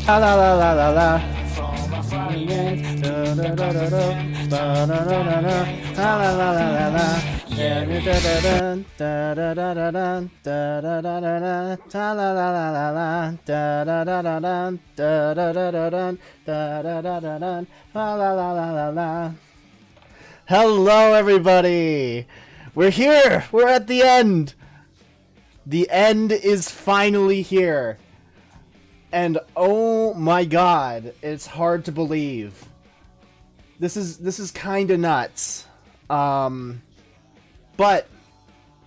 La la la la la la. Hello, everybody! We're here! We're at the end! The end is finally here. And oh my god, it's hard to believe. This is kinda nuts. But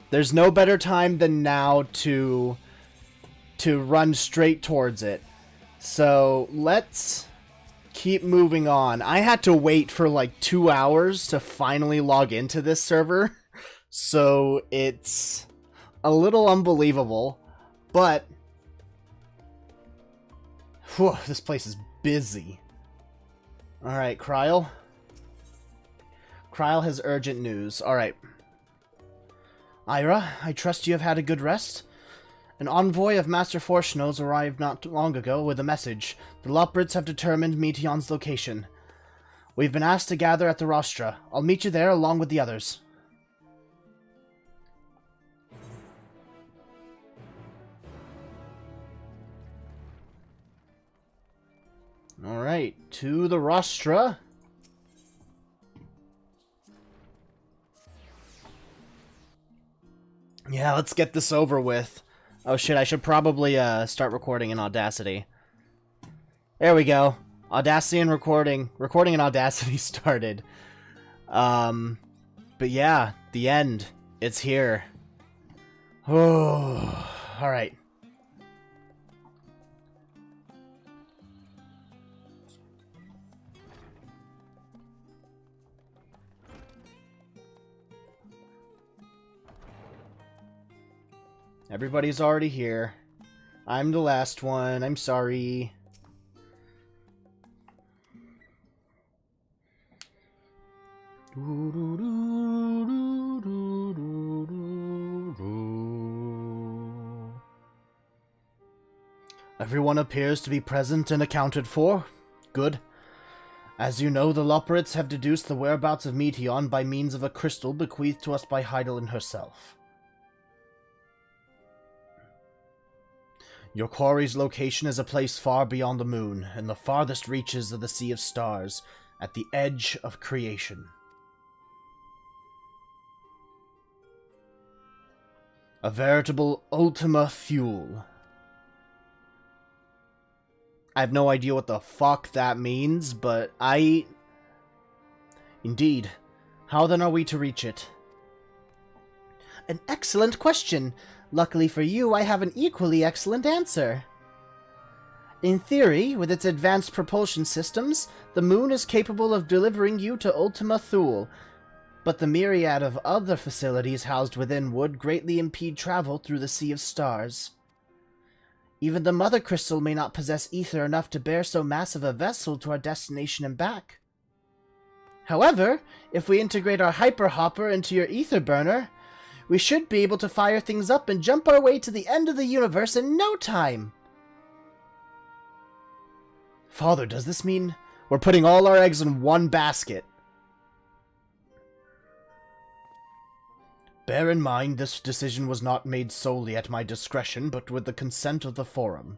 there's no better time than now to run straight towards it. So let's keep moving on. I had to wait for like 2 hours to finally log into this server. So it's a little unbelievable, but whew, this place is busy. Alright, Kryl. Kryl has urgent news. Alright. Ira, I trust you have had a good rest? An envoy of Master Forshnows arrived not long ago with a message. The Loprids have determined Meteon's location. We've been asked to gather at the Rostra. I'll meet you there along with the others. Alright, to the Rostra. Yeah, let's get this over with. Oh shit, I should probably start recording in Audacity. There we go. Audacity and recording. Recording in Audacity started. But yeah, the end. It's here. Oh, alright. Everybody's already here. I'm the last one. I'm sorry. Everyone appears to be present and accounted for. Good. As you know, the Loprids have deduced the whereabouts of Meteon by means of a crystal bequeathed to us by Hydaelyn herself. Your quarry's location is a place far beyond the moon, in the farthest reaches of the Sea of Stars, at the edge of creation. A veritable Ultima Thule. I have no idea what the fuck that means, but Indeed. How then are we to reach it? An excellent question! Luckily for you, I have an equally excellent answer. In theory, with its advanced propulsion systems, the moon is capable of delivering you to Ultima Thule, but the myriad of other facilities housed within would greatly impede travel through the Sea of Stars. Even the Mother Crystal may not possess ether enough to bear so massive a vessel to our destination and back. However, if we integrate our Hyper Hopper into your ether burner, we should be able to fire things up and jump our way to the end of the universe in no time. Father, does this mean we're putting all our eggs in one basket? Bear in mind, this decision was not made solely at my discretion, but with the consent of the Forum.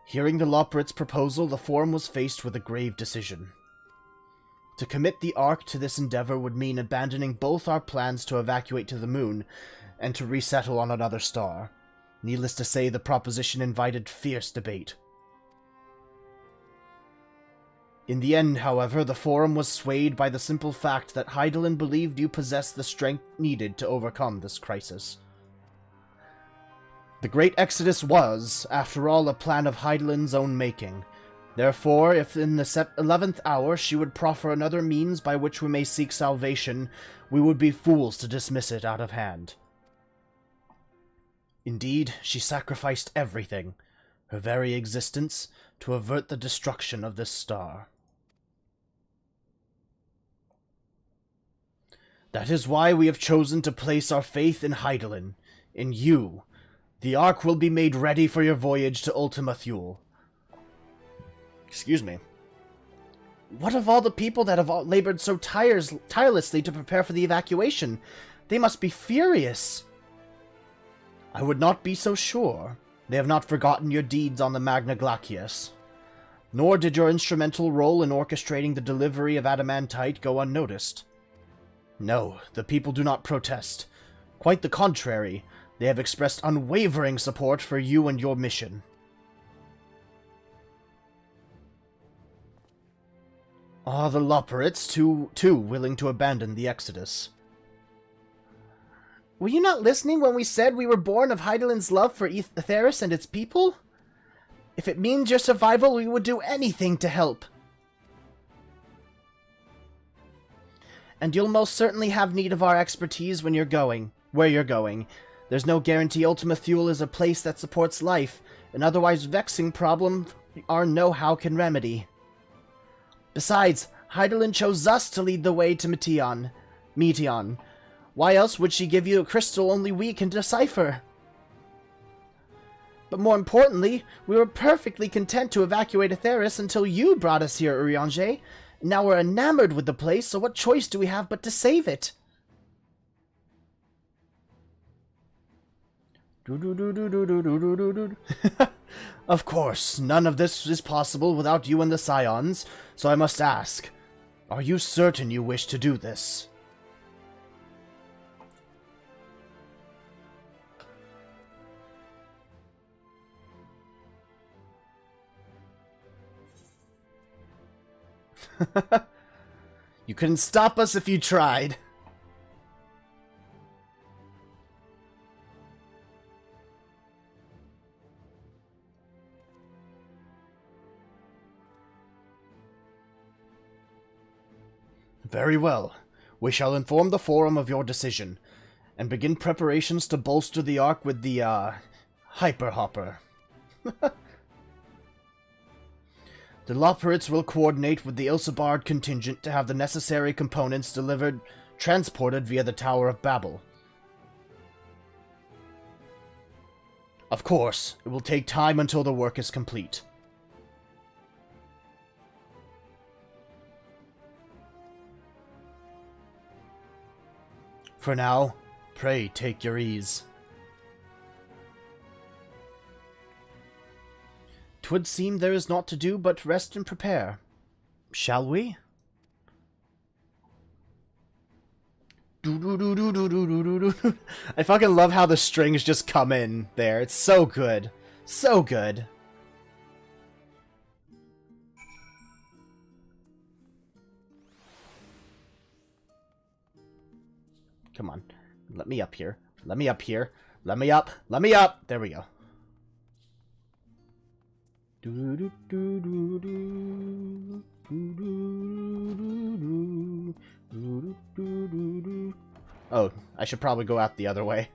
Hearing the Loprids' proposal, the Forum was faced with a grave decision. To commit the Ark to this endeavor would mean abandoning both our plans to evacuate to the moon and to resettle on another star. Needless to say, the proposition invited fierce debate. In the end, however, the Forum was swayed by the simple fact that Hydaelyn believed you possessed the strength needed to overcome this crisis. The Great Exodus was, after all, a plan of Hydaelyn's own making. Therefore, if in the 11th hour she would proffer another means by which we may seek salvation, we would be fools to dismiss it out of hand. Indeed, she sacrificed everything, her very existence, to avert the destruction of this star. That is why we have chosen to place our faith in Hydaelyn, in you, The Ark will be made ready for your voyage to Ultima Thule. Excuse me. What of all the people that have labored so tirelessly to prepare for the evacuation? They must be furious. I would not be so sure. They have not forgotten your deeds on the Magna Glacius. Nor did your instrumental role in orchestrating the delivery of adamantite go unnoticed. No, the people do not protest. Quite the contrary. They have expressed unwavering support for you and your mission. Are the Loporrits too willing to abandon the Exodus? Were you not listening when we said we were born of Hydaelyn's love for Etheirys and its people? If it means your survival, we would do anything to help. And you'll most certainly have need of our expertise when you're going, where you're going. There's no guarantee Ultima Thule is a place that supports life, an otherwise vexing problem our know-how can remedy. Besides, Hydaelyn chose us to lead the way to Meteon. Why else would she give you a crystal only we can decipher? But more importantly, we were perfectly content to evacuate Etheirys until you brought us here, Urianger. Now we're enamored with the place, so what choice do we have but to save it? Of course, none of this is possible without you and the Scions, so I must ask, are you certain you wish to do this? You couldn't stop us if you tried. Very well. We shall inform the Forum of your decision, and begin preparations to bolster the Ark with the, Hyper Hopper. The Loporrits will coordinate with the Ilsabard contingent to have the necessary components transported via the Tower of Babel. Of course, it will take time until the work is complete. For now, pray take your ease. 'Twould seem there is naught to do but rest and prepare. Shall we? I fucking love how the strings just come in there. It's so good. So good. Come on. Let me up here. Let me up here. Let me up. Let me up. There we go. Oh, I should probably go out the other way.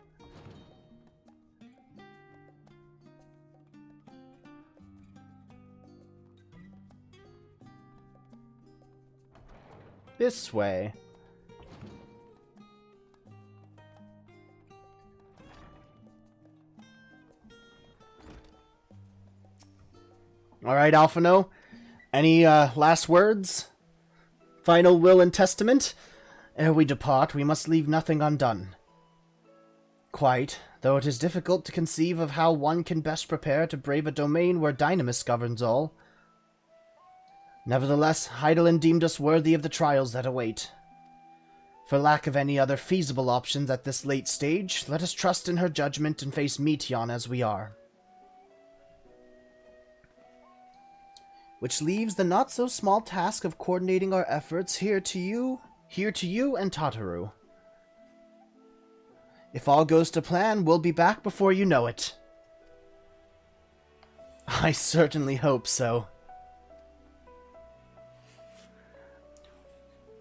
This way. Alright, Alphino. Any last words? Final will and testament? Ere we depart, we must leave nothing undone. Quite, though it is difficult to conceive of how one can best prepare to brave a domain where Dynamis governs all. Nevertheless, Hydaelyn deemed us worthy of the trials that await. For lack of any other feasible options at this late stage, let us trust in her judgment and face Meteon as we are. Which leaves the not-so-small task of coordinating our efforts here to you and Tataru. If all goes to plan, we'll be back before you know it. I certainly hope so.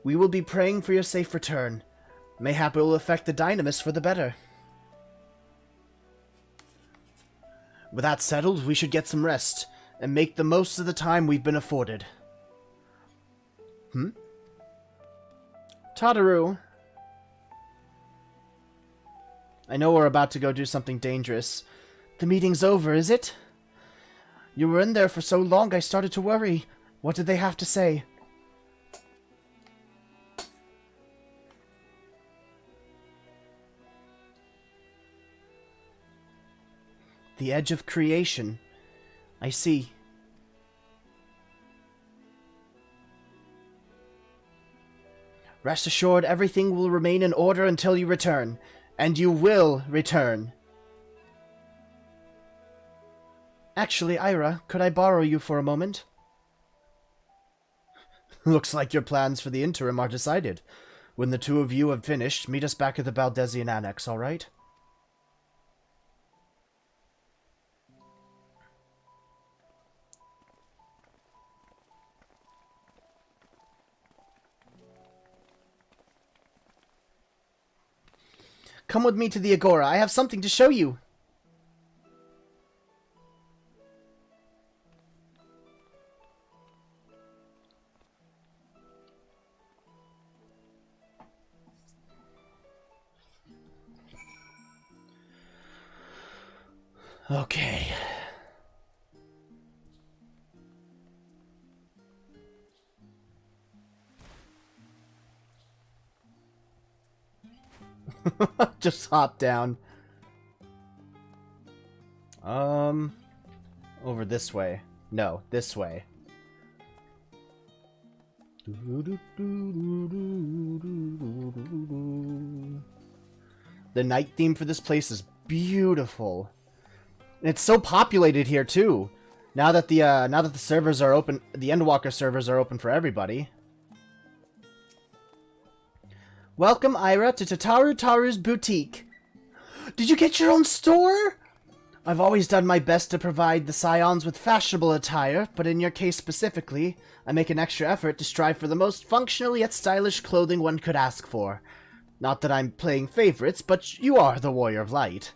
We will be praying for your safe return. Mayhap it will affect the Dynamis for the better. With that settled, we should get some rest, and make the most of the time we've been afforded. Tataru. I know we're about to go do something dangerous, The meeting's over, is it? You were in there for so long I started to worry. What did they have to say? The edge of creation. I see. Rest assured, everything will remain in order until you return. And you will return. Actually, Ira, could I borrow you for a moment? Looks like your plans for the interim are decided. When the two of you have finished, meet us back at the Baldesian Annex, alright? Come with me to the Agora. I have something to show you. Okay. Just hop down. Over this way. No, this way. The night theme for this place is beautiful. And it's so populated here too. Now that the servers are open, the Endwalker servers are open for everybody. Welcome, Ira, to Taru's boutique. Did you get your own store? I've always done my best to provide the Scions with fashionable attire, but in your case specifically, I make an extra effort to strive for the most functional yet stylish clothing one could ask for. Not that I'm playing favorites, but you are the Warrior of Light.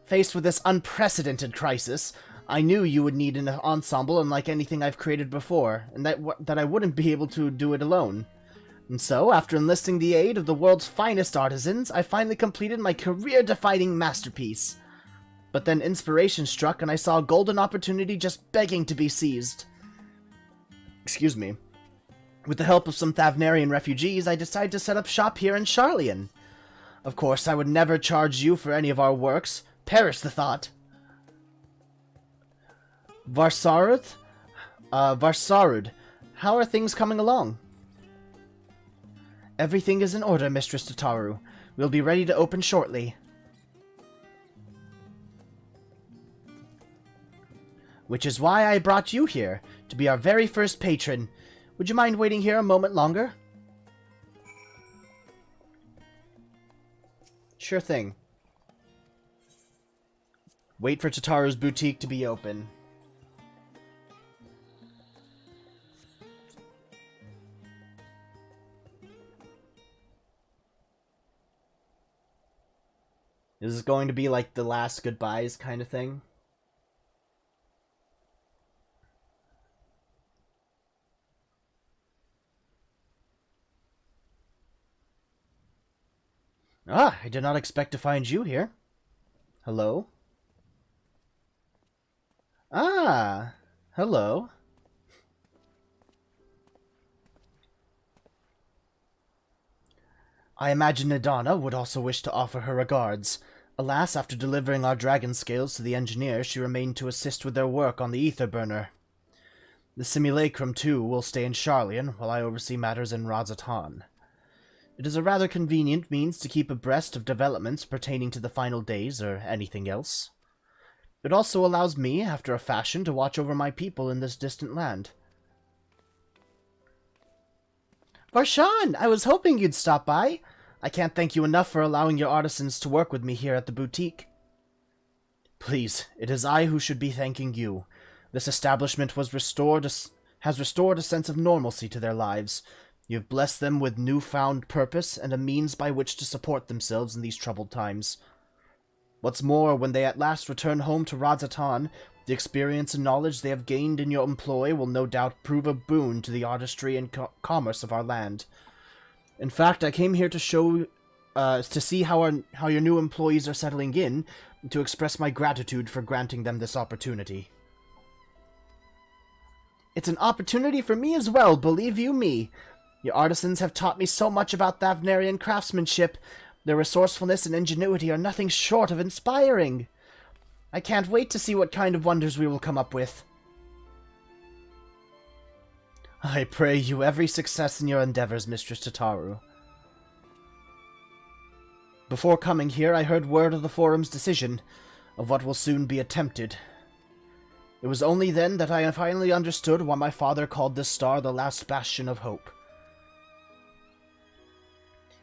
Faced with this unprecedented crisis, I knew you would need an ensemble unlike anything I've created before, and that I wouldn't be able to do it alone. And so, after enlisting the aid of the world's finest artisans, I finally completed my career-defining masterpiece. But then inspiration struck and I saw a golden opportunity just begging to be seized. Excuse me. With the help of some Thavnarian refugees, I decided to set up shop here in Sharlayan. Of course, I would never charge you for any of our works. Perish the thought. Varsarud, how are things coming along? Everything is in order, Mistress Tataru. We'll be ready to open shortly. Which is why I brought you here, to be our very first patron. Would you mind waiting here a moment longer? Sure thing. Wait for Tataru's boutique to be open. Is this going to be like the last goodbyes kind of thing? Ah, I did not expect to find you here. Hello? Ah, hello. I imagine Nidana would also wish to offer her regards. Alas, after delivering our dragon scales to the engineer, she remained to assist with their work on the ether burner. The simulacrum, too, will stay in Sharlayan, while I oversee matters in Razatan. It is a rather convenient means to keep abreast of developments pertaining to the final days or anything else. It also allows me, after a fashion, to watch over my people in this distant land. Varshan, I was hoping you'd stop by. I can't thank you enough for allowing your artisans to work with me here at the boutique. Please, it is I who should be thanking you. This establishment has restored a sense of normalcy to their lives. You have blessed them with newfound purpose and a means by which to support themselves in these troubled times. What's more, when they at last return home to Razatan, the experience and knowledge they have gained in your employ will no doubt prove a boon to the artistry and commerce of our land. In fact, I came here to show to see how your new employees are settling in, to express my gratitude for granting them this opportunity. It's an opportunity for me as well, believe you me. Your artisans have taught me so much about Thavnarian craftsmanship. Their resourcefulness and ingenuity are nothing short of inspiring. I can't wait to see what kind of wonders we will come up with. I pray you every success in your endeavors, Mistress Tataru. Before coming here, I heard word of the Forum's decision, of what will soon be attempted. It was only then that I finally understood why my father called this star the last bastion of hope.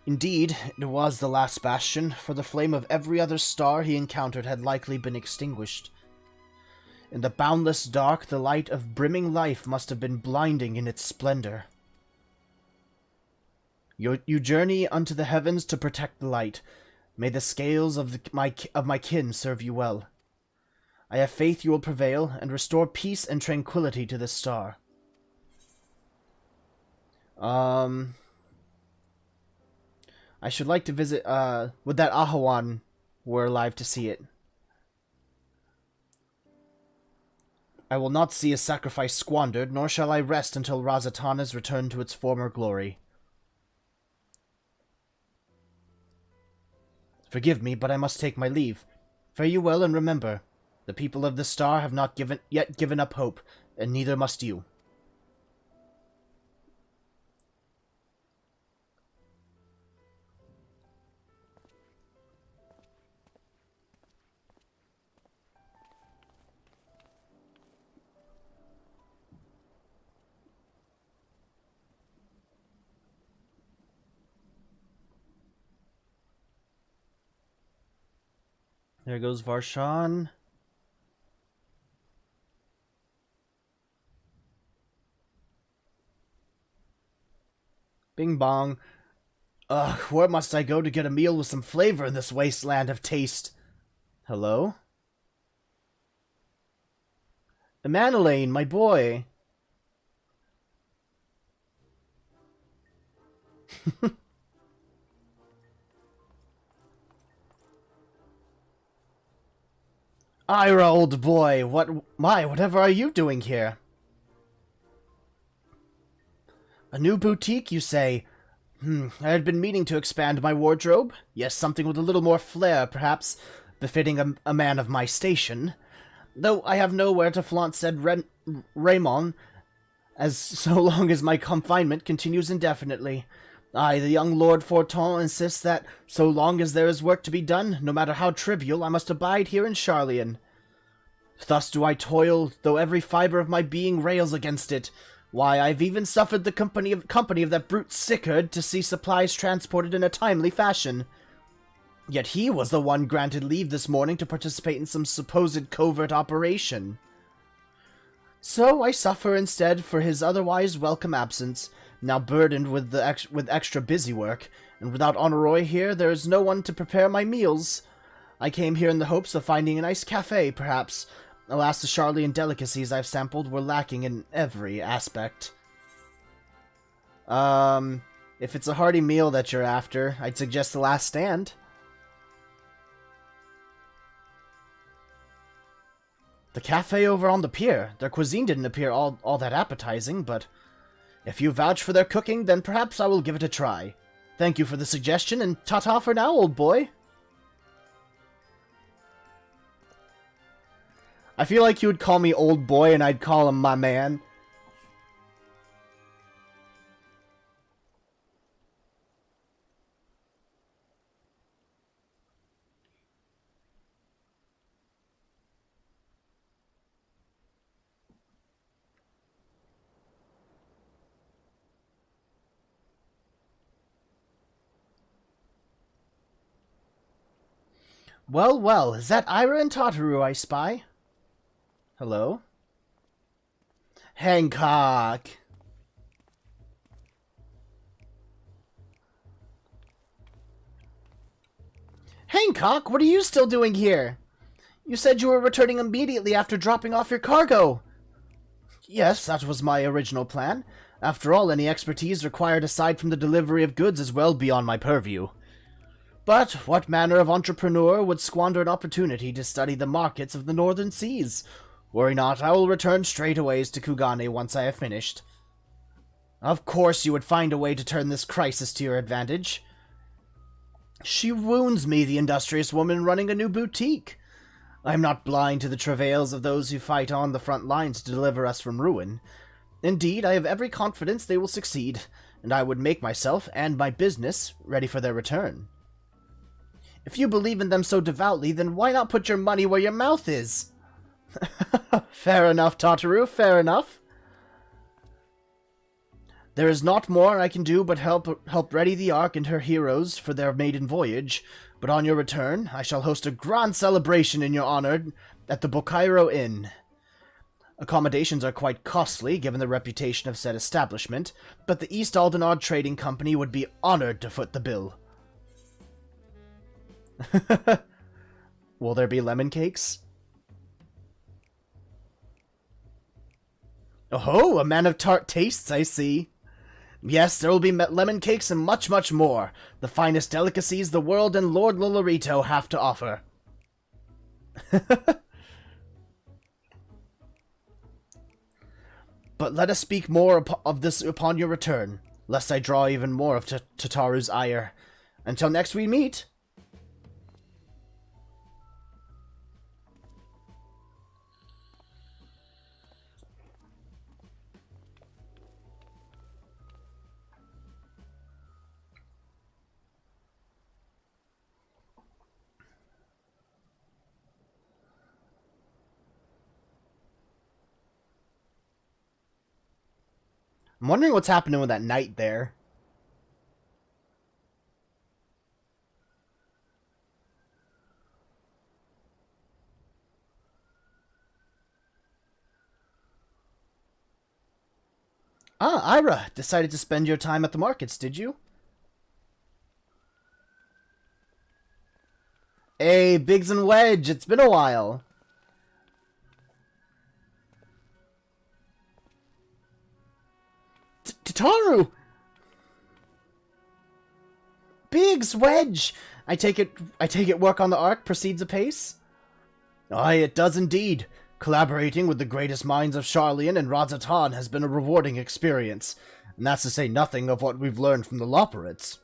Indeed, it was the last bastion, for the flame of every other star he encountered had likely been extinguished. In the boundless dark, the light of brimming life must have been blinding in its splendor. You journey unto the heavens to protect the light. May the scales of my kin serve you well. I have faith you will prevail, and restore peace and tranquility to this star. I should like to visit, would that Ahawan were alive to see it. I will not see a sacrifice squandered, nor shall I rest until Razatana's return to its former glory. Forgive me, but I must take my leave. Fare you well, and remember, the people of the star have not yet given up hope, and neither must you. There goes Varshan. Bing bong. Ugh, where must I go to get a meal with some flavor in this wasteland of taste? Hello? Emanelaine, my boy. Ira, old boy, whatever are you doing here? A new boutique, you say? I had been meaning to expand my wardrobe. Yes, something with a little more flair, perhaps, befitting a man of my station. Though I have nowhere to flaunt said Raymond, as so long as my confinement continues indefinitely. I, the young Lord Forton, insists that, so long as there is work to be done, no matter how trivial, I must abide here in Charlian. Thus do I toil, though every fibre of my being rails against it. Why, I've even suffered the company of that brute Sickard to see supplies transported in a timely fashion. Yet he was the one granted leave this morning to participate in some supposed covert operation. So I suffer instead for his otherwise welcome absence, now burdened with extra busy work, and without Honoroy here, there is no one to prepare my meals. I came here in the hopes of finding a nice cafe, perhaps. Alas, the Charlian delicacies I've sampled were lacking in every aspect. If it's a hearty meal that you're after, I'd suggest The Last Stand. The cafe over on the pier. Their cuisine didn't appear all that appetizing, but if you vouch for their cooking, then perhaps I will give it a try. Thank you for the suggestion, and ta-ta for now, old boy. I feel like you would call me old boy and I'd call him my man. Well, well, is that Ira and Tataru I spy? Hello? Hancock! Hancock, what are you still doing here? You said you were returning immediately after dropping off your cargo. Yes, that was my original plan. After all, any expertise required aside from the delivery of goods is well beyond my purview. But what manner of entrepreneur would squander an opportunity to study the markets of the northern seas? Worry not, I will return straightways to Kugane once I have finished. Of course you would find a way to turn this crisis to your advantage. She wounds me, the industrious woman running a new boutique. I am not blind to the travails of those who fight on the front lines to deliver us from ruin. Indeed, I have every confidence they will succeed, and I would make myself and my business ready for their return. If you believe in them so devoutly, then why not put your money where your mouth is? Fair enough, Tataru, fair enough. There is not more I can do but help ready the Ark and her heroes for their maiden voyage, but on your return, I shall host a grand celebration in your honor at the Bokairo Inn. Accommodations are quite costly, given the reputation of said establishment, but the East Aldenard Trading Company would be honored to foot the bill. Will there be lemon cakes? Oh, a man of tart tastes, I see. Yes, there will be lemon cakes and much, much more. The finest delicacies the world and Lord Lolorito have to offer. But let us speak more of this upon your return, lest I draw even more of Tataru's ire. Until next we meet. I'm wondering what's happening with that knight there. Ah, Ira, decided to spend your time at the markets, did you? Hey, Biggs and Wedge, it's been a while. Tataru! Biggs, Wedge! I take it work on the Ark proceeds apace? Aye, it does indeed. Collaborating with the greatest minds of Sharlayan and Razatan has been a rewarding experience, and that's to say nothing of what we've learned from the Loperids.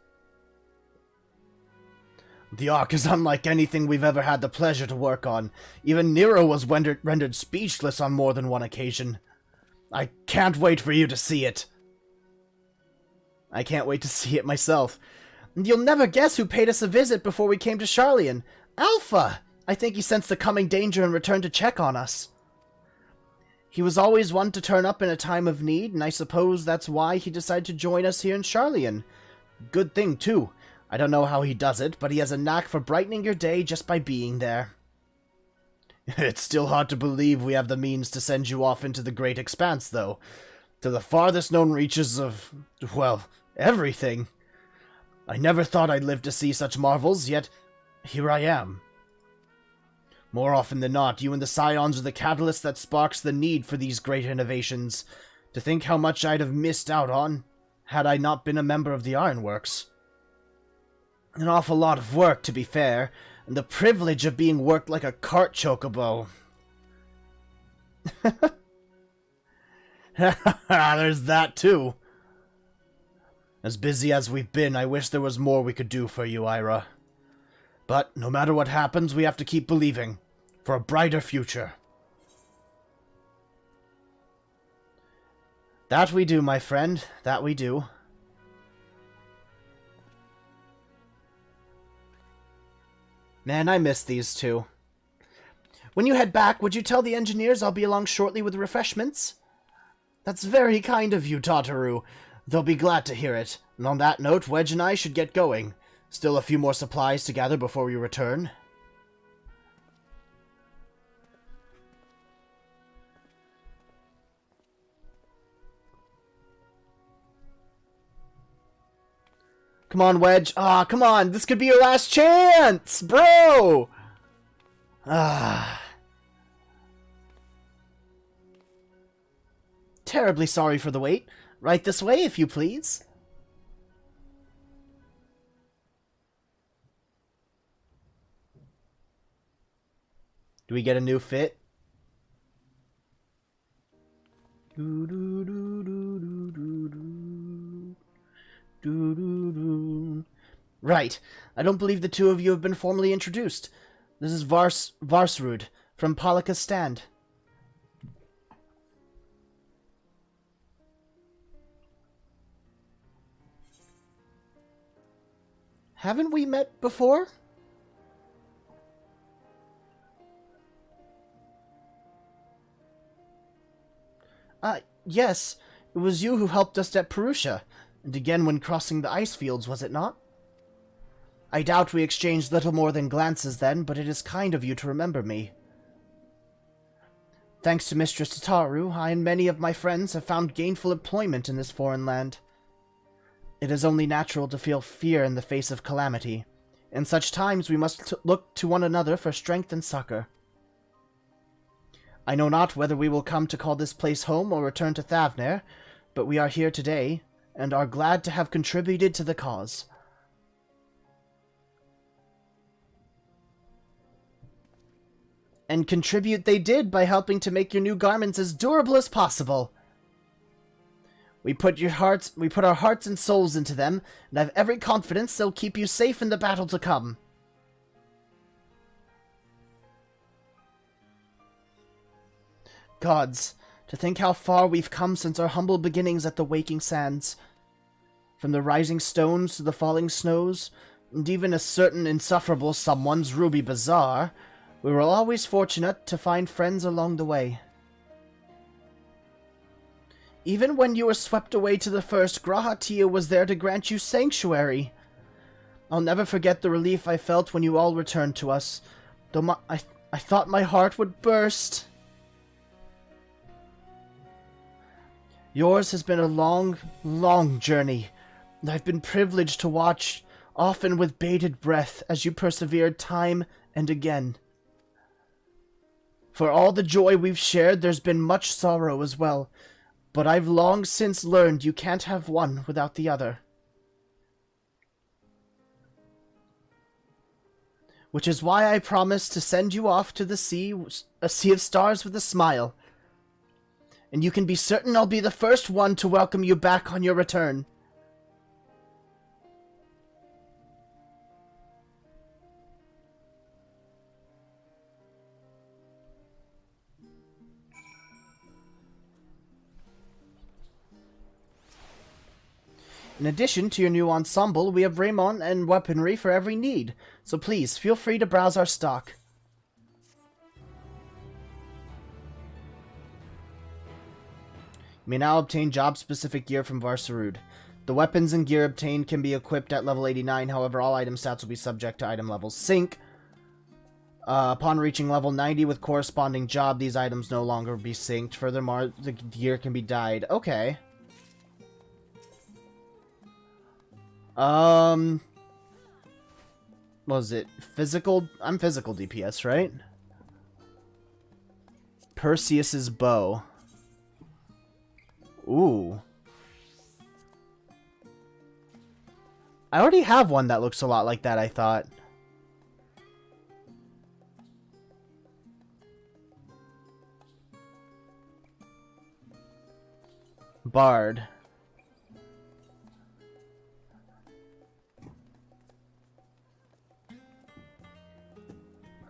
The Ark is unlike anything we've ever had the pleasure to work on. Even Nero was rendered speechless on more than one occasion. I can't wait for you to see it. I can't wait to see it myself. You'll never guess who paid us a visit before we came to Sharlayan. Alpha! I think he sensed the coming danger and returned to check on us. He was always one to turn up in a time of need, and I suppose that's why he decided to join us here in Sharlayan. Good thing, too. I don't know how he does it, but he has a knack for brightening your day just by being there. It's still hard to believe we have the means to send you off into the great expanse, though. To the farthest known reaches of, well, everything. I never thought I'd live to see such marvels, yet here I am. More often than not, you and the Scions are the catalyst that sparks the need for these great innovations. To think how much I'd have missed out on, had I not been a member of the Ironworks. An awful lot of work, to be fair, and the privilege of being worked like a cart chocobo. There's that, too. As busy as we've been, I wish there was more we could do for you, Ira. But no matter what happens, we have to keep believing. For a brighter future. That we do, my friend. That we do. Man, I miss these two. When you head back, would you tell the engineers I'll be along shortly with refreshments? That's very kind of you, Tataru. They'll be glad to hear it. And on that note, Wedge and I should get going. Still a few more supplies to gather before we return. Come on, Wedge. Ah, come on. This could be your last chance, bro. Ah. Terribly sorry for the wait. Right this way, if you please. Do we get a new fit? Right. I don't believe the two of you have been formally introduced. This is Varsrud from Palika's stand. Haven't we met before? Yes. It was you who helped us at Purusha, and again when crossing the ice fields, was it not? I doubt we exchanged little more than glances then, but it is kind of you to remember me. Thanks to Mistress Tataru, I and many of my friends have found gainful employment in this foreign land. It is only natural to feel fear in the face of calamity. In such times we must look to one another for strength and succor. I know not whether we will come to call this place home or return to Thavner, but we are here today, and are glad to have contributed to the cause. And contribute they did by helping to make your new garments as durable as possible. We put our hearts and souls into them, and I have every confidence they'll keep you safe in the battle to come. Gods, to think how far we've come since our humble beginnings at the Waking Sands. From the rising stones to the falling snows, and even a certain insufferable someone's Ruby Bazaar, we were always fortunate to find friends along the way. Even when you were swept away to the first, Grahatia was there to grant you sanctuary. I'll never forget the relief I felt when you all returned to us, though I thought my heart would burst. Yours has been a long, long journey, and I've been privileged to watch, often with bated breath, as you persevered time and again. For all the joy we've shared, there's been much sorrow as well, but I've long since learned you can't have one without the other. Which is why I promised to send you off to the sea, a sea of stars with a smile. And you can be certain I'll be the first one to welcome you back on your return. In addition to your new ensemble, we have Raymond and weaponry for every need, so please, feel free to browse our stock. You may now obtain job-specific gear from Varsrud. The weapons and gear obtained can be equipped at level 89, however all item stats will be subject to item level sync. Upon reaching level 90 with corresponding job, these items no longer be synced. Furthermore, the gear can be dyed. Okay. What was it? Physical? I'm physical DPS, right? Perseus's bow. Ooh. I already have one that looks a lot like that, I thought. Bard.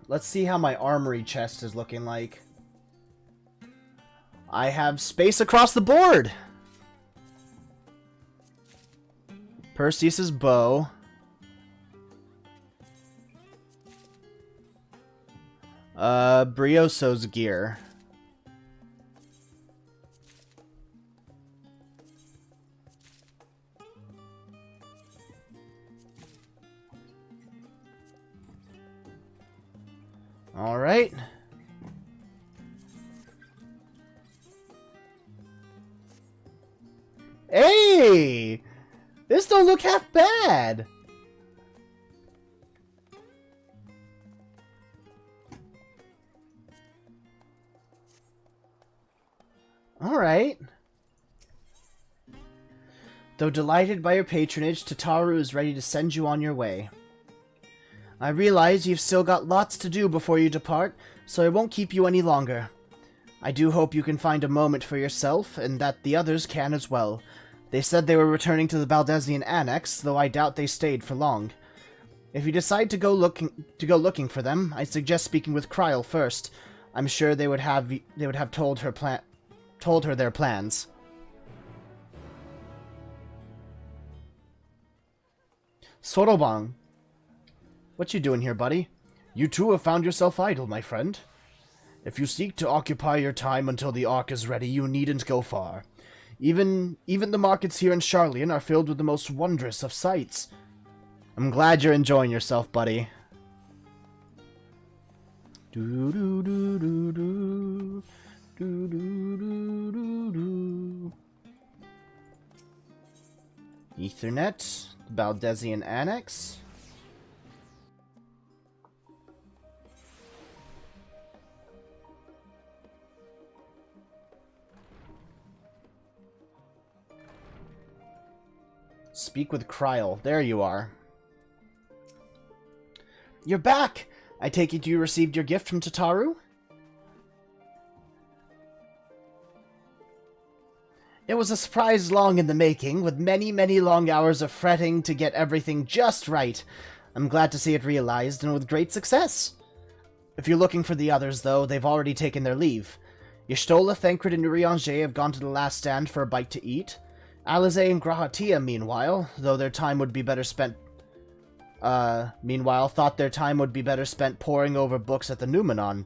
Let's see how my armory chest is looking like. I have space across the board! Perseus's bow. Brioso's gear. Alright. Hey! This don't look half bad! Alright. Though delighted by your patronage, Tataru is ready to send you on your way. I realize you've still got lots to do before you depart, so I won't keep you any longer. I do hope you can find a moment for yourself, and that the others can as well. They said they were returning to the Baldesion Annex, though I doubt they stayed for long. If you decide to go looking for them, I suggest speaking with Kryl first. I'm sure they would have told her their plans. Sorobang, what you doing here, buddy? You too have found yourself idle, my friend. If you seek to occupy your time until the Ark is ready, you needn't go far. Even the markets here in Charlian are filled with the most wondrous of sights. I'm glad you're enjoying yourself, buddy. Do do do do do do do do do do. Ethernet, Baldesion Annex. Speak with Kryl. There you are. You're back! I take it you received your gift from Tataru? It was a surprise long in the making, with many, many long hours of fretting to get everything just right. I'm glad to see it realized, and with great success. If you're looking for the others, though, they've already taken their leave. Yashtola, Thancred, and Urianger have gone to the last stand for a bite to eat. Alize and Grahatia, meanwhile, thought their time would be better spent poring over books at the Numenon.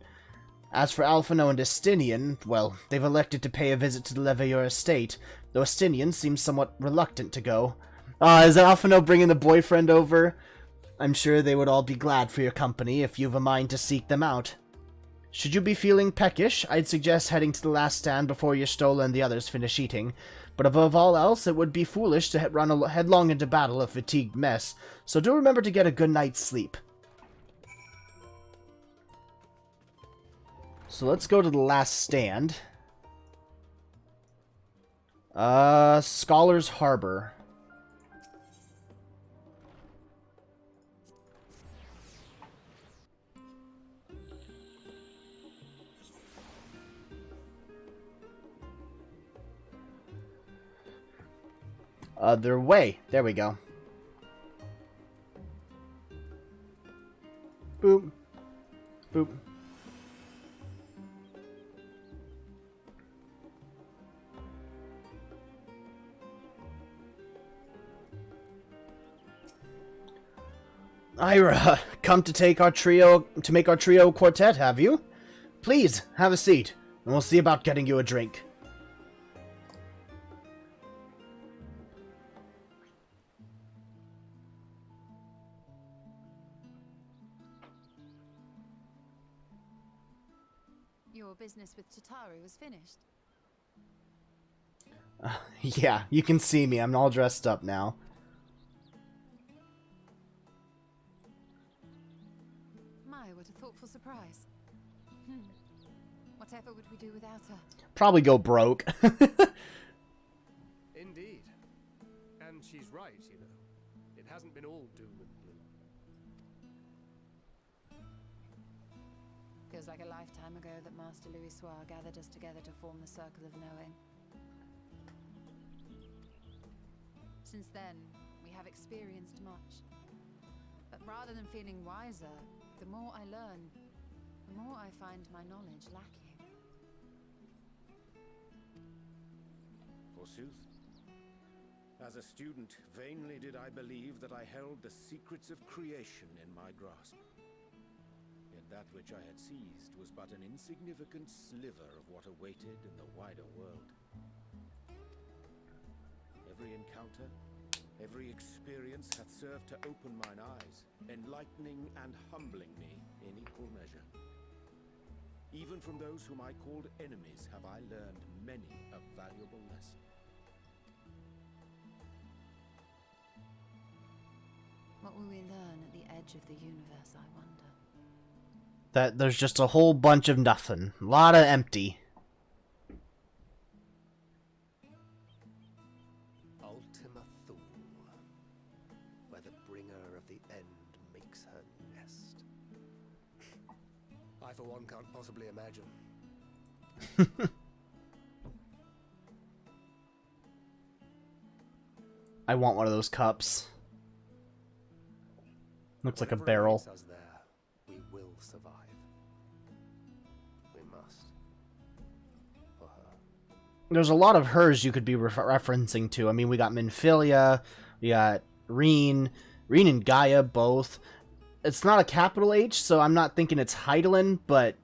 As for Alphino and Estinian, well, they've elected to pay a visit to the Leveilleur estate, though Estinian seems somewhat reluctant to go. Is Alphino bringing the boyfriend over? I'm sure they would all be glad for your company if you've a mind to seek them out. Should you be feeling peckish, I'd suggest heading to the last stand before Y'shtola and the others finish eating. But above all else, it would be foolish to run headlong into battle a fatigued mess, so do remember to get a good night's sleep. So let's go to the last stand. Scholar's Harbor. Other way. There we go. Boop. Boop. Ira, come to make our trio quartet, have you? Please, have a seat, and we'll see about getting you a drink. Your business with Tataru was finished. Yeah, you can see me. I'm all dressed up now. My, what a thoughtful surprise. Whatever would we do without her? Probably go broke. Indeed. And she's right, you know. It hasn't been all doom and gloom. Feels like a lifetime ago that Master Louis Soir gathered us together to form the Circle of Knowing. Since then, we have experienced much. But rather than feeling wiser, the more I learn, the more I find my knowledge lacking. Forsooth. As a student, vainly did I believe that I held the secrets of creation in my grasp. Yet that which I had seized was but an insignificant sliver of what awaited in the wider world. Every encounter, every experience hath served to open mine eyes, enlightening and humbling me in equal measure. Even from those whom I called enemies have I learned many a valuable lesson. What will we learn at the edge of the universe, I wonder? That there's just a whole bunch of nothing. A lot of empty. Ultima Thule, where the bringer of the end makes her nest. I, for one, can't possibly imagine. I want one of those cups. Looks like a Whatever barrel. awaits us there, we will survive. We must. For her. There's a lot of hers you could be referencing to. I mean, we got Minfilia, we got Reen and Gaia both. It's not a capital H, so I'm not thinking it's Heidelin, but...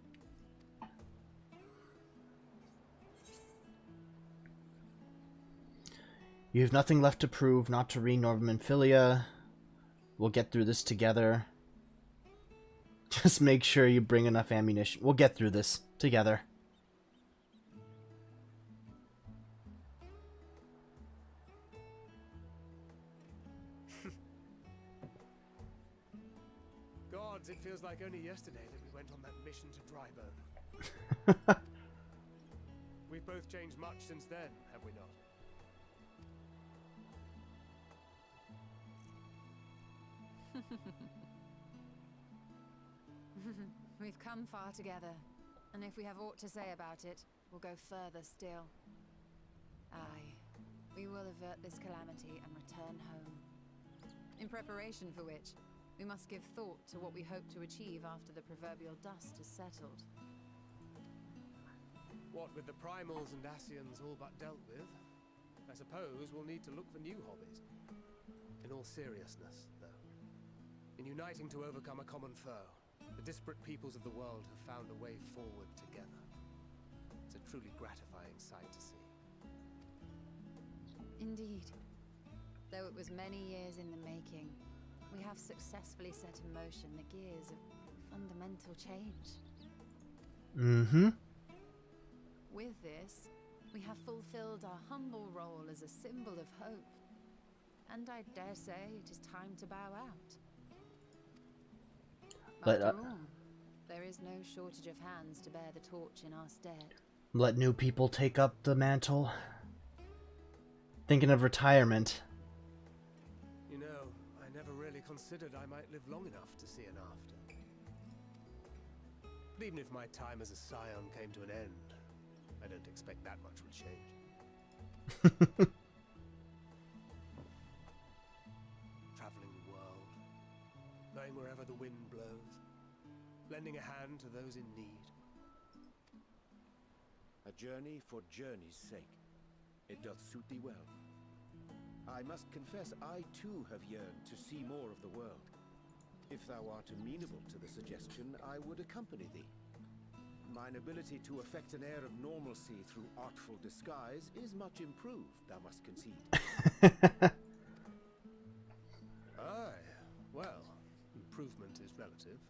You have nothing left to prove, not to Reen nor Minfilia. We'll get through this together. Just make sure you bring enough ammunition. We'll get through this together. Gods, it feels like only yesterday that we went on that mission to Drybone. We've both changed much since then, have we not? We've come far together, and if we have aught to say about it, we'll go further still. Aye, we will avert this calamity and return home. In preparation for which, we must give thought to what we hope to achieve after the proverbial dust is settled. What with the primals and Asians all but dealt with, I suppose we'll need to look for new hobbies. In all seriousness, though, in uniting to overcome a common foe, the disparate peoples of the world have found a way forward together. It's a truly gratifying sight to see. Indeed. Though it was many years in the making, we have successfully set in motion the gears of fundamental change. Mm-hmm. With this, we have fulfilled our humble role as a symbol of hope. And I dare say it is time to bow out. But, After all, there is no shortage of hands to bear the torch in our stead. Let new people take up the mantle. Thinking of retirement. You know, I never really considered I might live long enough to see an after. But even if my time as a scion came to an end, I don't expect that much would change. Traveling the world, going wherever the wind blows, lending a hand to those in need. A journey for journey's sake. It doth suit thee well. I must confess I too have yearned to see more of the world. If thou art amenable to the suggestion, I would accompany thee. Mine ability to affect an air of normalcy through artful disguise is much improved, thou must concede. Aye, well, improvement is relative.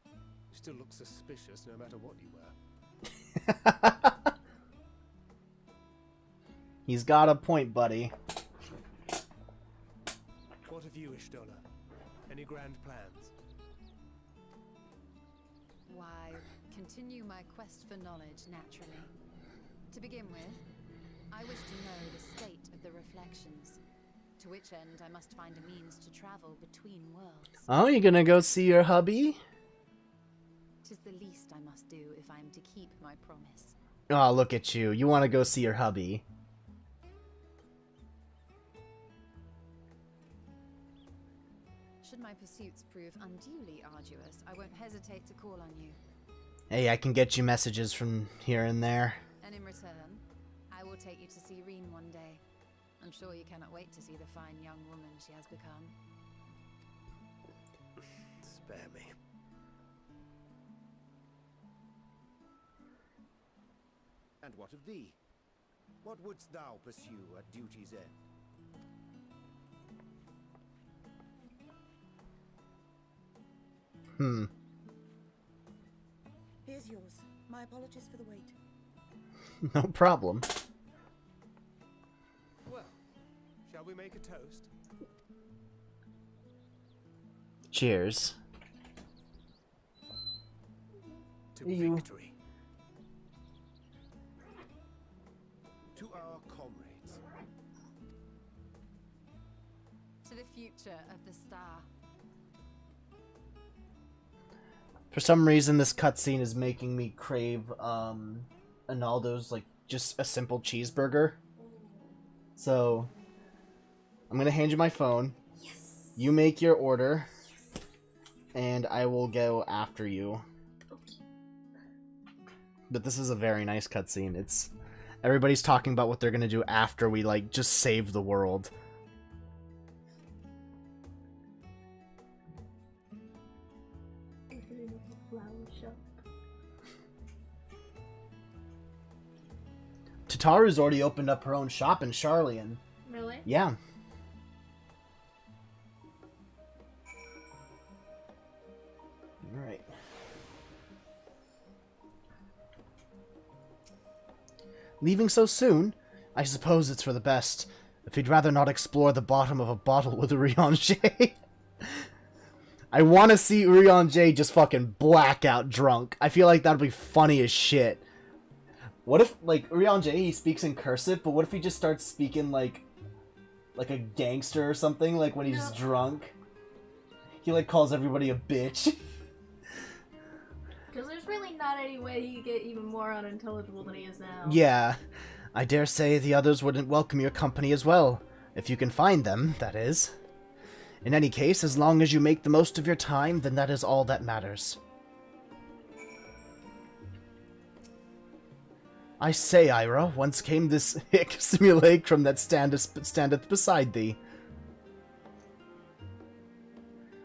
You still look suspicious no matter what you wear. He's got a point, buddy. What of you, Ishtola? Any grand plans? Why, continue my quest for knowledge naturally. To begin with, I wish to know the state of the reflections, to which end I must find a means to travel between worlds. Oh, you gonna go see your hubby? 'Tis the least I must do if I am to keep my promise. Oh, look at you. You want to go see your hubby. Should my pursuits prove unduly arduous, I won't hesitate to call on you. Hey, I can get you messages from here and there. And in return, I will take you to see Reen one day. I'm sure you cannot wait to see the fine young woman she has become. Spare me. And what of thee? What wouldst thou pursue at duty's end? Here's yours. My apologies for the wait. No problem. Well, shall we make a toast? Cheers. To You. victory. To our comrades. To the future of the star. For some reason, this cutscene is making me crave Arnaldo's, like, just a simple cheeseburger. So, I'm gonna hand you my phone. Yes. You make your order. And I will go after you. But this is a very nice cutscene. It's... Everybody's talking about what they're gonna do after we, like, just save the world. Tataru's already opened up her own shop in Charlian. Really? Yeah. Alright. Leaving so soon? I suppose it's for the best. If you'd rather not explore the bottom of a bottle with Urianger. I want to see Urianger just fucking blackout drunk. I feel like that'd be funny as shit. What if, like, Urianger, he speaks in cursive, but what if he just starts speaking like a gangster or something, like when he's drunk? He, like, calls everybody a bitch. Because there's really not any way he could get even more unintelligible than he is now. Yeah. I dare say the others wouldn't welcome your company as well. If you can find them, that is. In any case, as long as you make the most of your time, then that is all that matters. I say, Ira, whence came this hick simulacrum that standeth beside thee?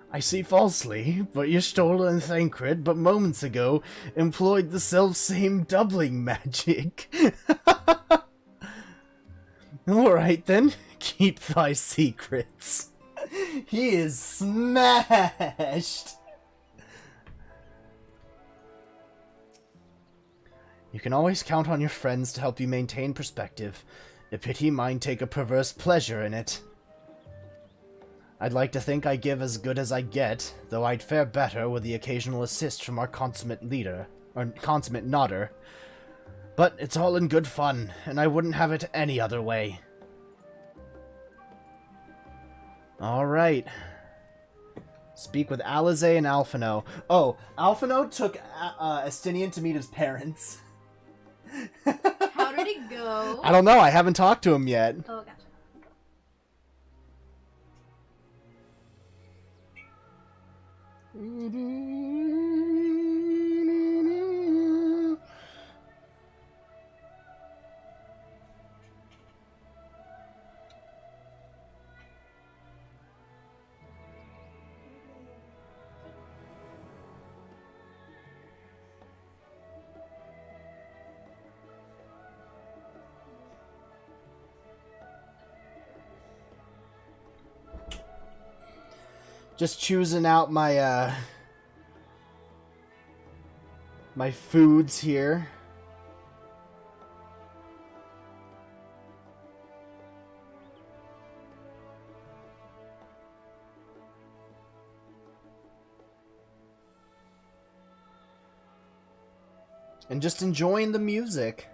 I see falsely, but your stolen Thancred but moments ago employed the self-same doubling magic. Alright then, keep thy secrets. He is smashed! You can always count on your friends to help you maintain perspective. A pity mine take a perverse pleasure in it. I'd like to think I give as good as I get, though I'd fare better with the occasional assist from our consummate leader, or consummate nodder. But it's all in good fun, and I wouldn't have it any other way. Alright. Speak with Alize and Alphino. Oh, Alphino took Estinian to meet his parents. How did it go? I don't know, I haven't talked to him yet. Oh, gotcha. Just choosing out my, my foods here. And just enjoying the music.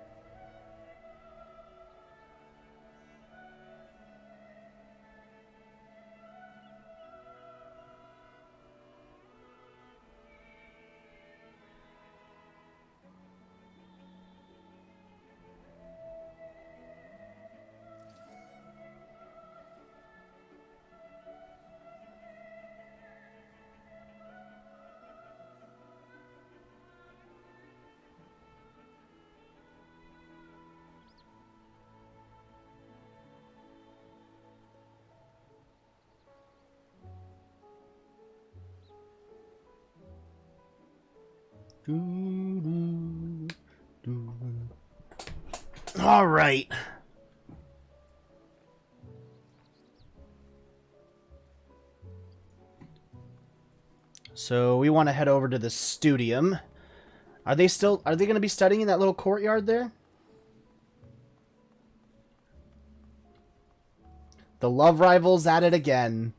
All right. So we want to head over to the studium. Are they going to be studying in that little courtyard there? The love rivals at it again.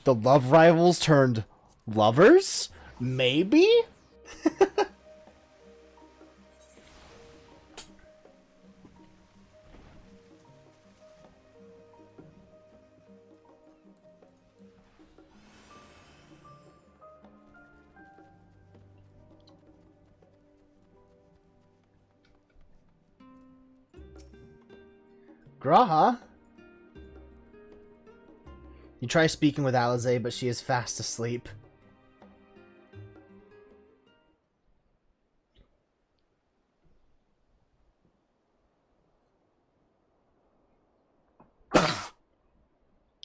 The love rivals turned lovers? Maybe? Graha? You try speaking with Alize, but she is fast asleep.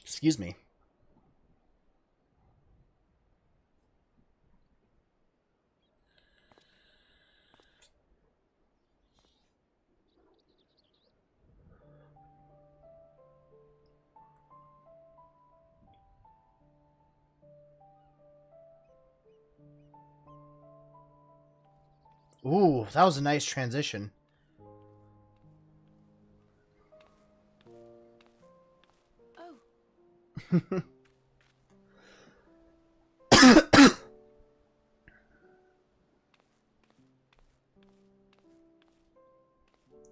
Excuse me. Ooh, that was a nice transition. Oh,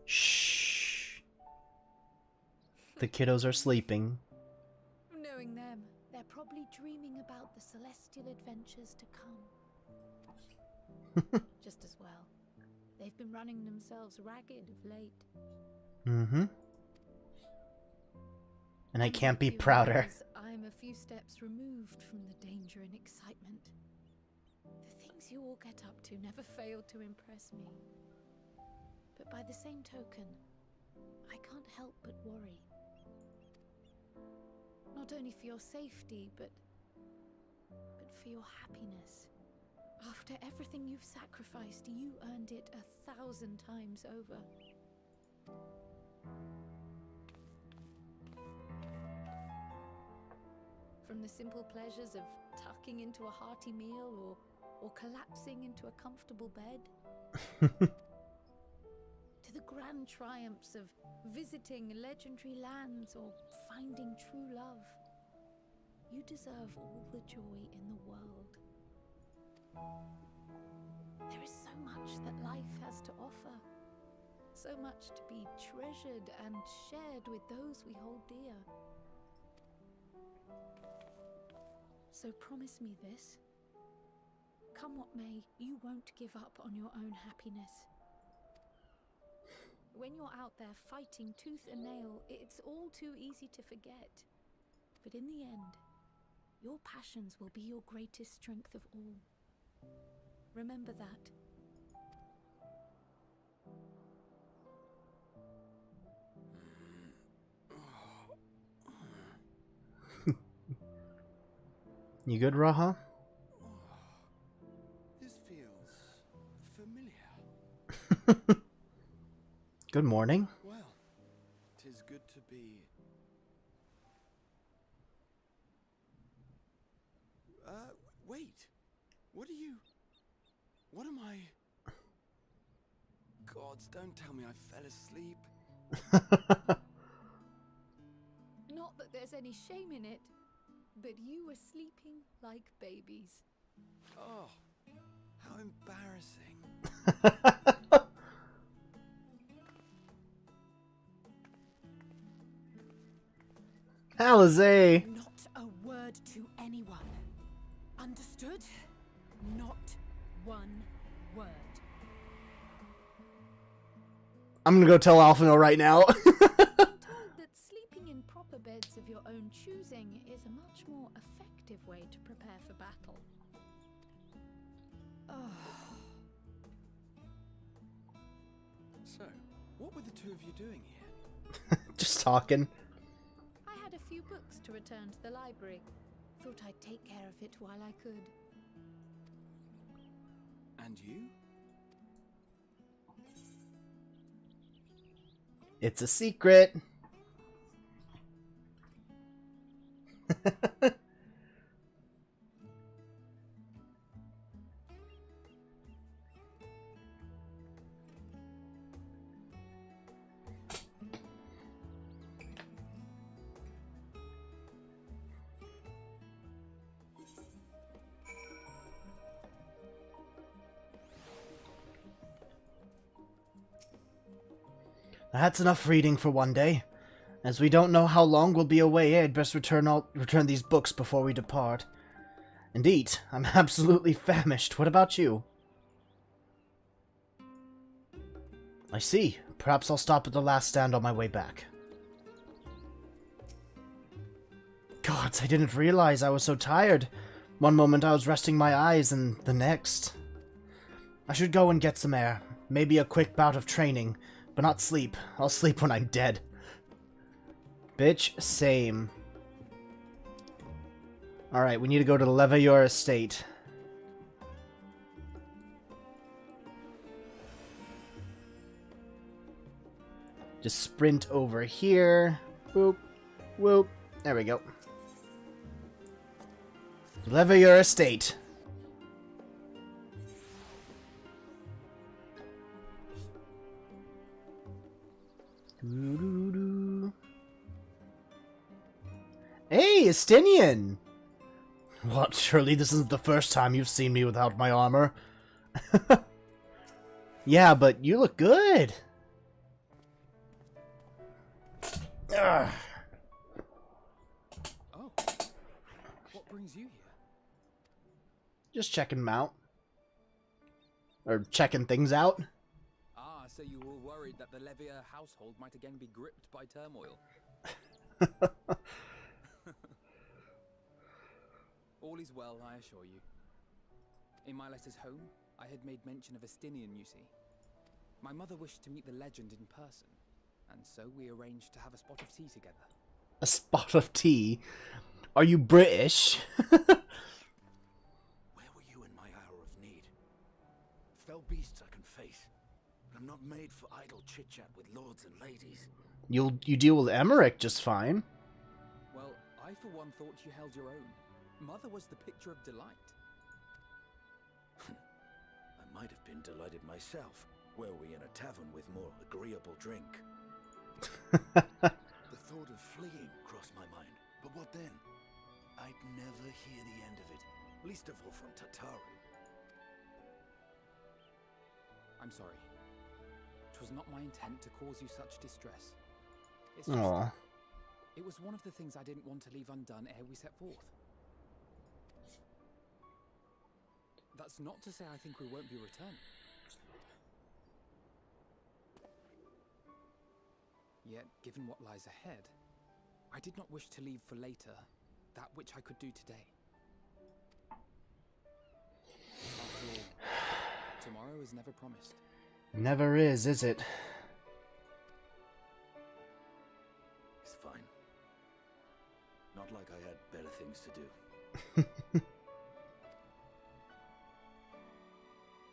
Shh. The kiddos are sleeping. knowing them, they're probably dreaming about the celestial adventures to come. Just as well. They've been running themselves ragged of late. Mm-hmm. And I can't be You prouder. realize I'm a few steps removed from the danger and excitement. The things you all get up to never fail to impress me. But by the same token, I can't help but worry. Not only for your safety, but for your happiness. After everything you've sacrificed, you earned it 1,000 times over. From the simple pleasures of tucking into a hearty meal or collapsing into a comfortable bed, to the grand triumphs of visiting legendary lands or finding true love, you deserve all the joy in the world. There is so much that life has to offer, so much to be treasured and shared with those we hold dear. So promise me this. Come what may, you won't give up on your own happiness. When you're out there fighting tooth and nail, it's all too easy to forget. But in the end, your passions will be your greatest strength of all. Remember that. You good, Raha? This feels familiar. Good morning. Well, 'tis good to be... wait. What am I... Gods, don't tell me I fell asleep. Not that there's any shame in it, but you were sleeping like babies. Oh, how embarrassing. Alize! Not a word to anyone. Understood? Not one word. I'm gonna go tell Alphino right now. Told that sleeping in proper beds of your own choosing is a much more effective way to prepare for battle. So, what were the two of you doing here? Just talking. I had a few books to return to the library. Thought I'd take care of it while I could. And you? It's a secret. That's enough reading for one day. As we don't know how long we'll be away, I'd best return these books before we depart. Indeed, I'm absolutely famished. What about you? I see. Perhaps I'll stop at the last stand on my way back. Gods, I didn't realize I was so tired. One moment I was resting my eyes, and the next. I should go and get some air. Maybe a quick bout of training, but not sleep. I'll sleep when I'm dead. Bitch, same. Alright, we need to go to the Levayor estate. Just sprint over here. Whoop, whoop. There we go. Levayor estate. Doo-doo-doo. Hey, Estinian! What, surely this isn't the first time you've seen me without my armor? Yeah, but you look good. Ugh. Oh, what brings you here? Just checking them out. Or checking things out. Ah, so you were worried that the Levier household might again be gripped by turmoil. All is well, I assure you. In my letters home, I had made mention of Estinian, you see. My mother wished to meet the legend in person, and so we arranged to have a spot of tea together. A spot of tea? Are you British? Where were you in my hour of need? Fell beasts I can face, but I'm not made for idle chit-chat with lords and ladies. You deal with Emmerich just fine. Well, I for one thought you held your own. Mother was the picture of delight. I might have been delighted myself, were we in a tavern with more agreeable drink. The thought of fleeing crossed my mind, but what then? I'd never hear the end of it, least of all from Tataru. I'm sorry. It was not my intent to cause you such distress. It's just, Aww. it was one of the things I didn't want to leave undone ere we set forth. That's not to say I think we won't be returning. Yet, given what lies ahead, I did not wish to leave for later that which I could do today. After all, tomorrow is never promised. Never is it? It's fine. Not like I had better things to do.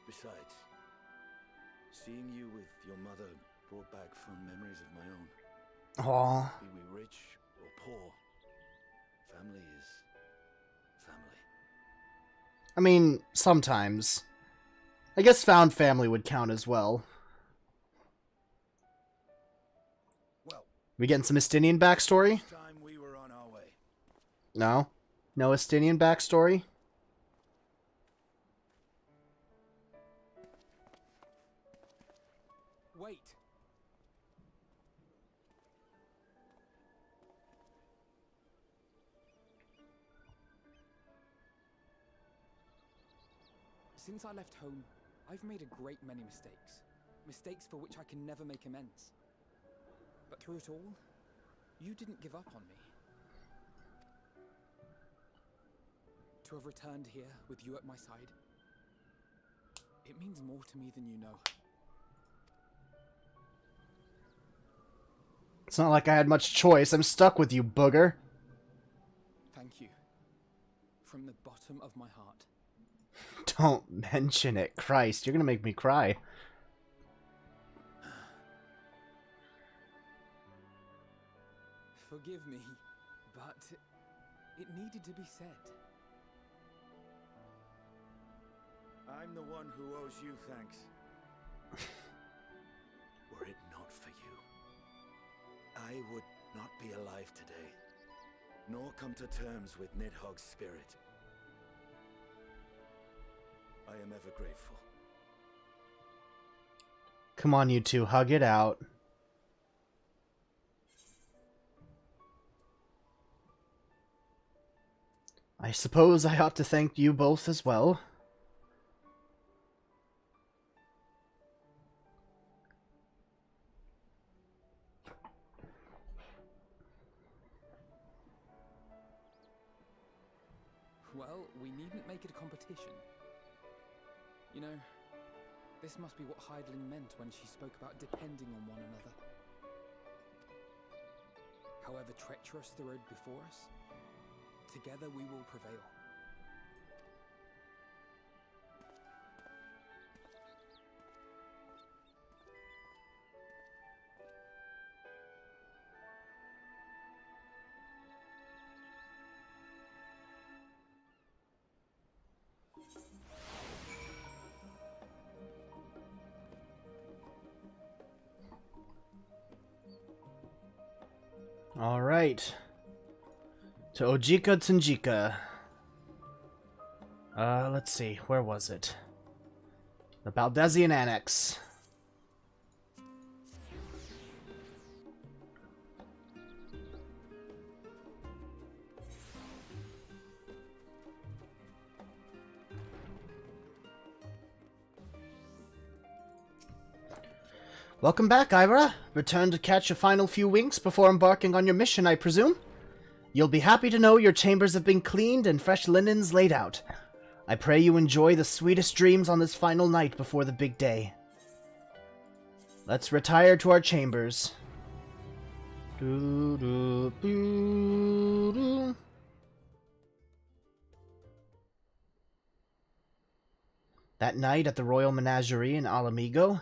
Besides, seeing you with your mother brought back fond memories of my own. Aww. Be we rich or poor, family is family. I mean, sometimes. I guess found family would count as well. Well, We getting some Estinian backstory? this time we were on our way. No? No Estinian backstory? Wait! Since I left home, I've made a great many mistakes. Mistakes for which I can never make amends. But through it all, you didn't give up on me. To have returned here with you at my side, it means more to me than you know. It's not like I had much choice. I'm stuck with you, booger. Thank you. From the bottom of my heart. Don't mention it. Christ, you're gonna make me cry. Forgive me, but it needed to be said. I'm the one who owes you thanks. Were it not for you, I would not be alive today, nor come to terms with Nidhogg's spirit. I am ever grateful. Come on, you two, hug it out. I suppose I ought to thank you both as well. Well, we needn't make it a competition. You know, this must be what Heidling meant when she spoke about depending on one another. However treacherous the road before us, together we will prevail. Alright. To Ojika Tsunjika. Let's see. Where was it? The Baldezian Annex. Welcome back, Ira. Return to catch a final few winks before embarking on your mission, I presume? You'll be happy to know your chambers have been cleaned and fresh linens laid out. I pray you enjoy the sweetest dreams on this final night before the big day. Let's retire to our chambers. That night at the Royal Menagerie in Alamigo.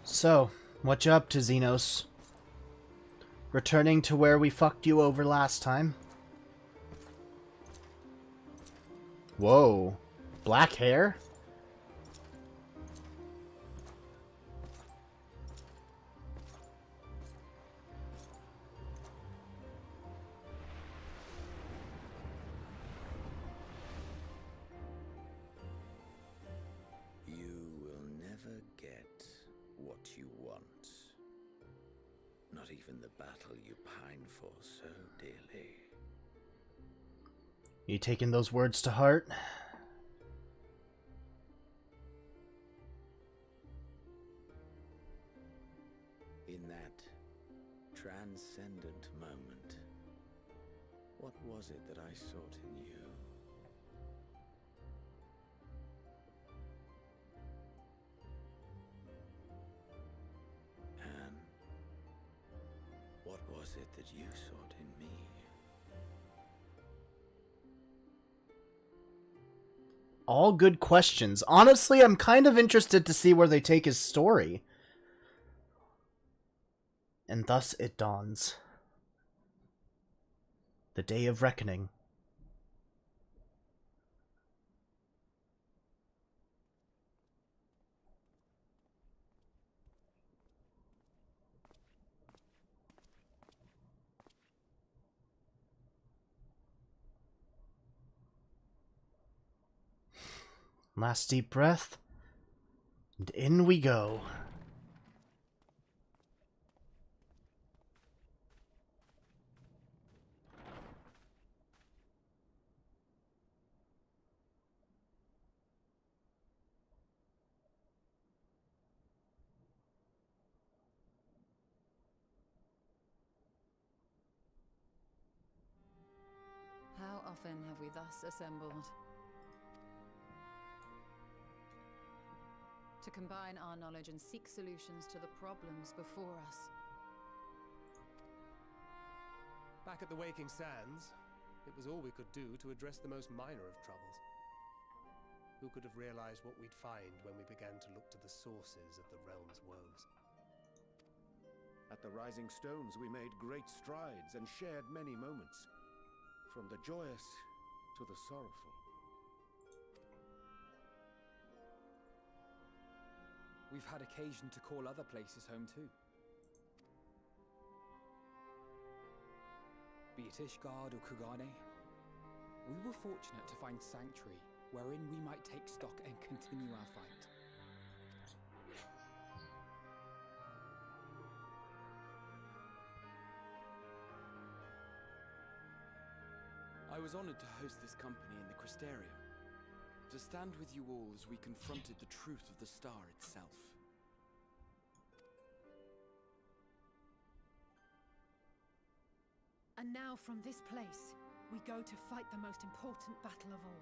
So, what you up to, Xenos? Returning to where we fucked you over last time? Whoa. Black hair? Even the battle you pine for so dearly. You taking those words to heart? In that transcendent moment, what was it that I sought in you? What was it that you sought in me? All good questions. Honestly, I'm kind of interested to see where they take his story. And thus it dawns. The day of reckoning. Last deep breath, and in we go. How often have we thus assembled? To combine our knowledge and seek solutions to the problems before us. Back at the Waking Sands, it was all we could do to address the most minor of troubles. Who could have realized what we'd find when we began to look to the sources of the realm's woes? At the Rising Stones, we made great strides and shared many moments, from the joyous to the sorrowful. We've had occasion to call other places home too. Be it Ishgard or Kugane, we were fortunate to find sanctuary wherein we might take stock and continue our fight. I was honored to host this company in the Crystarium, to stand with you all as we confronted the truth of the star itself. And now from this place, we go to fight the most important battle of all.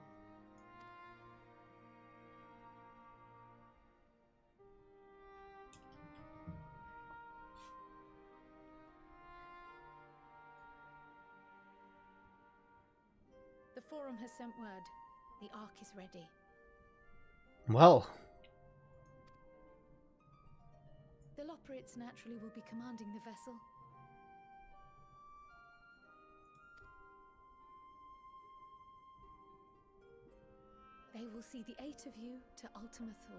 The Forum has sent word. The Ark is ready. Well. The Loporrits naturally will be commanding the vessel. They will see the 8 of you to Ultima Thule.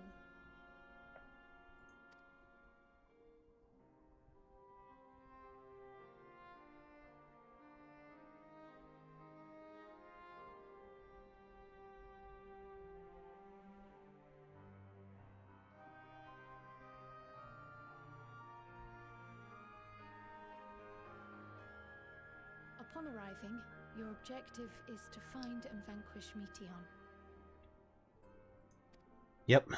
Upon arriving, your objective is to find and vanquish Meteon. Yep.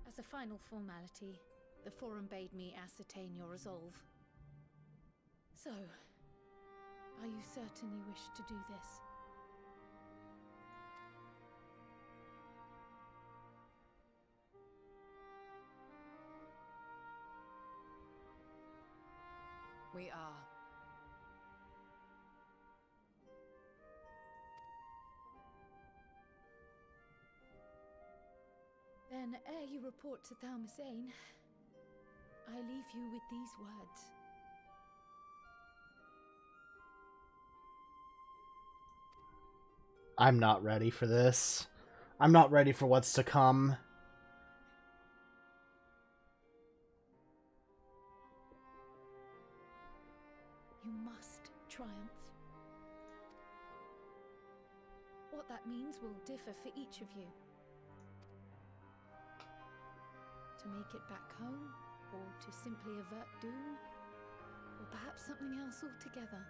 As a final formality, the Forum bade me ascertain your resolve. So, are you certain you wish to do this? We are. Then, ere you report to Thalmasane, I leave you with these words. I'm not ready for this. I'm not ready for what's to come. You must triumph. What that means will differ for each of you. To make it back home, or to simply avert doom, or perhaps something else altogether.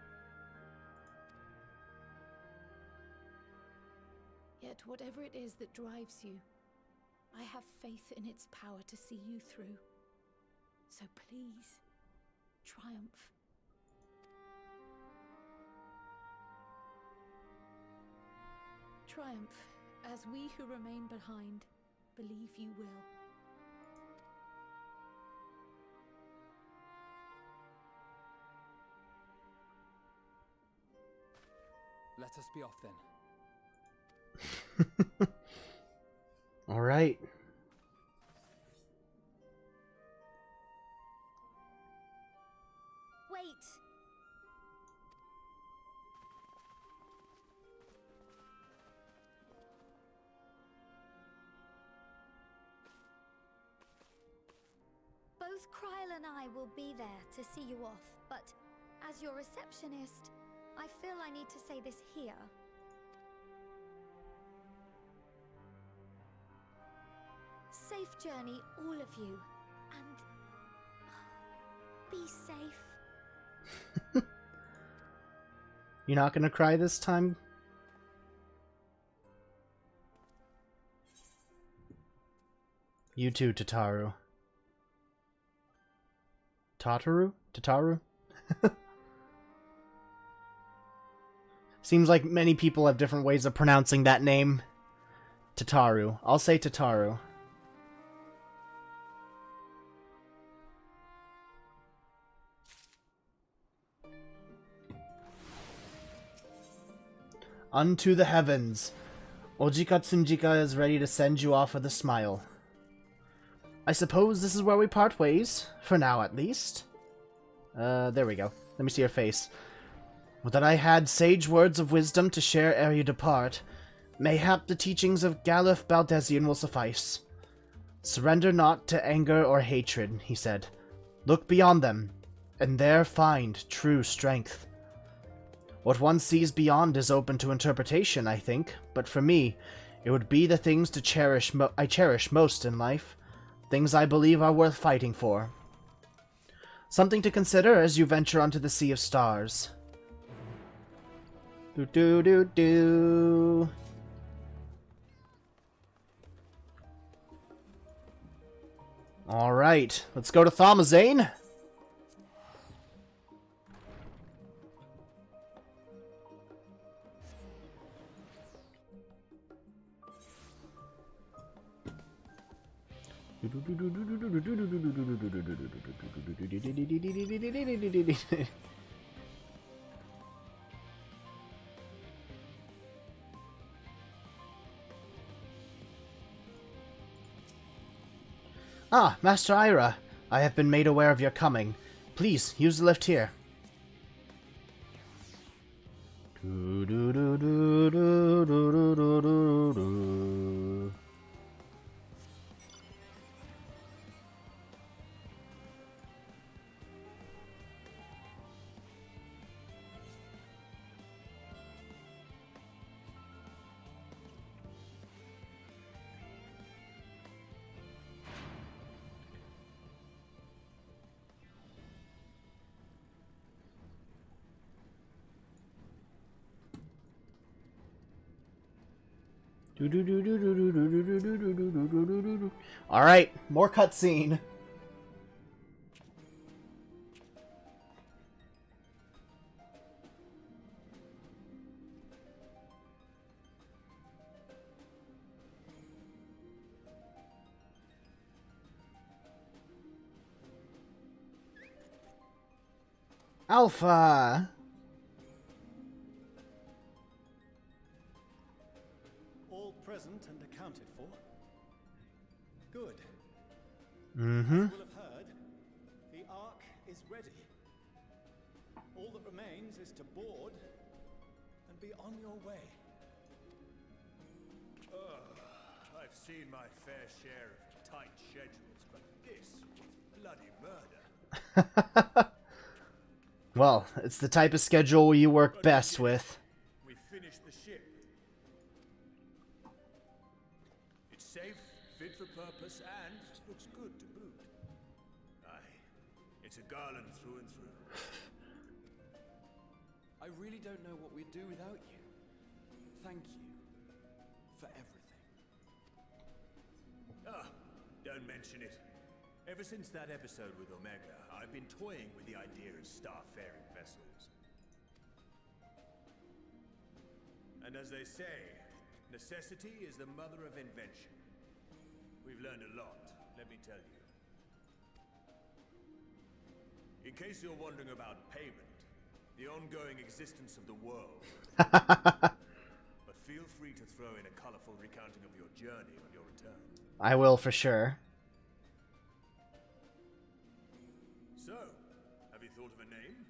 Yet whatever it is that drives you, I have faith in its power to see you through. So please, triumph. Triumph, as we who remain behind believe you will. Let us be off then. All right. Wait! Both Kryl and I will be there to see you off, but as your receptionist, I feel I need to say this here. Safe journey, all of you, and be safe. You're not gonna cry this time? You too, Tataru. Tataru? Tataru? Seems like many people have different ways of pronouncing that name. Tataru. I'll say Tataru. Unto the heavens. Ojika Tsunjika is ready to send you off with a smile. I suppose this is where we part ways, for now at least. There we go. Let me see your face. Well, that I had sage words of wisdom to share ere you depart. Mayhap the teachings of Galuf Baldesion will suffice. Surrender not to anger or hatred, he said. Look beyond them, and there find true strength. What one sees beyond is open to interpretation, I think, but for me, it would be the things to cherish I cherish most in life. Things I believe are worth fighting for. Something to consider as you venture onto the Sea of Stars. Do do do do. All right, let's go to Thomazane. Ah, Master Ira, I have been made aware of your coming. Please, use the lift here. Alright, more cutscene. Alpha! All present and accounted for. Good. Mm-hmm. As you will have heard, the Ark is ready. All that remains is to board and be on your way. I've seen my fair share of tight schedules, but this was bloody murder. Well, it's the type of schedule you work best with. We finished the ship. It's safe, fit for purpose, and looks good to boot. Aye, it's a garland through and through. I really don't know what we'd do without you. Thank you for everything. Ah, don't mention it. Ever since that episode with Omega, I've been toying with the idea of star-faring vessels. And as they say, necessity is the mother of invention. We've learned a lot, let me tell you. In case you're wondering about payment, the ongoing existence of the world. But feel free to throw in a colorful recounting of your journey on your return. I will for sure. So, have you thought of a name?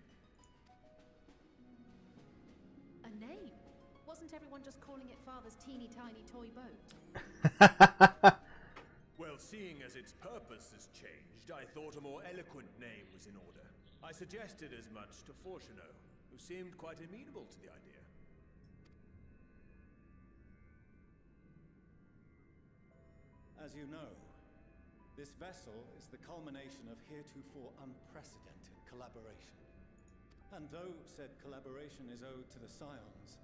A name? Wasn't everyone just calling it Father's teeny tiny toy boat? Well, seeing as its purpose has changed, I thought a more eloquent name was in order. I suggested as much to Fortuno, who seemed quite amenable to the idea. As you know, this vessel is the culmination of heretofore unprecedented collaboration. And though said collaboration is owed to the Scions,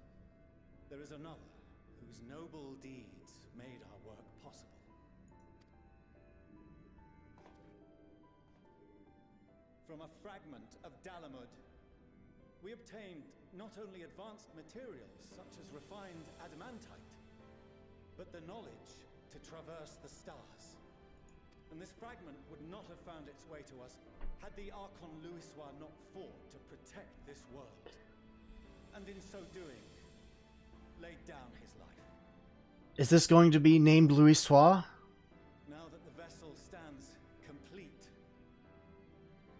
there is another whose noble deeds made our work possible. From a fragment of Dalamud, we obtained not only advanced materials such as refined adamantite, but the knowledge to traverse the stars. And this fragment would not have found its way to us had the Archon Louisoix not fought to protect this world. And in so doing, laid down his life. Is this going to be named Louisoix? Now that the vessel stands complete,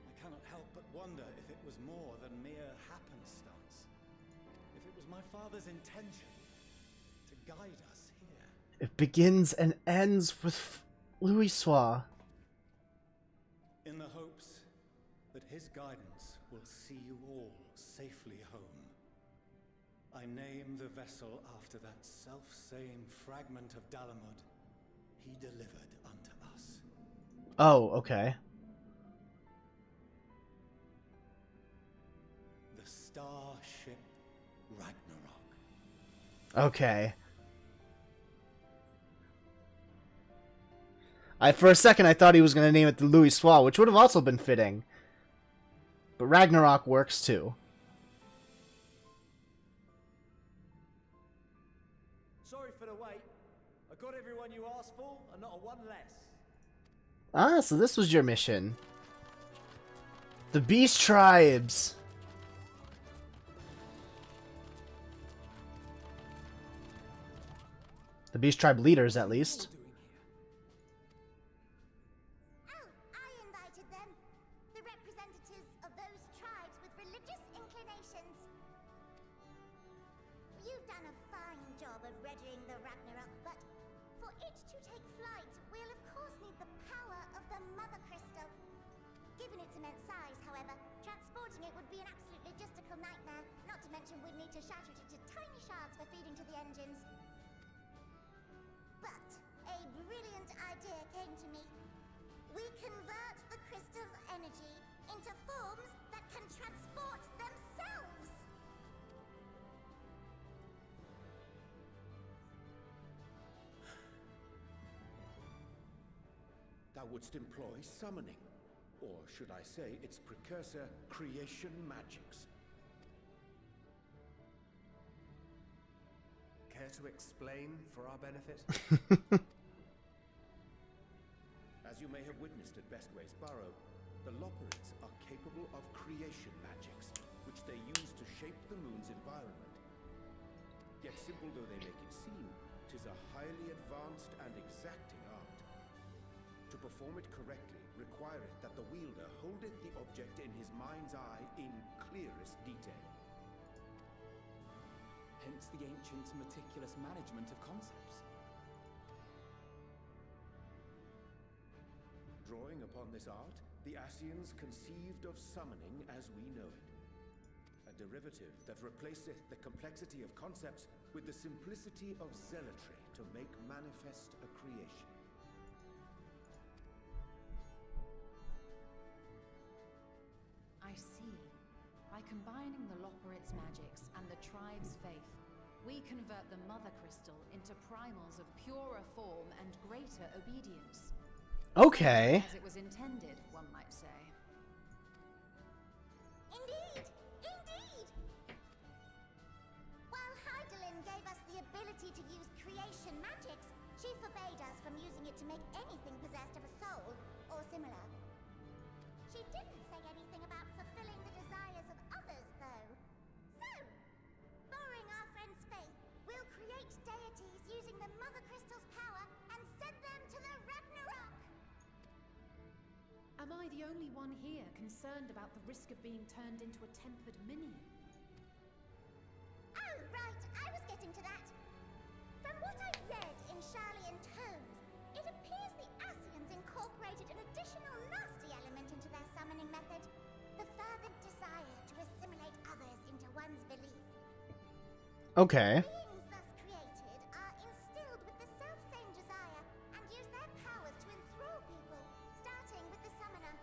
I cannot help but wonder if it was more than mere happenstance. If it was my father's intention to guide us here. It begins and ends with Louisoix. In the hopes that his guidance will see you all safely home, I name the vessel after that self-same fragment of Dalamud he delivered unto us. Oh, okay. The Starship Ragnarok. Okay. For a second, I thought he was going to name it the Louis Soir, which would have also been fitting. But Ragnarok works too. Sorry for the wait. I got everyone you asked for, and not a one less. Ah, so this was your mission. The Beast Tribes. The Beast Tribe leaders, at least. Oh, I invited them. The representatives of those tribes with religious inclinations. You've done a fine job of readying the Ragnarok, but for it to take flight, we'll of course need the power of the Mother Crystal. Given its immense size, however, transporting it would be an absolute logistical nightmare, not to mention we'd need to shatter it into tiny shards for feeding to the engines. But a brilliant idea came to me. We convert the crystal's energy into forms that can transport themselves. Thou wouldst employ summoning, or should I say its precursor, creation magics. Care to explain for our benefit? As you may have witnessed at Bestway's Burrow, the Loporrits are capable of creation magics, which they use to shape the moon's environment. Yet simple though they make it seem, 'tis a highly advanced and exacting art. To perform it correctly requireth that the wielder holdeth the object in his mind's eye in clearest detail. Hence the ancients' meticulous management of concepts. Drawing upon this art, the Ascians conceived of summoning as we know it. A derivative that replaceth the complexity of concepts with the simplicity of zealotry to make manifest a creation. I see. By combining the Loporrits' magics and the tribe's faith, we convert the Mother Crystal into primals of purer form and greater obedience. Okay. As it was intended, one might say. Indeed! Indeed! While Heidelin gave us the ability to use creation magics, she forbade us from using it to make anything possessed of a soul, or similar. She didn't say anything about fulfilling the desires of others, though. So, borrowing our friend's faith, we'll create deities using the Mother Crystal's power and send them to the Ragnarok! Am I the only one here concerned about the risk of being turned into a tempered minion? Oh, right, I was getting to that. From what I've read in Charlian tomes, it appears the Ascians incorporated an additional nasty element into their summoning method. The fervent desire to assimilate others into one's belief. Okay. Beings thus created are instilled with the self-same desire and use their powers to enthrall people, starting with the summoner.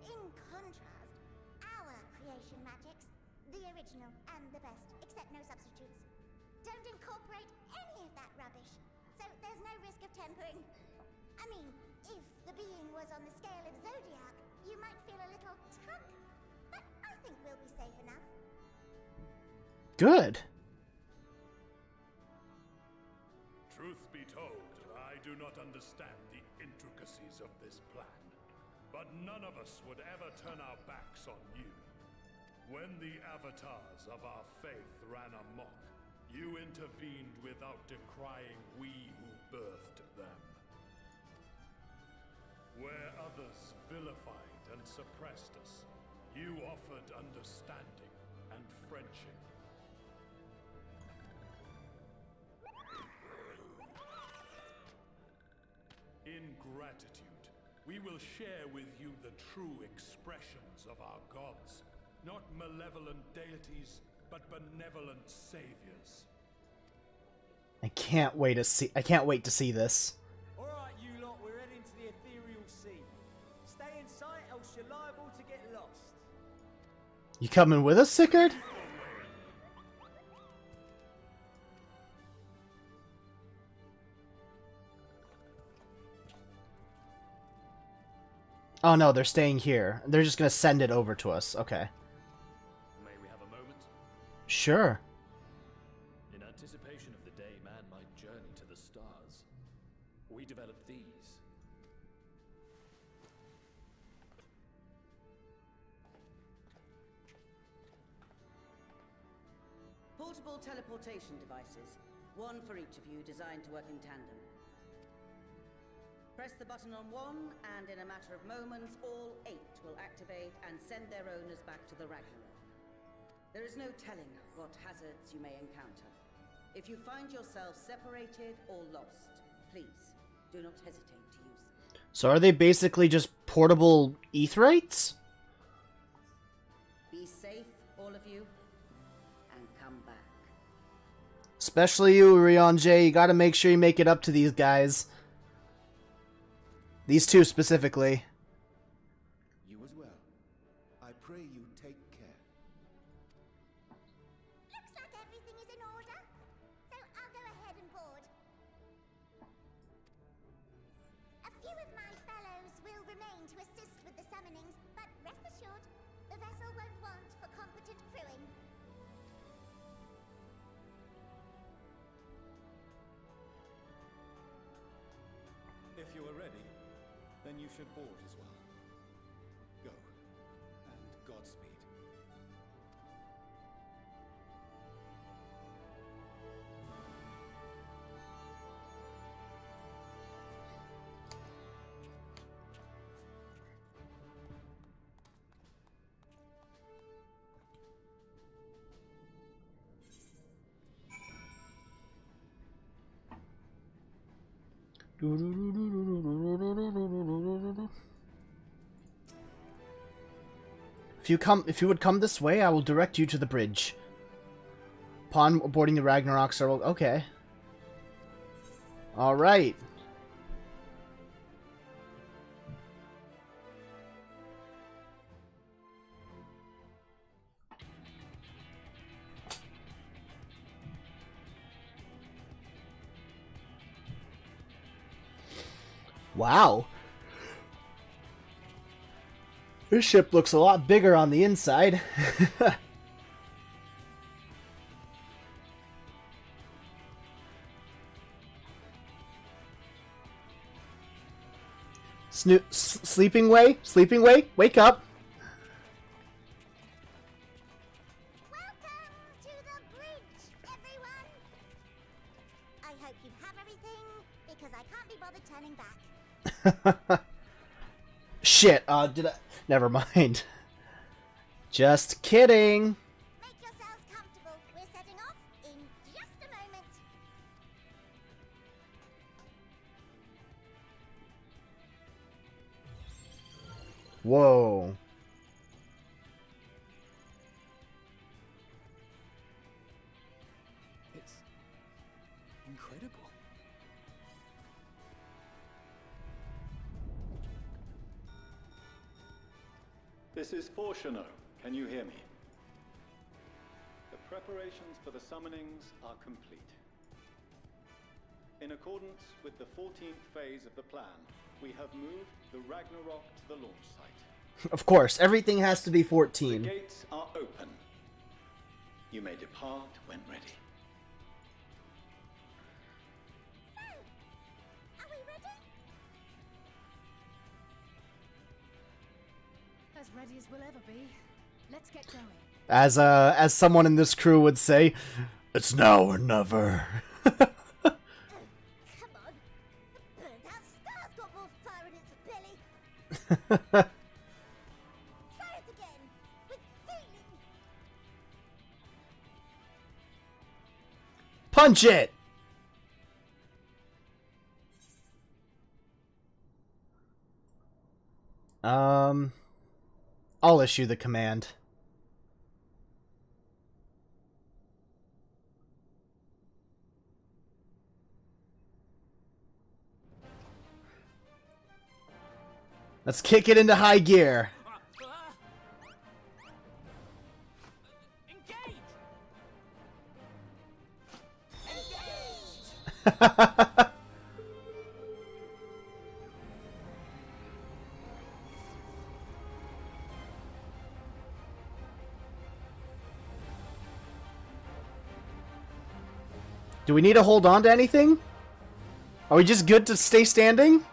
In contrast, our creation magics, the original and the best, except no substitutes, don't incorporate any of that rubbish, so there's no risk of tempering. I mean, if the being was on the scale of Zodiac, you might feel a little tug, but I think we'll be safe enough. Good. Truth be told, I do not understand the intricacies of this plan, but none of us would ever turn our backs on you. When the avatars of our faith ran amok, you intervened without decrying we who birthed them. Where others vilified and suppressed us, you offered understanding and friendship. In gratitude, we will share with you the true expressions of our gods. Not malevolent deities, but benevolent saviors. I can't wait to see this. Alright, you lot, we're heading to the ethereal sea. Stay in sight, else you're liable to get lost. You coming with us, Sigurd? Oh no, they're staying here. They're just gonna send it over to us. Okay. May we have a moment? Sure. In anticipation of the day man might journey to the stars, we developed these. Portable teleportation devices. One for each of you, designed to work in tandem. Press the button on one, and in a matter of moments, all 8 will activate and send their owners back to the Ragnarok. There is no telling what hazards you may encounter. If you find yourself separated or lost, please do not hesitate to use them. So are they basically just portable Aetherites? Be safe, all of you, and come back. Especially you, Rion J. You gotta make sure you make it up to these guys. These two specifically. You as well. I pray you take care. Looks like everything is in order, so I'll go ahead and board. A few of my fellows will remain to assist with the summonings, but rest assured, the vessel won't want for competent crewing. If you are ready, then you should board as well. Go, and Godspeed. If you would come this way, I will direct you to the bridge. Upon boarding the Ragnarok serval. Okay. All right. Wow. This ship looks a lot bigger on the inside. Sleeping way? Sleeping way? Wake up! Welcome to the bridge, everyone! I hope you have everything, because I can't be bothered turning back. Shit, did I... Never mind. Just kidding. Make yourselves comfortable. We're setting off in just a moment. Whoa. It's incredible. This is Forshano. Can you hear me? The preparations for the summonings are complete. In accordance with the 14th phase of the plan, we have moved the Ragnarok to the launch site. Of course, everything has to be 14. The gates are open. You may depart when ready. So, are we ready? As ready as we'll ever be. Let's get going. As someone in this crew would say, it's now or never. Come on. The burnt-out star's got more fire in its belly. Try it again, with feeling. Punch it! I'll issue the command. Let's kick it into high gear. Do we need to hold on to anything? Are we just good to stay standing?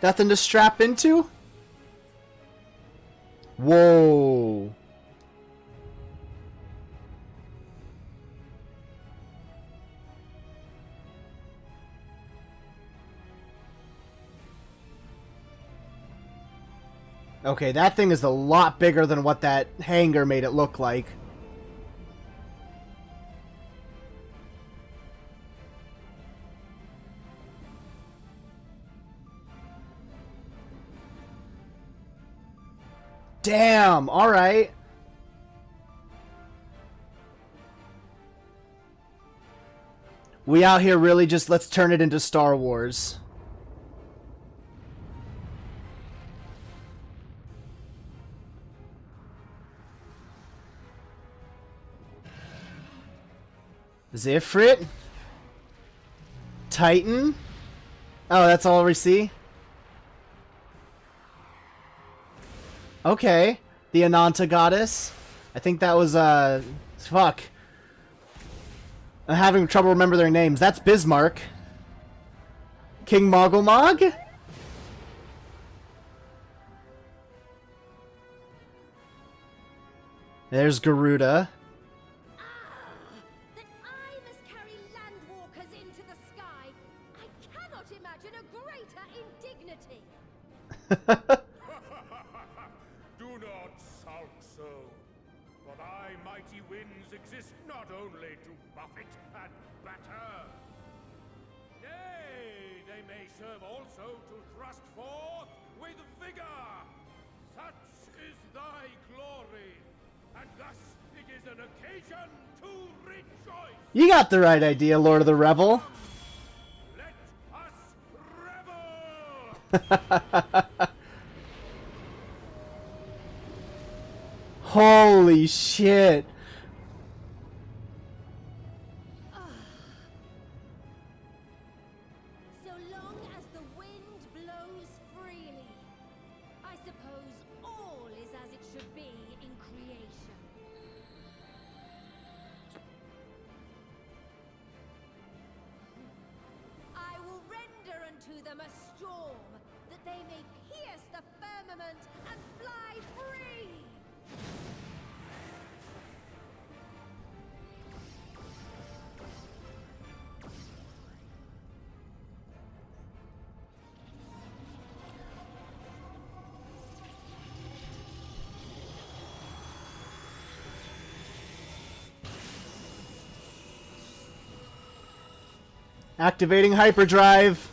Nothing to strap into? Whoa. Okay, that thing is a lot bigger than what that hangar made it look like. Damn, alright. We out here really just let's turn it into Star Wars. Zifrit? Titan? Oh, that's all we see? Okay. The Ananta goddess. I think that was, fuck. I'm having trouble remembering their names. That's Bismarck. King Mogglemog? There's Garuda. That I must carry landwalkers into the sky. I cannot imagine a greater indignity. Do not sulk so. For thy mighty winds exist not only to buffet and batter. Nay, they may serve also to thrust forth with vigor. Such is thy glory. And thus it is an occasion to rejoice. You got the right idea, Lord of the Revel. Let us revel. Holy shit. So long as the wind blows freely, I suppose all is as it should be in creation. I will render unto them a storm, that they may pierce the firmament and fly free! Activating hyperdrive.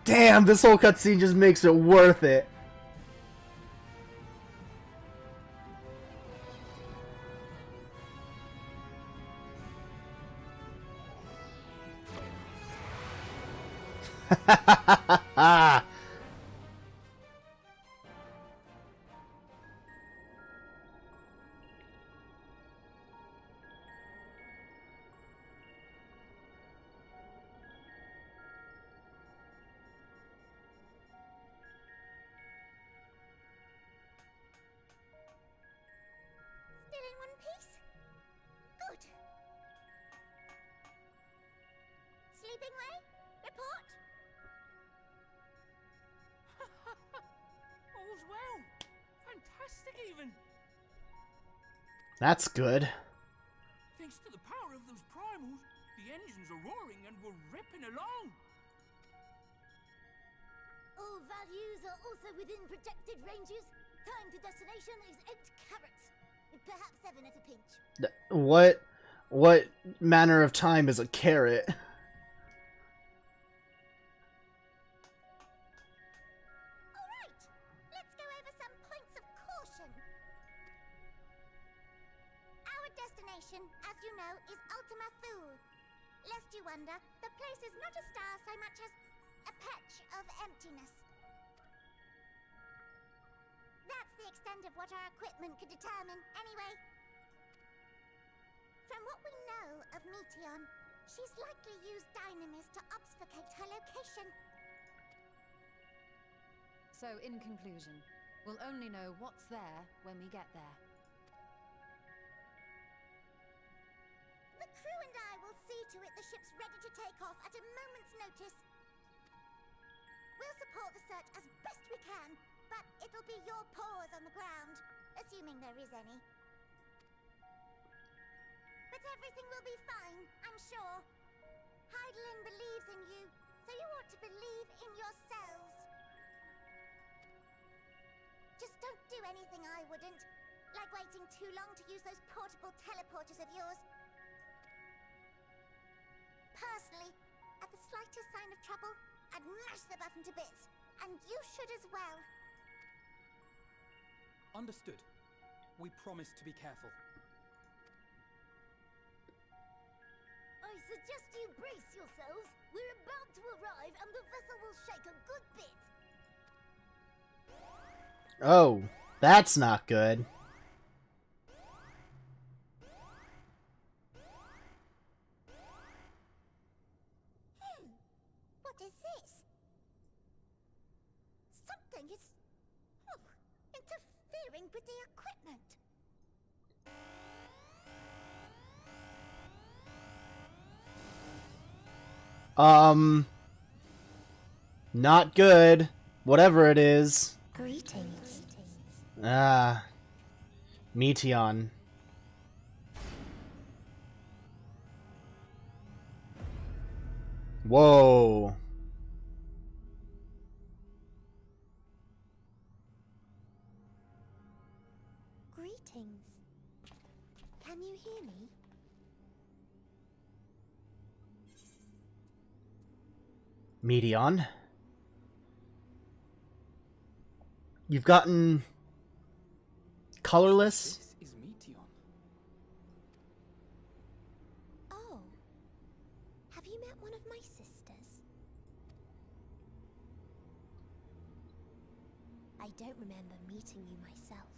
Damn, this whole cutscene just makes it worth it. Still in one piece? Good. Sleeping way? Report? All's well. Fantastic, even. That's good. Thanks to the power of those primals, the engines are roaring and we're ripping along. All values are also within projected ranges. Time to destination is 8 carats. Perhaps 7 at a pinch. What manner of time is a carrot? Alright, let's go over some points of caution. Our destination, as you know, is Ultima Thule. Lest you wonder, the place is not a star so much as a patch of emptiness. That's the extent of what our equipment could determine, anyway. From what we know of Meteon, she's likely used dynamis to obfuscate her location. creation. So, in conclusion, we'll only know what's there when we get there. The crew and I will see to it the ship's ready to take off at a moment's notice. We'll support the search as best we can, but it'll be your paws on the ground, assuming there is any. But everything will be fine, I'm sure. Heidelin believes in you, so you ought to believe in yourselves. Just don't do anything I wouldn't, like waiting too long to use those portable teleporters of yours. Personally, at the slightest sign of trouble, I'd mash the button to bits, and you should as well. Understood. We promise to be careful. I suggest you brace yourselves. We're about to arrive, and the vessel will shake a good bit. Oh, that's not good. What is this? Something is interfering with the equipment. Not good. Whatever it is. Greetings. Ah. Meteon. Whoa. Greetings. Can you hear me? Meteon. You've gotten colorless. This is Meteon. Oh. Have you met one of my sisters? I don't remember meeting you myself.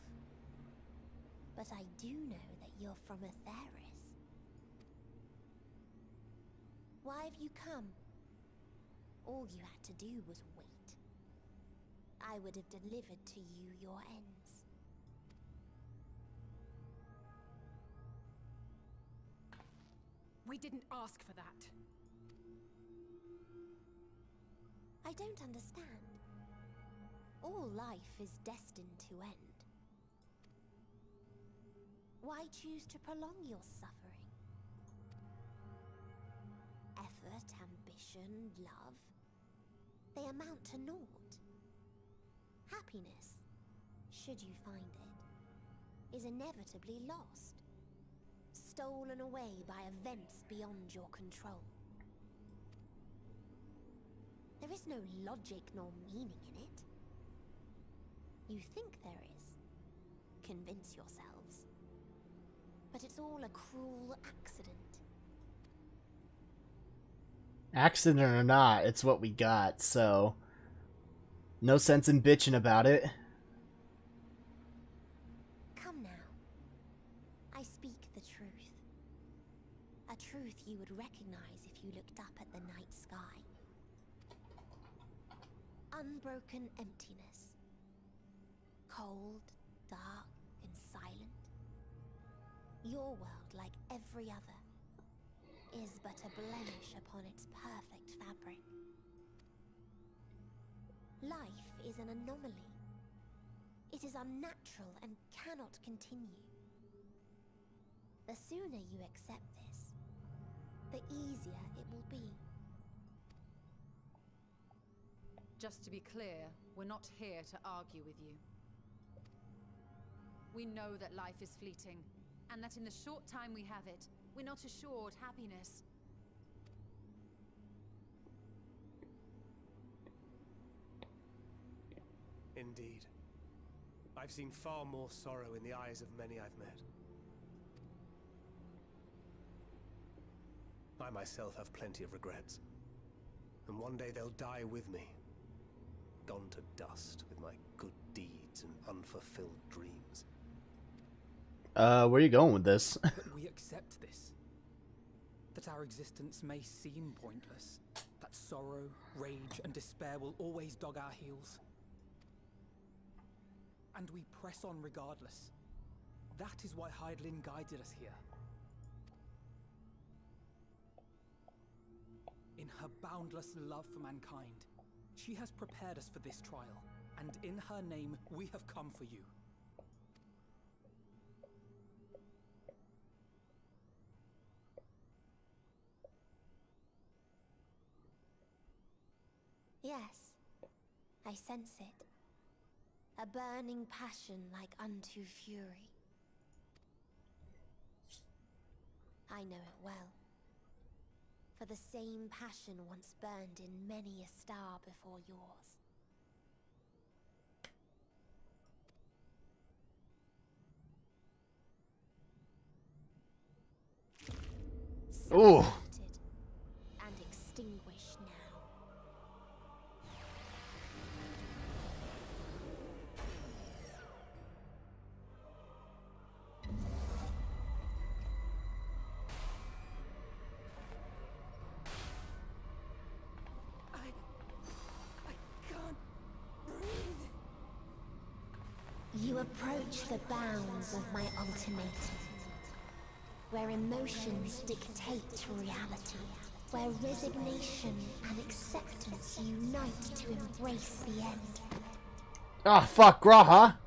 But I do know that you're from Atheris. Why have you come? All you had to do was wait. I would have delivered to you your ends. We didn't ask for that. I don't understand. All life is destined to end. Why choose to prolong your suffering? Effort, ambition, love, they amount to naught. Happiness, should you find it, is inevitably lost, stolen away by events beyond your control. There is no logic nor meaning in it. You think there is. Convince yourselves. But it's all a cruel accident. Accident or not, it's what we got, so no sense in bitching about it. Come now. I speak the truth. A truth you would recognize if you looked up at the night sky. Unbroken emptiness. Cold, dark, and silent. Your world, like every other, is but a blemish upon its perfect fabric. Life is an anomaly. It is unnatural and cannot continue. The sooner you accept this, the easier it will be. Just to be clear, we're not here to argue with you. We know that life is fleeting, and that in the short time we have it, we're not assured happiness. Indeed. I've seen far more sorrow in the eyes of many I've met. I myself have plenty of regrets. And one day they'll die with me. Gone to dust with my good deeds and unfulfilled dreams. Where are you going with this? But we accept this. That our existence may seem pointless. That sorrow, rage, and despair will always dog our heels. And we press on regardless. That is why Hydelin guided us here. In her boundless love for mankind, she has prepared us for this trial, and in her name, we have come for you. Yes, I sense it. A burning passion like unto fury. I know it well. For the same passion once burned in many a star before yours. Ooh. And extinguished now. You approach the bounds of my ultimatum, where emotions dictate reality, where resignation and acceptance unite to embrace the end, Ah, fuck, Graha.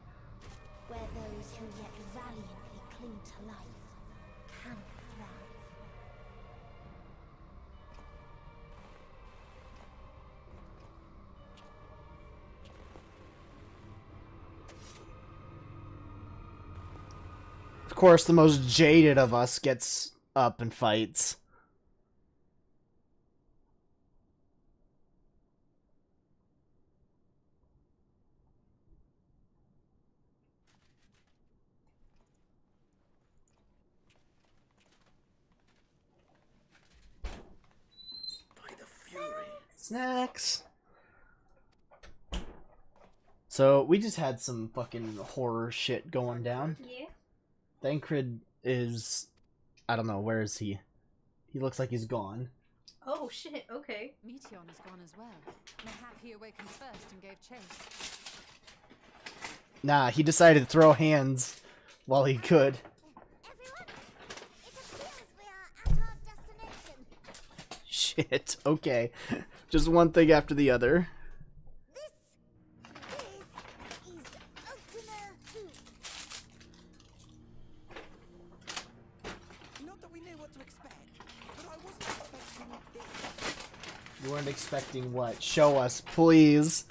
where those who yet valiantly cling to life can thrive. Of course, the most jaded of us gets up and fights. By the fury. Snacks. So, we just had some fucking horror shit going down. Yeah. Thancred is... I don't know, where is he? He looks like he's gone. Oh shit, okay. Meteon is gone as well. Mayhap he awakened first and gave chase. Nah, he decided to throw hands while he could. Shit, okay. Just one thing after the other. Not that we knew what to expect, but I wasn't expecting this. You weren't expecting what? Show us, please.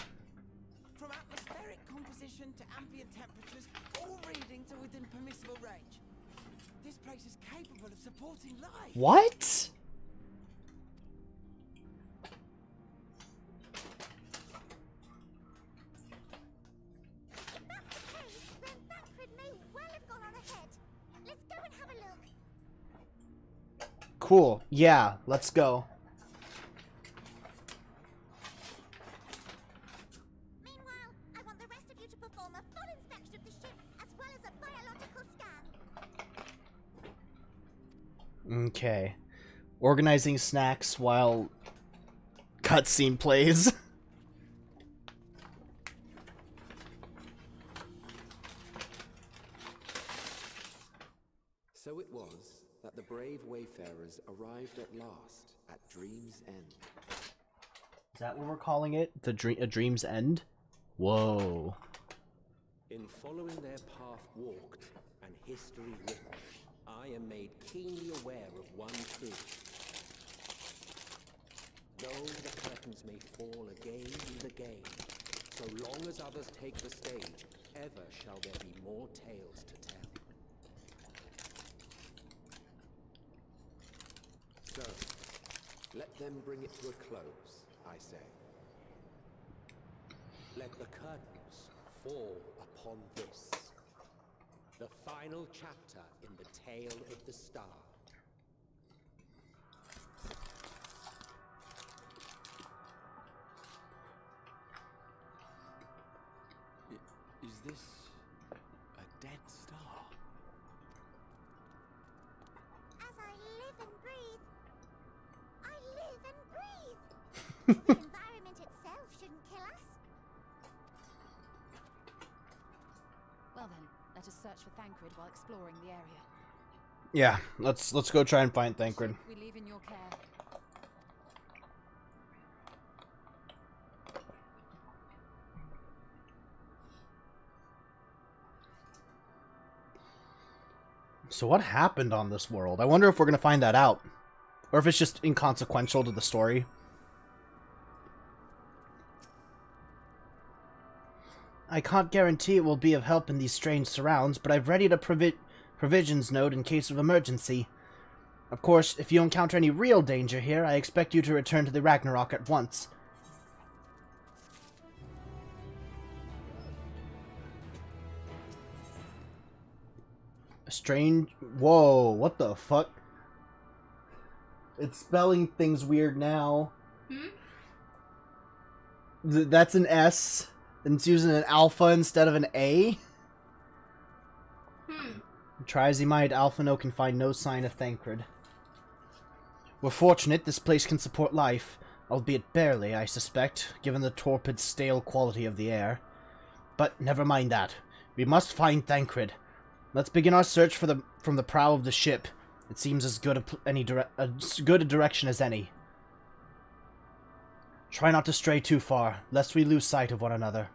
From atmospheric composition to ambient temperatures, all readings are within permissible range. This place is capable of supporting life. What? Cool. Yeah, let's go. Meanwhile, I want the rest of you to perform a full inspection of the ship as well as a biological scan. Okay. Organizing snacks while cutscene plays. So it was that the brave wayfarers arrived at last at Dream's End. Is that what we're calling it? A Dream's End? Whoa. In following their path walked and history written, I am made keenly aware of one truth. Though the curtains may fall again and again, so long as others take the stage, ever shall there be more tales to tell. So, let them bring it to a close, I say. Let the curtains fall upon this, the final chapter in the tale of the star. Is this a dead star? As I live and breathe, I live and breathe. environment itself shouldn't kill us. Well then, let us search for Thancred while exploring the area. Yeah, let's go try and find Thancred. We leave in your care. So what happened on this world? I wonder if we're gonna find that out. Or if it's just inconsequential to the story. I can't guarantee it will be of help in these strange surrounds, but I've readied a provisions node in case of emergency. Of course, if you encounter any real danger here, I expect you to return to the Ragnarok at once. A strange... Whoa, what the fuck? It's spelling things weird now. Hmm? That's an S, and it's using an alpha instead of an A? Try as he might, Alphino can find no sign of Thancred. We're fortunate this place can support life, albeit barely, I suspect, given the torpid, stale quality of the air. But never mind that. We must find Thancred. Let's begin our search from the prow of the ship. It seems as good as good a direction as any. Try not to stray too far, lest we lose sight of one another.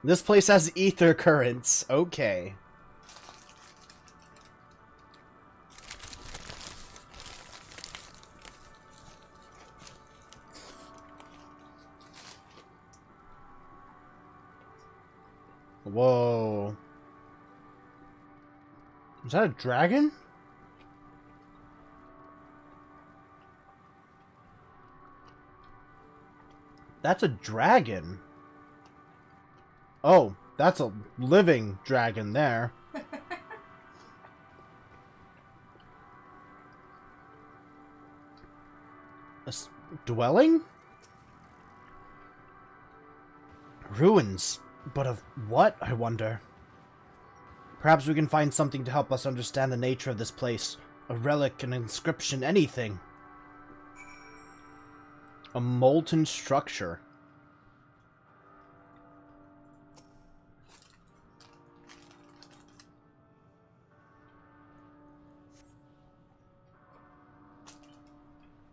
This place has ether currents. Okay. Whoa. Is that a dragon? That's a dragon. Oh, that's a living dragon there. A dwelling? Ruins. But of what, I wonder? Perhaps we can find something to help us understand the nature of this place. A relic, an inscription, anything. A molten structure.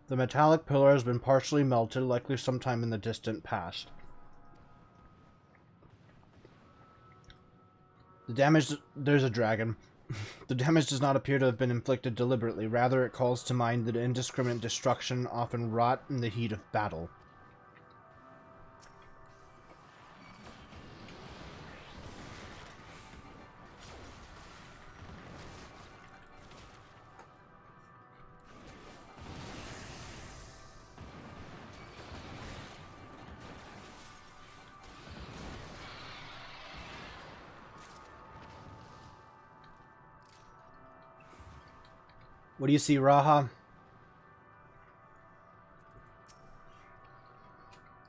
The metallic pillar has been partially melted, likely sometime in the distant past. The damage... There's a dragon. The damage does not appear to have been inflicted deliberately. Rather, it calls to mind the indiscriminate destruction often wrought in the heat of battle. What do you see, Raha?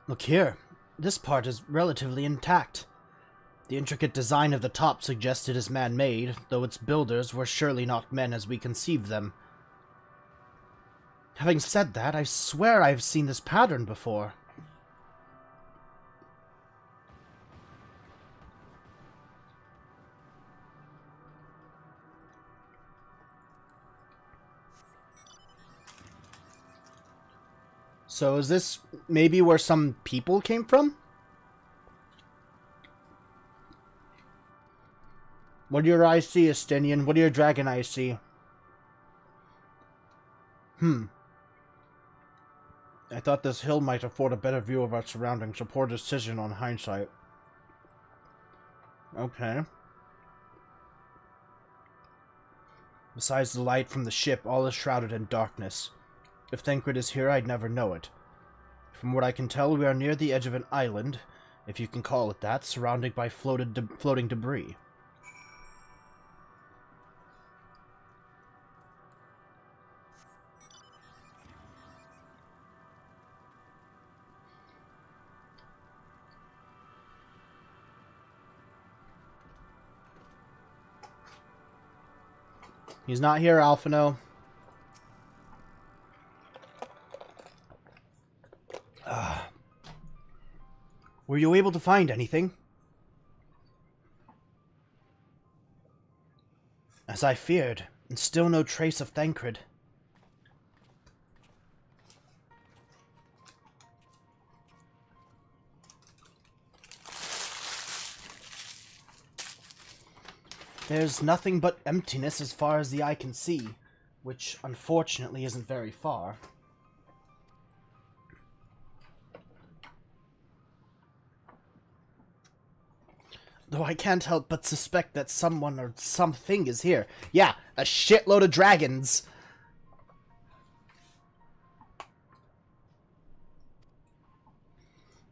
Look here. This part is relatively intact. The intricate design of the top suggests it is man-made, though its builders were surely not men as we conceived them. Having said that, I swear I've seen this pattern before. So is this maybe where some people came from? What do your eyes see, Estinian? What do your dragon eyes see? I thought this hill might afford a better view of our surroundings, a poor decision on hindsight. Okay. Besides the light from the ship, all is shrouded in darkness. If Thancred is here, I'd never know it. From what I can tell, we are near the edge of an island, if you can call it that, surrounded by floating debris. He's not here, Alphino. Were you able to find anything? As I feared, and still no trace of Thancred. There's nothing but emptiness as far as the eye can see, which unfortunately isn't very far. Though I can't help but suspect that someone or something is here. Yeah, a shitload of dragons!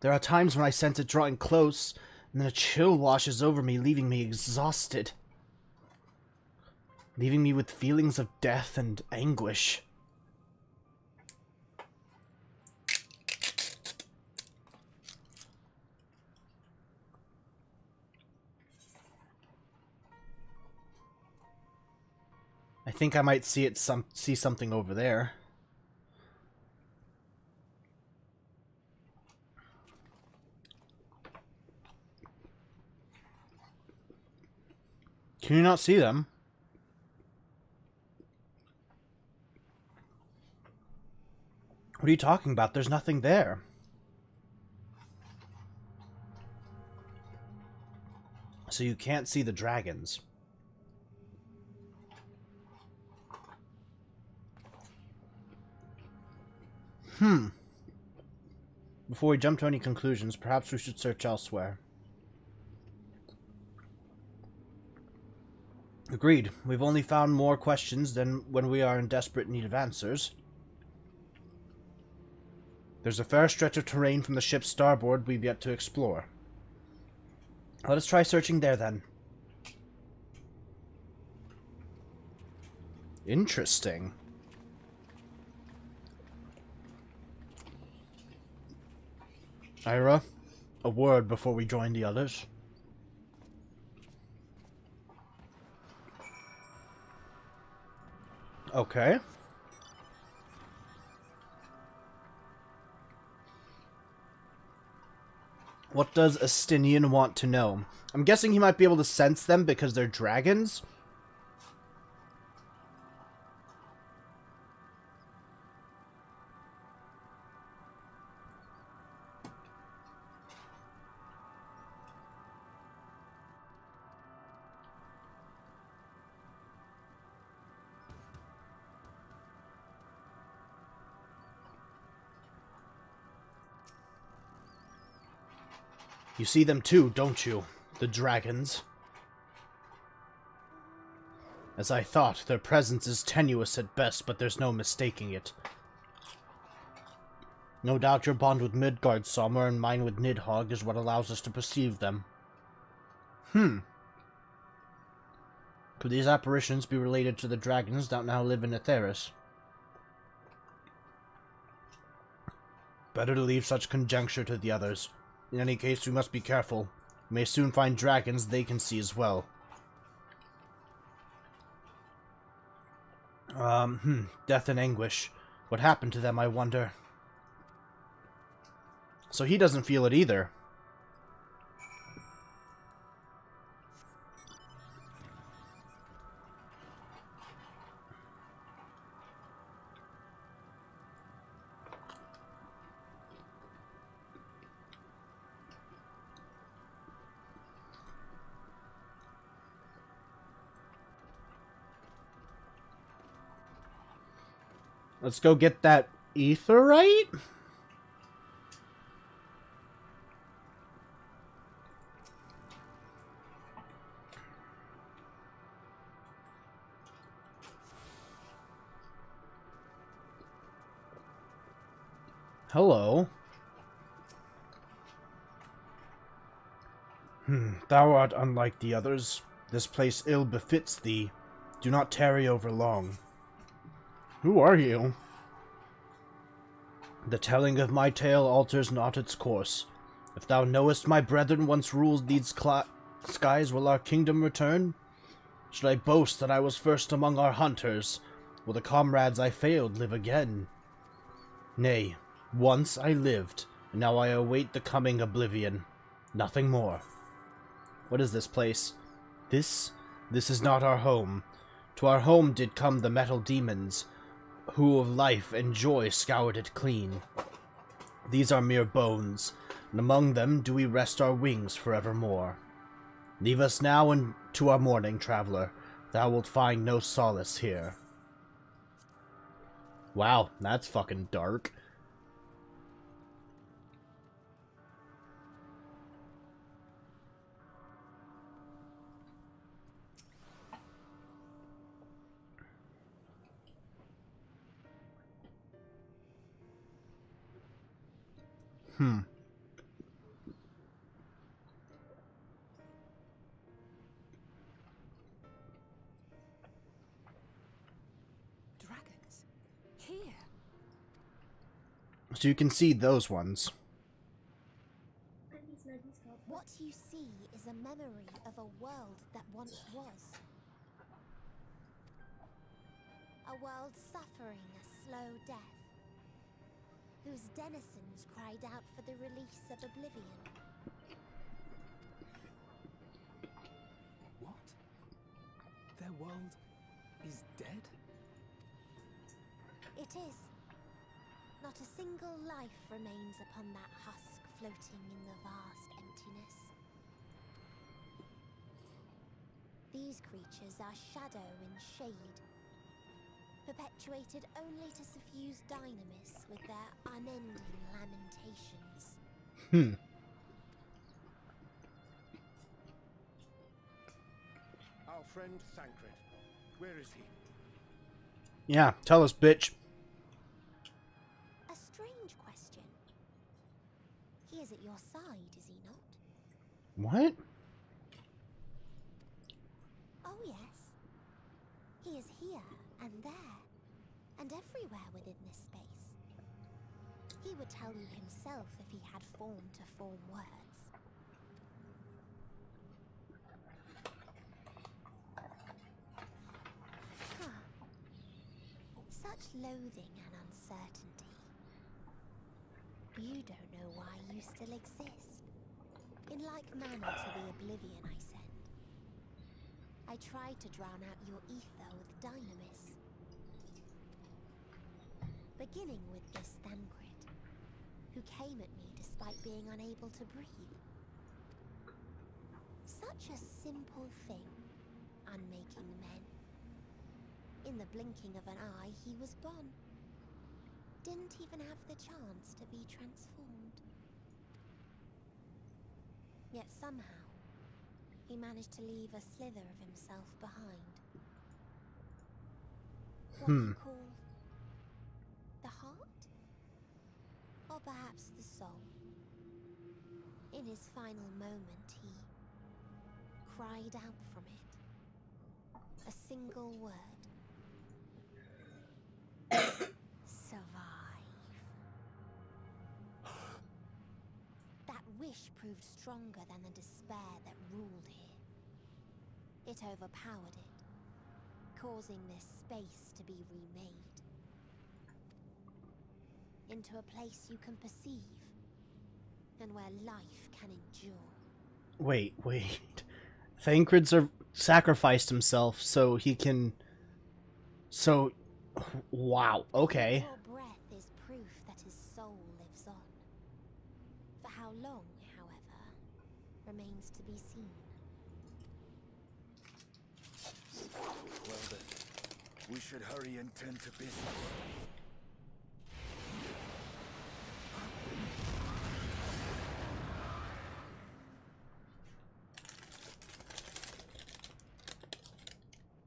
There are times when I sense it drawing close, and then a chill washes over me, leaving me exhausted. Leaving me with feelings of death and anguish. I think I might see something over there. Can you not see them? What are you talking about? There's nothing there. So you can't see the dragons. Before we jump to any conclusions, perhaps we should search elsewhere. Agreed. We've only found more questions than when we are in desperate need of answers. There's a fair stretch of terrain from the ship's starboard we've yet to explore. Let us try searching there, then. Interesting. Ira, a word before we join the others. Okay. What does Astinian want to know? I'm guessing he might be able to sense them because they're dragons. You see them too, don't you? The dragons. As I thought, their presence is tenuous at best, but there's no mistaking it. No doubt your bond with Midgard, Sommer, and mine with Nidhogg is what allows us to perceive them. Could these apparitions be related to the dragons that now live in Aetheris? Better to leave such conjecture to the others. In any case, we must be careful. We may soon find dragons they can see as well. Death and anguish. What happened to them, I wonder? So he doesn't feel it either. Let's go get that etherite? Hello. Thou art unlike the others. This place ill befits thee. Do not tarry over long. Who are you? The telling of my tale alters not its course. If thou knowest my brethren once ruled these skies, will our kingdom return? Should I boast that I was first among our hunters? Will the comrades I failed live again? Nay, once I lived, and now I await the coming oblivion. Nothing more. What is this place? This is not our home. To our home did come the metal demons, who of life and joy scoured it clean. These are mere bones, and among them do we rest our wings forevermore. Leave us now and to our morning, traveler. Thou wilt find no solace here. Wow, that's fucking dark. Dragons? Here? So you can see those ones. What you see is a memory of a world that once was. A world suffering a slow death, whose denizens cried out for the release of oblivion. What? Their world is dead? It is. Not a single life remains upon that husk floating in the vast emptiness. These creatures are shadow and shade, perpetuated only to suffuse dynamis with their unending lamentations. Our friend Thancred, where is he? Yeah, tell us, bitch. A strange question. He is at your side, is he not? What? Oh yes. He is here and there, and everywhere within this space. He would tell you himself if he had form to form words. Such loathing and uncertainty. You don't know why you still exist. In like manner to the oblivion I send. I tried to drown out your ether with dynamis. Beginning with this Thancred, who came at me despite being unable to breathe. Such a simple thing, unmaking men. In the blinking of an eye, he was gone. Didn't even have the chance to be transformed. Yet somehow, he managed to leave a slither of himself behind. What you call the heart? Or perhaps the soul. In his final moment, he cried out from it. A single word. Survive. That wish proved stronger than the despair that ruled here. It overpowered it, causing this space to be remade. Into a place you can perceive, and where life can endure. Wait. Thancred sacrificed himself so he can... So... Wow, okay. Your breath is proof that his soul lives on. For how long, however, remains to be seen. Well then, we should hurry and tend to business.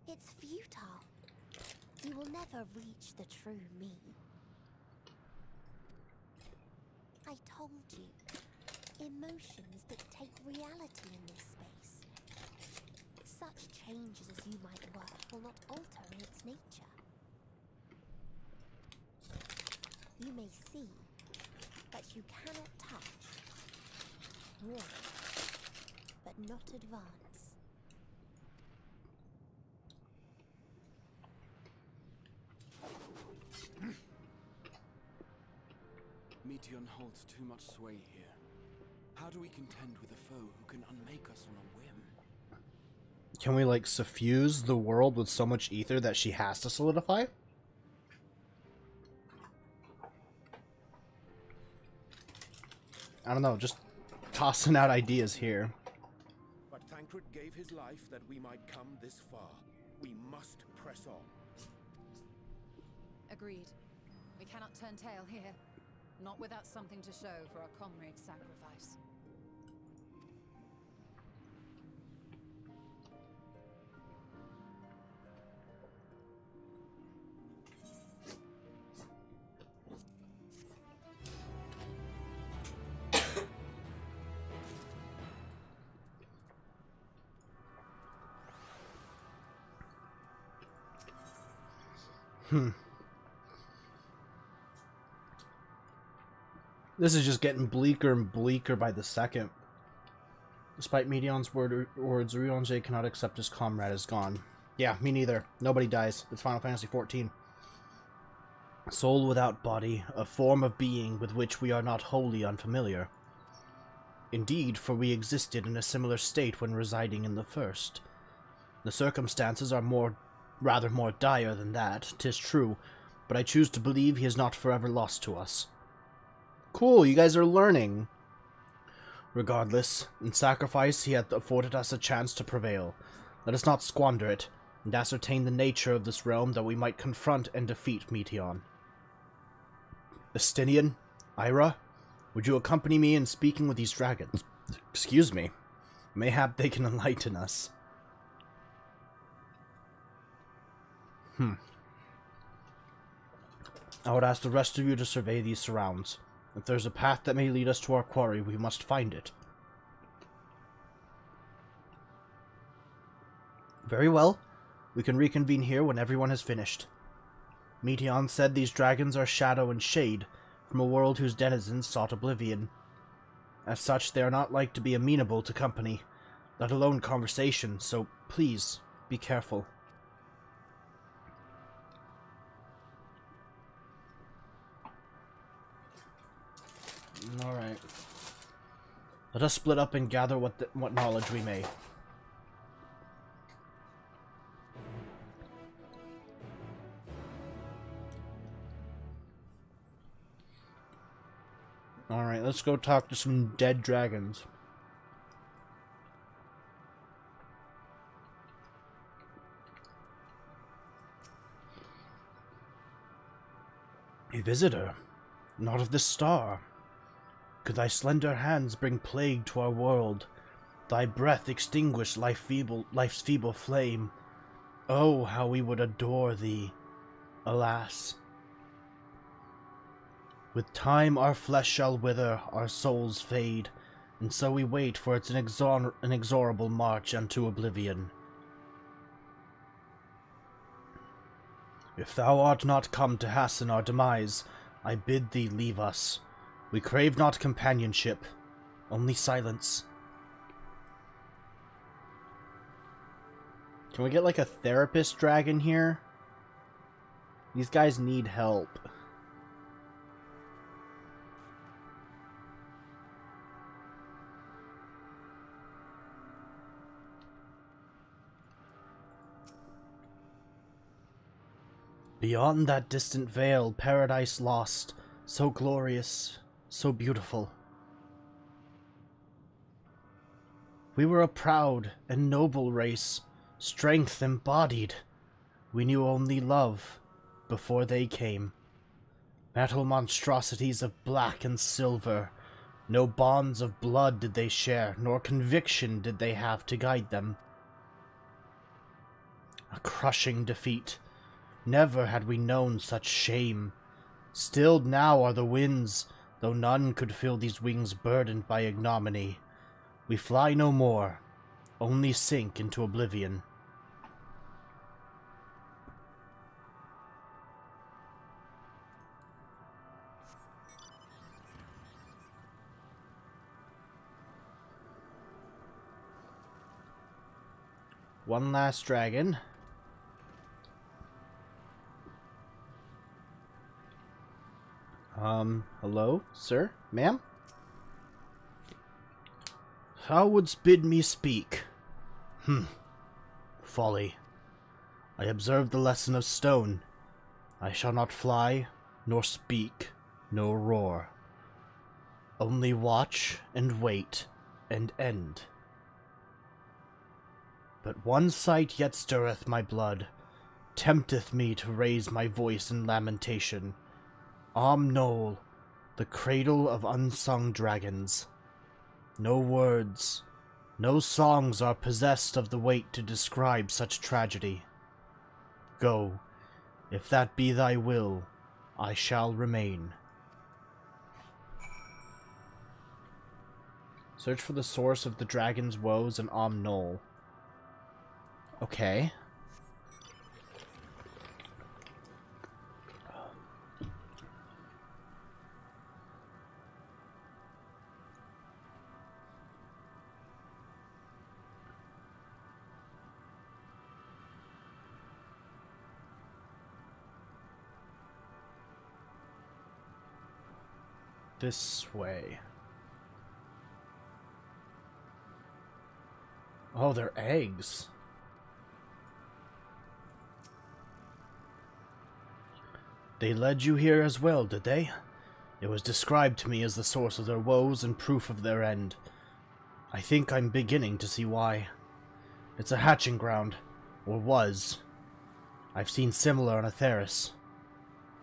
It's futile. You will never reach the true me. I told you, emotions dictate reality in this space. Such changes as you might work will not alter in its nature. You may see, but you cannot touch. Warn, but not advance. Meteon holds too much sway here. How do we contend with a foe who can unmake us on a whim? Can we, like, suffuse the world with so much ether that she has to solidify? I don't know, just tossing out ideas here. But Thancred gave his life that we might come this far. We must press on. Agreed. We cannot turn tail here. Not without something to show for our comrade's sacrifice. This is just getting bleaker and bleaker by the second. Despite Meteon's words, Ryuanje cannot accept his comrade is gone. Yeah, me neither. Nobody dies. It's Final Fantasy XIV. Soul without body, a form of being with which we are not wholly unfamiliar. Indeed, for we existed in a similar state when residing in the first. The circumstances are rather more dire than that, 'tis true, but I choose to believe he is not forever lost to us. Cool, you guys are learning. Regardless, in sacrifice he hath afforded us a chance to prevail. Let us not squander it, and ascertain the nature of this realm that we might confront and defeat Meteon. Estinian, Ira, would you accompany me in speaking with these dragons? Excuse me. Mayhap they can enlighten us. I would ask the rest of you to survey these surrounds. If there's a path that may lead us to our quarry, we must find it. Very well. We can reconvene here when everyone has finished. Meteon said these dragons are shadow and shade, from a world whose denizens sought oblivion. As such, they are not like to be amenable to company, let alone conversation, so please, be careful. Alright. Let us split up and gather what knowledge we may. Alright, let's go talk to some dead dragons. A visitor, not of this star. Could thy slender hands bring plague to our world, thy breath extinguish life's feeble flame, oh, how we would adore thee, alas. With time our flesh shall wither, our souls fade, and so we wait for its inexorable march unto oblivion. If thou art not come to hasten our demise, I bid thee leave us. We crave not companionship, only silence. Can we get like a therapist dragon here? These guys need help. Beyond that distant veil, paradise lost, so glorious, so beautiful. We were a proud and noble race, strength embodied. We knew only love before they came. Metal monstrosities of black and silver. No bonds of blood did they share, nor conviction did they have to guide them. A crushing defeat. Never had we known such shame. Stilled now are the winds, though none could feel these wings burdened by ignominy. We fly no more, only sink into oblivion. One last dragon. Hello, sir? Ma'am? Thou wouldst bid me speak. Folly. I observed the lesson of stone. I shall not fly, nor speak, nor roar. Only watch, and wait, and end. But one sight yet stirreth my blood, tempteth me to raise my voice in lamentation. Knoll, the cradle of unsung dragons. No words, no songs are possessed of the weight to describe such tragedy. Go, if that be thy will, I shall remain. Search for the source of the dragon's woes in Knoll. Okay. This way. Oh, they're eggs. They led you here as well, did they? It was described to me as the source of their woes and proof of their end. I think I'm beginning to see why. It's a hatching ground, or was. I've seen similar on Atheris.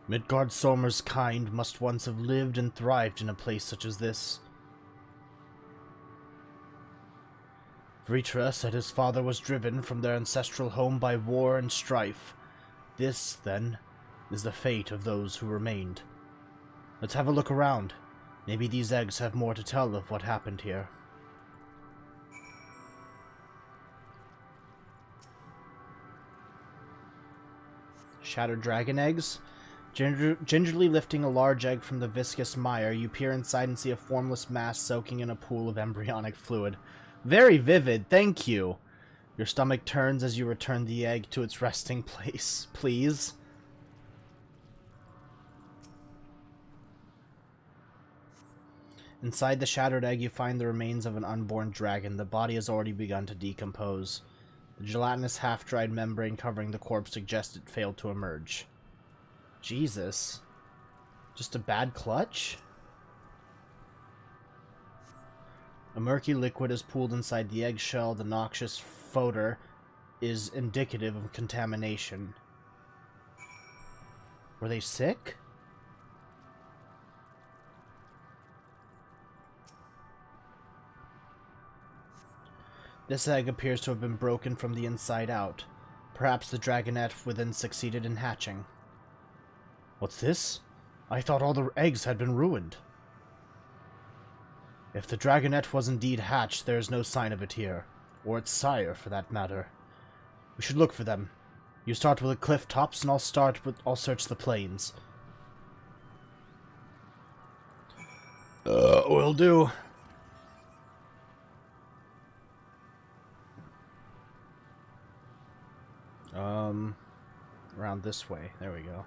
Midgard Sormer's kind must once have lived and thrived in a place such as this. Vritra said his father was driven from their ancestral home by war and strife. This, then, is the fate of those who remained. Let's have a look around. Maybe these eggs have more to tell of what happened here. Shattered dragon eggs? Gingerly lifting a large egg from the viscous mire, you peer inside and see a formless mass soaking in a pool of embryonic fluid. Very vivid, thank you! Your stomach turns as you return the egg to its resting place. Please? Inside the shattered egg, you find the remains of an unborn dragon. The body has already begun to decompose. The gelatinous half-dried membrane covering the corpse suggests it failed to emerge. Jesus. Just a bad clutch? A murky liquid is pooled inside the eggshell. The noxious odor is indicative of contamination. Were they sick? This egg appears to have been broken from the inside out. Perhaps the dragonette within succeeded in hatching. What's this? I thought all the eggs had been ruined. If the dragonette was indeed hatched, there is no sign of it here. Or its sire, for that matter. We should look for them. You start with the cliff tops, and I'll search the plains. Will do. Around this way. There we go.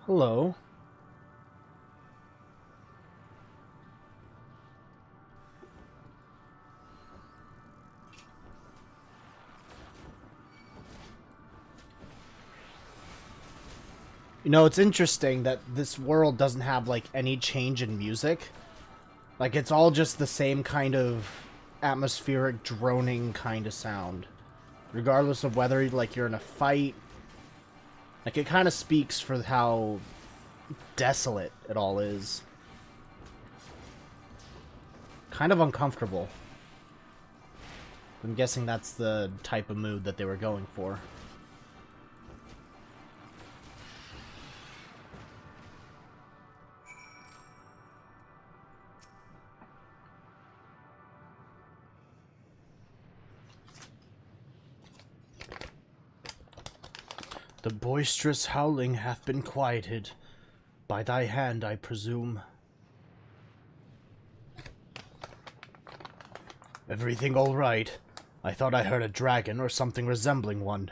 Hello. You know, it's interesting that this world doesn't have, like, any change in music. Like, it's all just the same kind of atmospheric, droning kind of sound. Regardless of whether, like, you're in a fight. Like, it kind of speaks for how desolate it all is. Kind of uncomfortable. I'm guessing that's the type of mood that they were going for. The boisterous howling hath been quieted. By thy hand, I presume. Everything all right? I thought I heard a dragon or something resembling one.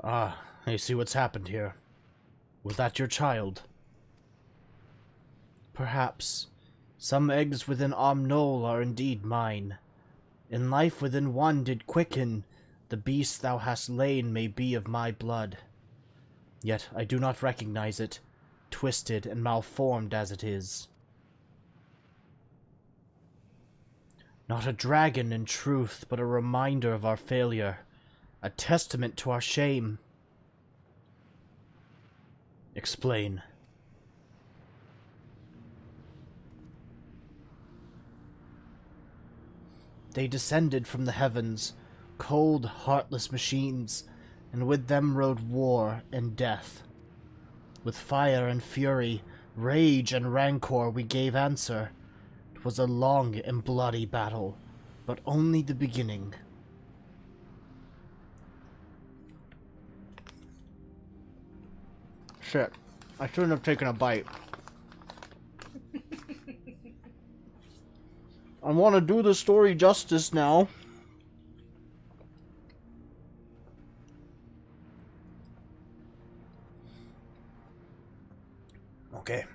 Ah, I see what's happened here. Was that your child? Perhaps. Some eggs within Omnol are indeed mine. In life within one did quicken, the beast thou hast lain may be of my blood. Yet I do not recognize it, twisted and malformed as it is. Not a dragon in truth, but a reminder of our failure, a testament to our shame. Explain. They descended from the heavens, cold, heartless machines, and with them rode war and death. With fire and fury, rage and rancor we gave answer. It was a long and bloody battle, but only the beginning. Shit, I shouldn't have taken a bite. I want to do the story justice now. Okay.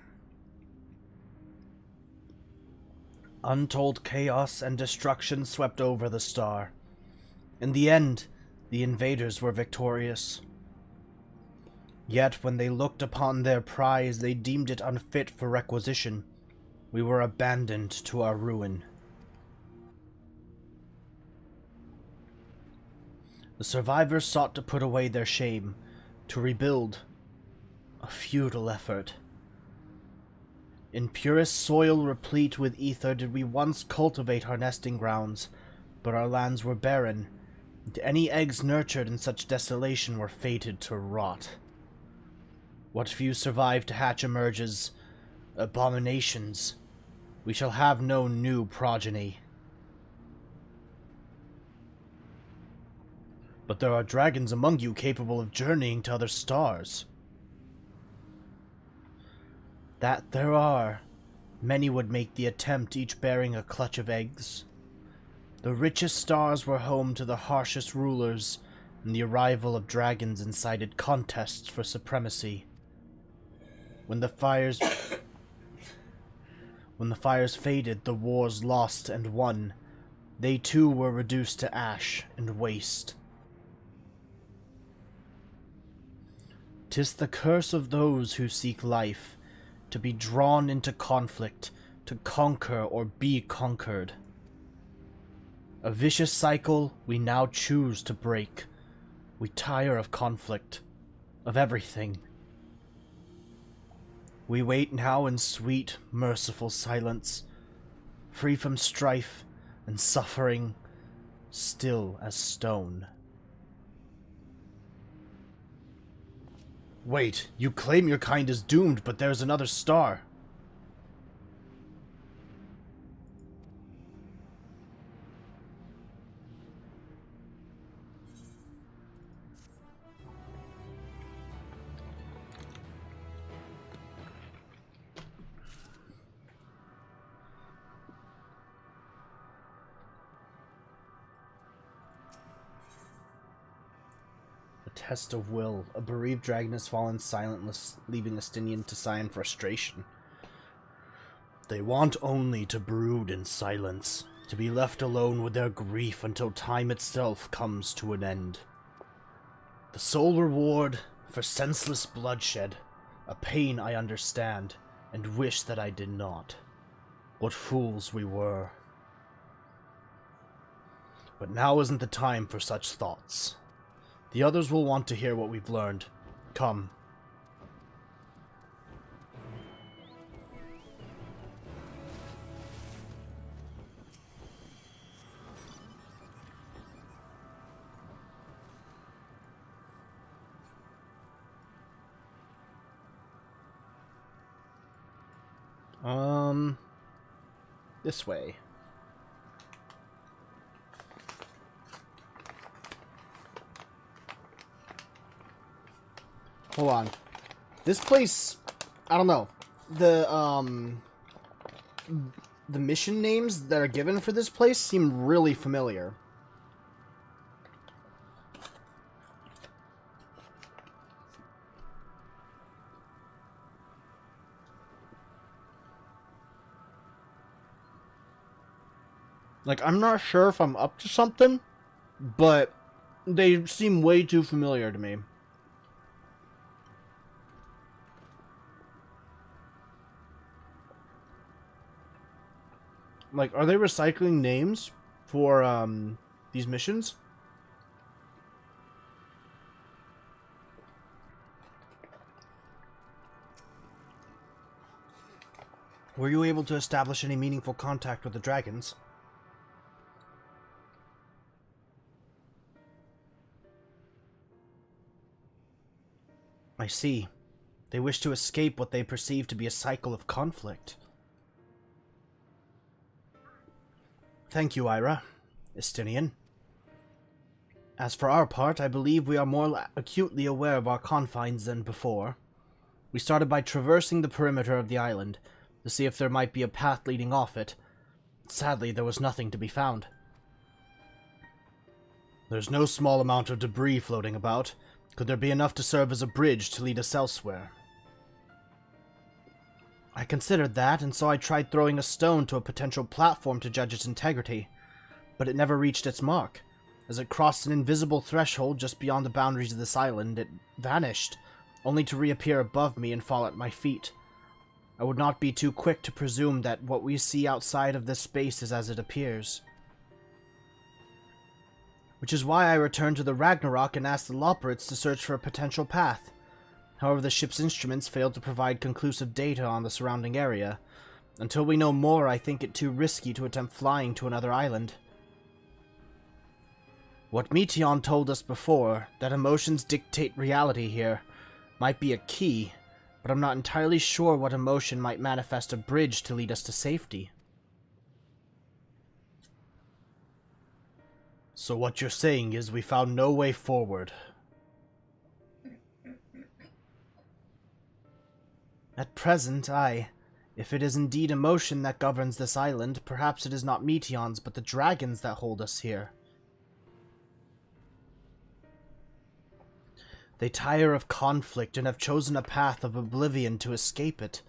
Untold chaos and destruction swept over the star. In the end, the invaders were victorious. Yet when they looked upon their prize, they deemed it unfit for requisition. We were abandoned to our ruin. The survivors sought to put away their shame, to rebuild. A futile effort. In purest soil replete with ether did we once cultivate our nesting grounds, but our lands were barren, and any eggs nurtured in such desolation were fated to rot. What few survived to hatch emerges, abominations. We shall have no new progeny. But there are dragons among you capable of journeying to other stars. That there are. Many would make the attempt, each bearing a clutch of eggs. The richest stars were home to the harshest rulers, and the arrival of dragons incited contests for supremacy. When the fires faded, the wars lost and won. They too were reduced to ash and waste. 'Tis the curse of those who seek life, to be drawn into conflict, to conquer or be conquered. A vicious cycle we now choose to break. We tire of conflict, of everything. We wait now in sweet, merciful silence, free from strife and suffering, still as stone. Wait, you claim your kind is doomed, but there's another star. Test of will. A bereaved dragon has fallen silent, leaving Estinian to sigh in frustration. They want only to brood in silence, to be left alone with their grief until time itself comes to an end. The sole reward for senseless bloodshed, a pain I understand, and wish that I did not. What fools we were. But now isn't the time for such thoughts. The others will want to hear what we've learned. Come. This way. Hold on. This place I don't know. The mission names that are given for this place seem really familiar. Like, I'm not sure if I'm up to something, but they seem way too familiar to me. Like, are they recycling names for, these missions? Were you able to establish any meaningful contact with the dragons? I see. They wish to escape what they perceive to be a cycle of conflict. Thank you, Ira. Estinian. As for our part, I believe we are more acutely aware of our confines than before. We started by traversing the perimeter of the island, to see if there might be a path leading off it. Sadly, there was nothing to be found. There's no small amount of debris floating about. Could there be enough to serve as a bridge to lead us elsewhere? I considered that, and so I tried throwing a stone to a potential platform to judge its integrity, but it never reached its mark. As it crossed an invisible threshold just beyond the boundaries of this island, it vanished, only to reappear above me and fall at my feet. I would not be too quick to presume that what we see outside of this space is as it appears. Which is why I returned to the Ragnarok and asked the Loporrits to search for a potential path. However, the ship's instruments failed to provide conclusive data on the surrounding area. Until we know more, I think it too risky to attempt flying to another island. What Meteion told us before, that emotions dictate reality here, might be a key, but I'm not entirely sure what emotion might manifest a bridge to lead us to safety. So what you're saying is we found no way forward. At present, aye. If it is indeed emotion that governs this island, perhaps it is not Meteion's but the dragons that hold us here. They tire of conflict and have chosen a path of oblivion to escape it.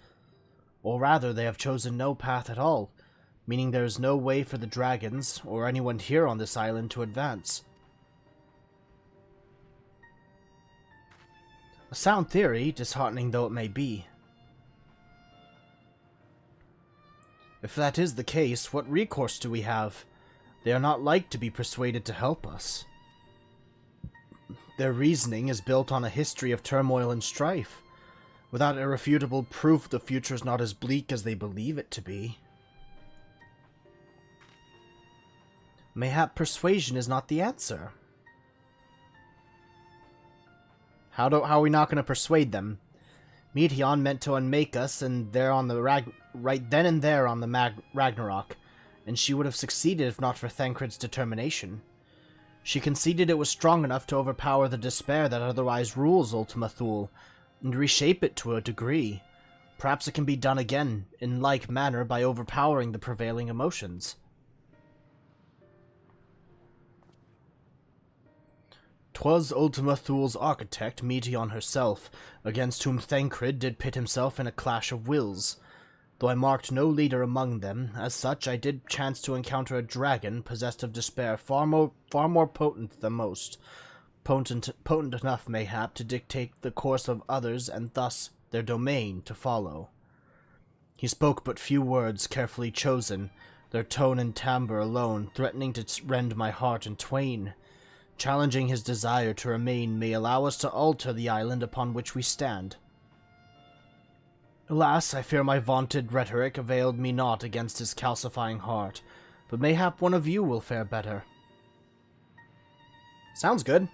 Or rather, they have chosen no path at all, meaning there is no way for the dragons, or anyone here on this island, to advance. A sound theory, disheartening though it may be. If that is the case, what recourse do we have? They are not like to be persuaded to help us. Their reasoning is built on a history of turmoil and strife. Without irrefutable proof, the future is not as bleak as they believe it to be. Mayhap persuasion is not the answer. How are we not going to persuade them? Meteion meant to unmake us, and there on the right then and there on the Ragnarok, and she would have succeeded if not for Thancred's determination. She conceded it was strong enough to overpower the despair that otherwise rules Ultima Thule, and reshape it to a degree. Perhaps it can be done again, in like manner, by overpowering the prevailing emotions. 'Twas Ultima Thule's architect, Meteion herself, against whom Thancred did pit himself in a clash of wills. Though I marked no leader among them, as such I did chance to encounter a dragon possessed of despair far more potent than most. Potent enough, mayhap, to dictate the course of others and thus their domain to follow. He spoke but few words carefully chosen, their tone and timbre alone threatening to rend my heart in twain. Challenging his desire to remain may allow us to alter the island upon which we stand. Alas, I fear my vaunted rhetoric availed me not against his calcifying heart, but mayhap one of you will fare better. Sounds good.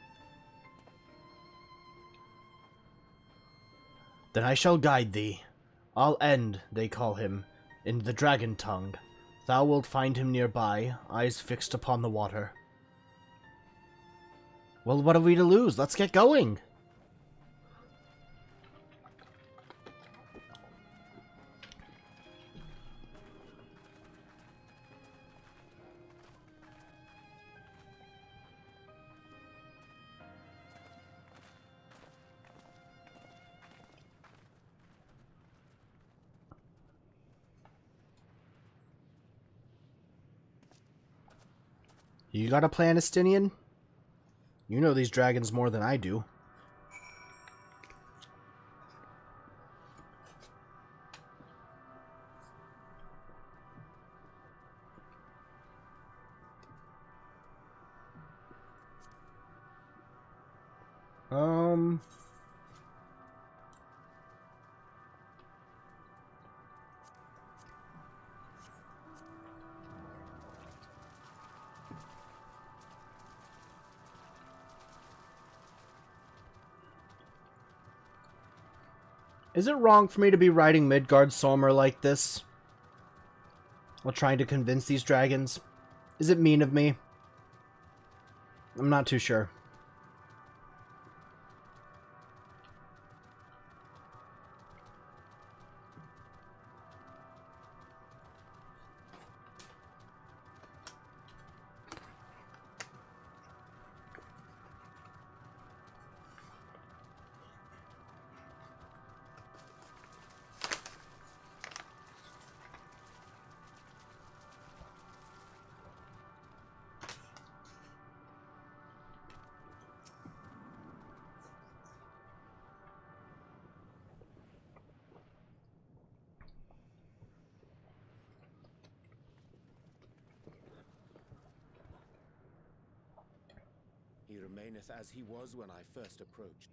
Then I shall guide thee. I'll End, they call him, in the dragon tongue. Thou wilt find him nearby, eyes fixed upon the water. Well, what have we to lose? Let's get going! You got a plan, Estinian? You know these dragons more than I do. Is it wrong for me to be riding Midgard Solmer like this? While trying to convince these dragons? Is it mean of me? I'm not too sure. He remaineth as he was when I first approached,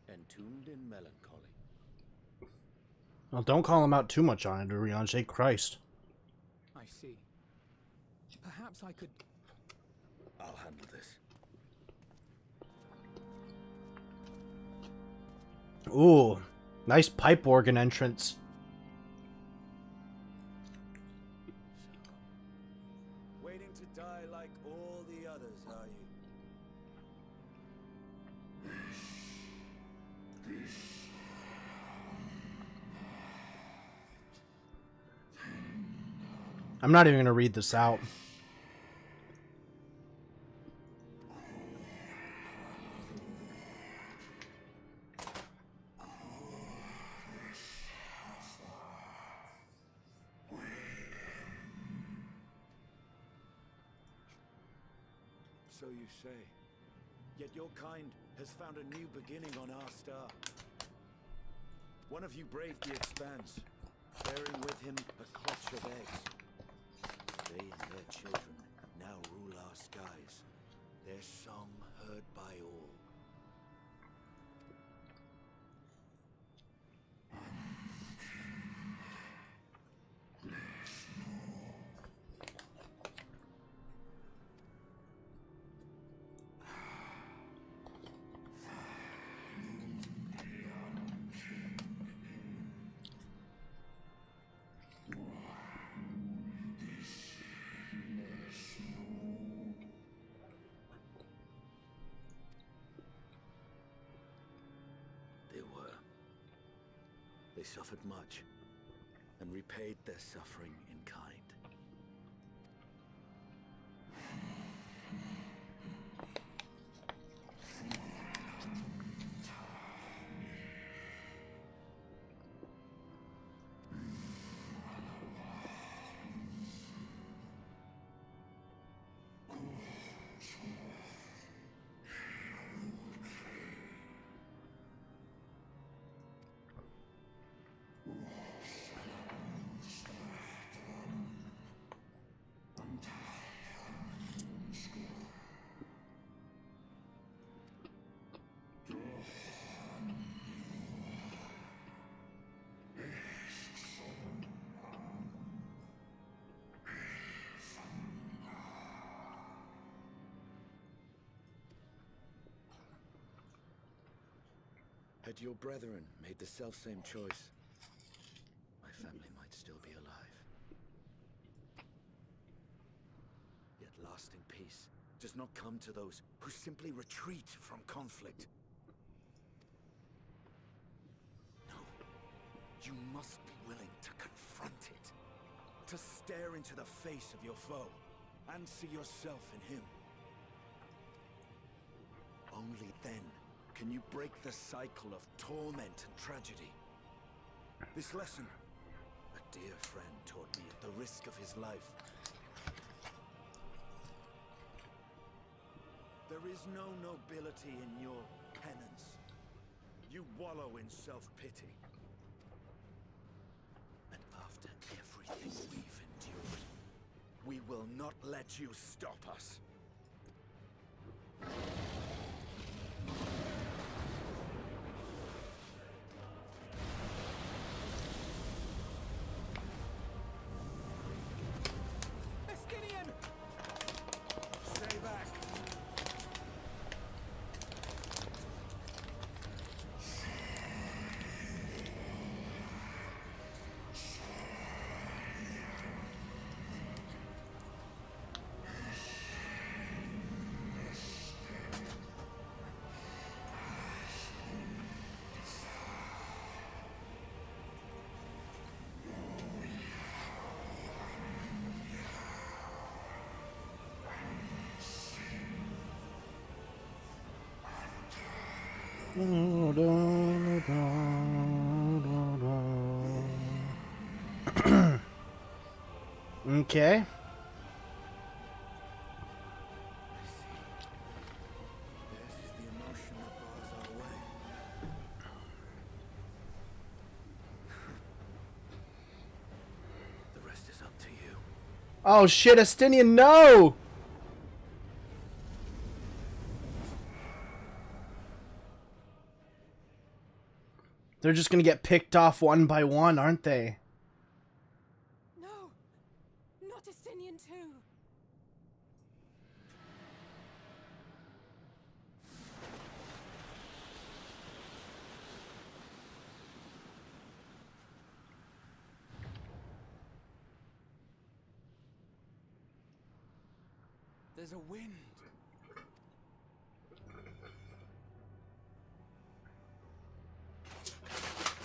entombed in melancholy. Well, don't call him out too much on it, Urianger. Christ. I see. Perhaps I could... I'll handle this. Ooh, nice pipe organ entrance. Waiting to die like all the others, are you? I'm not even going to read this out. So you say. Yet your kind has found a new beginning on our star. One of you braved the expanse, bearing with him a clutch of eggs. They and their children now rule our skies, their song heard by all. They suffered much, and repaid their suffering in kind. Had your brethren made the selfsame choice, my family might still be alive. Yet lasting peace does not come to those who simply retreat from conflict. No, you must be willing to confront it, to stare into the face of your foe, and see yourself in him. Only then can you break the cycle of torment and tragedy. This lesson, a dear friend taught me at the risk of his life. There is no nobility in your penance. You wallow in self-pity. And after everything we've endured, we will not let you stop us. Estinian! Stay back. Okay. The rest is up to you. Oh shit, Estinian, no! They're just gonna get picked off one by one, aren't they? No! Not Estinian too! There's a wind.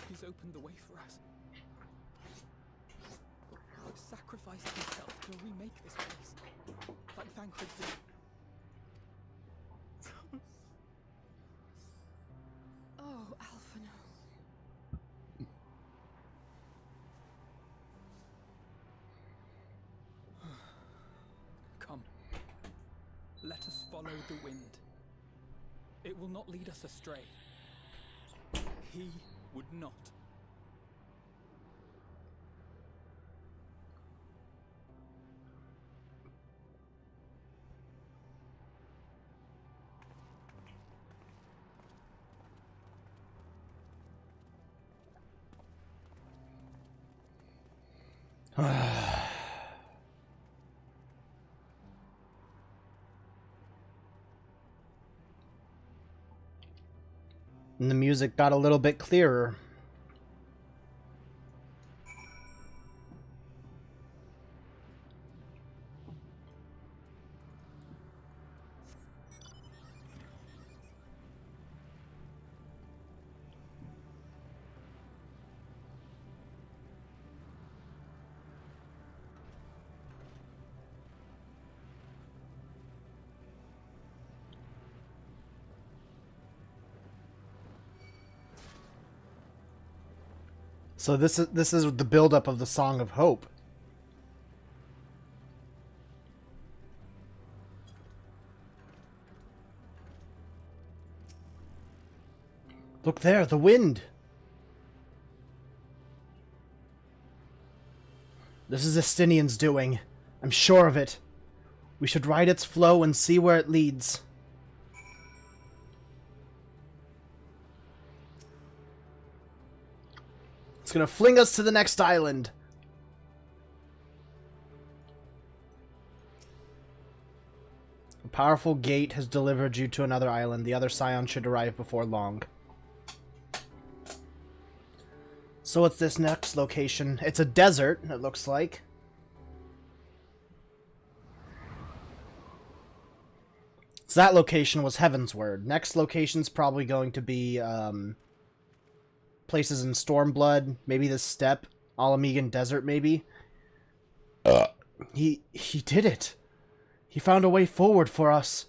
He's opened the way for us. He sacrificed himself to remake this place, like Thancred did. Oh, Alphino. Come. Let us follow the wind. It will not lead us astray. He would not. And the music got a little bit clearer. So this is the buildup of the Song of Hope. Look there, the wind. This is Estinian's doing. I'm sure of it. We should ride its flow and see where it leads. It's gonna fling us to the next island. A powerful gate has delivered you to another island. The other scion should arrive before long. So what's this next location? It's a desert, it looks like. So that location was Heavensward. Next location's probably going to be, places in Stormblood, maybe the steppe, Alamegan Desert, maybe. He did it. He found a way forward for us.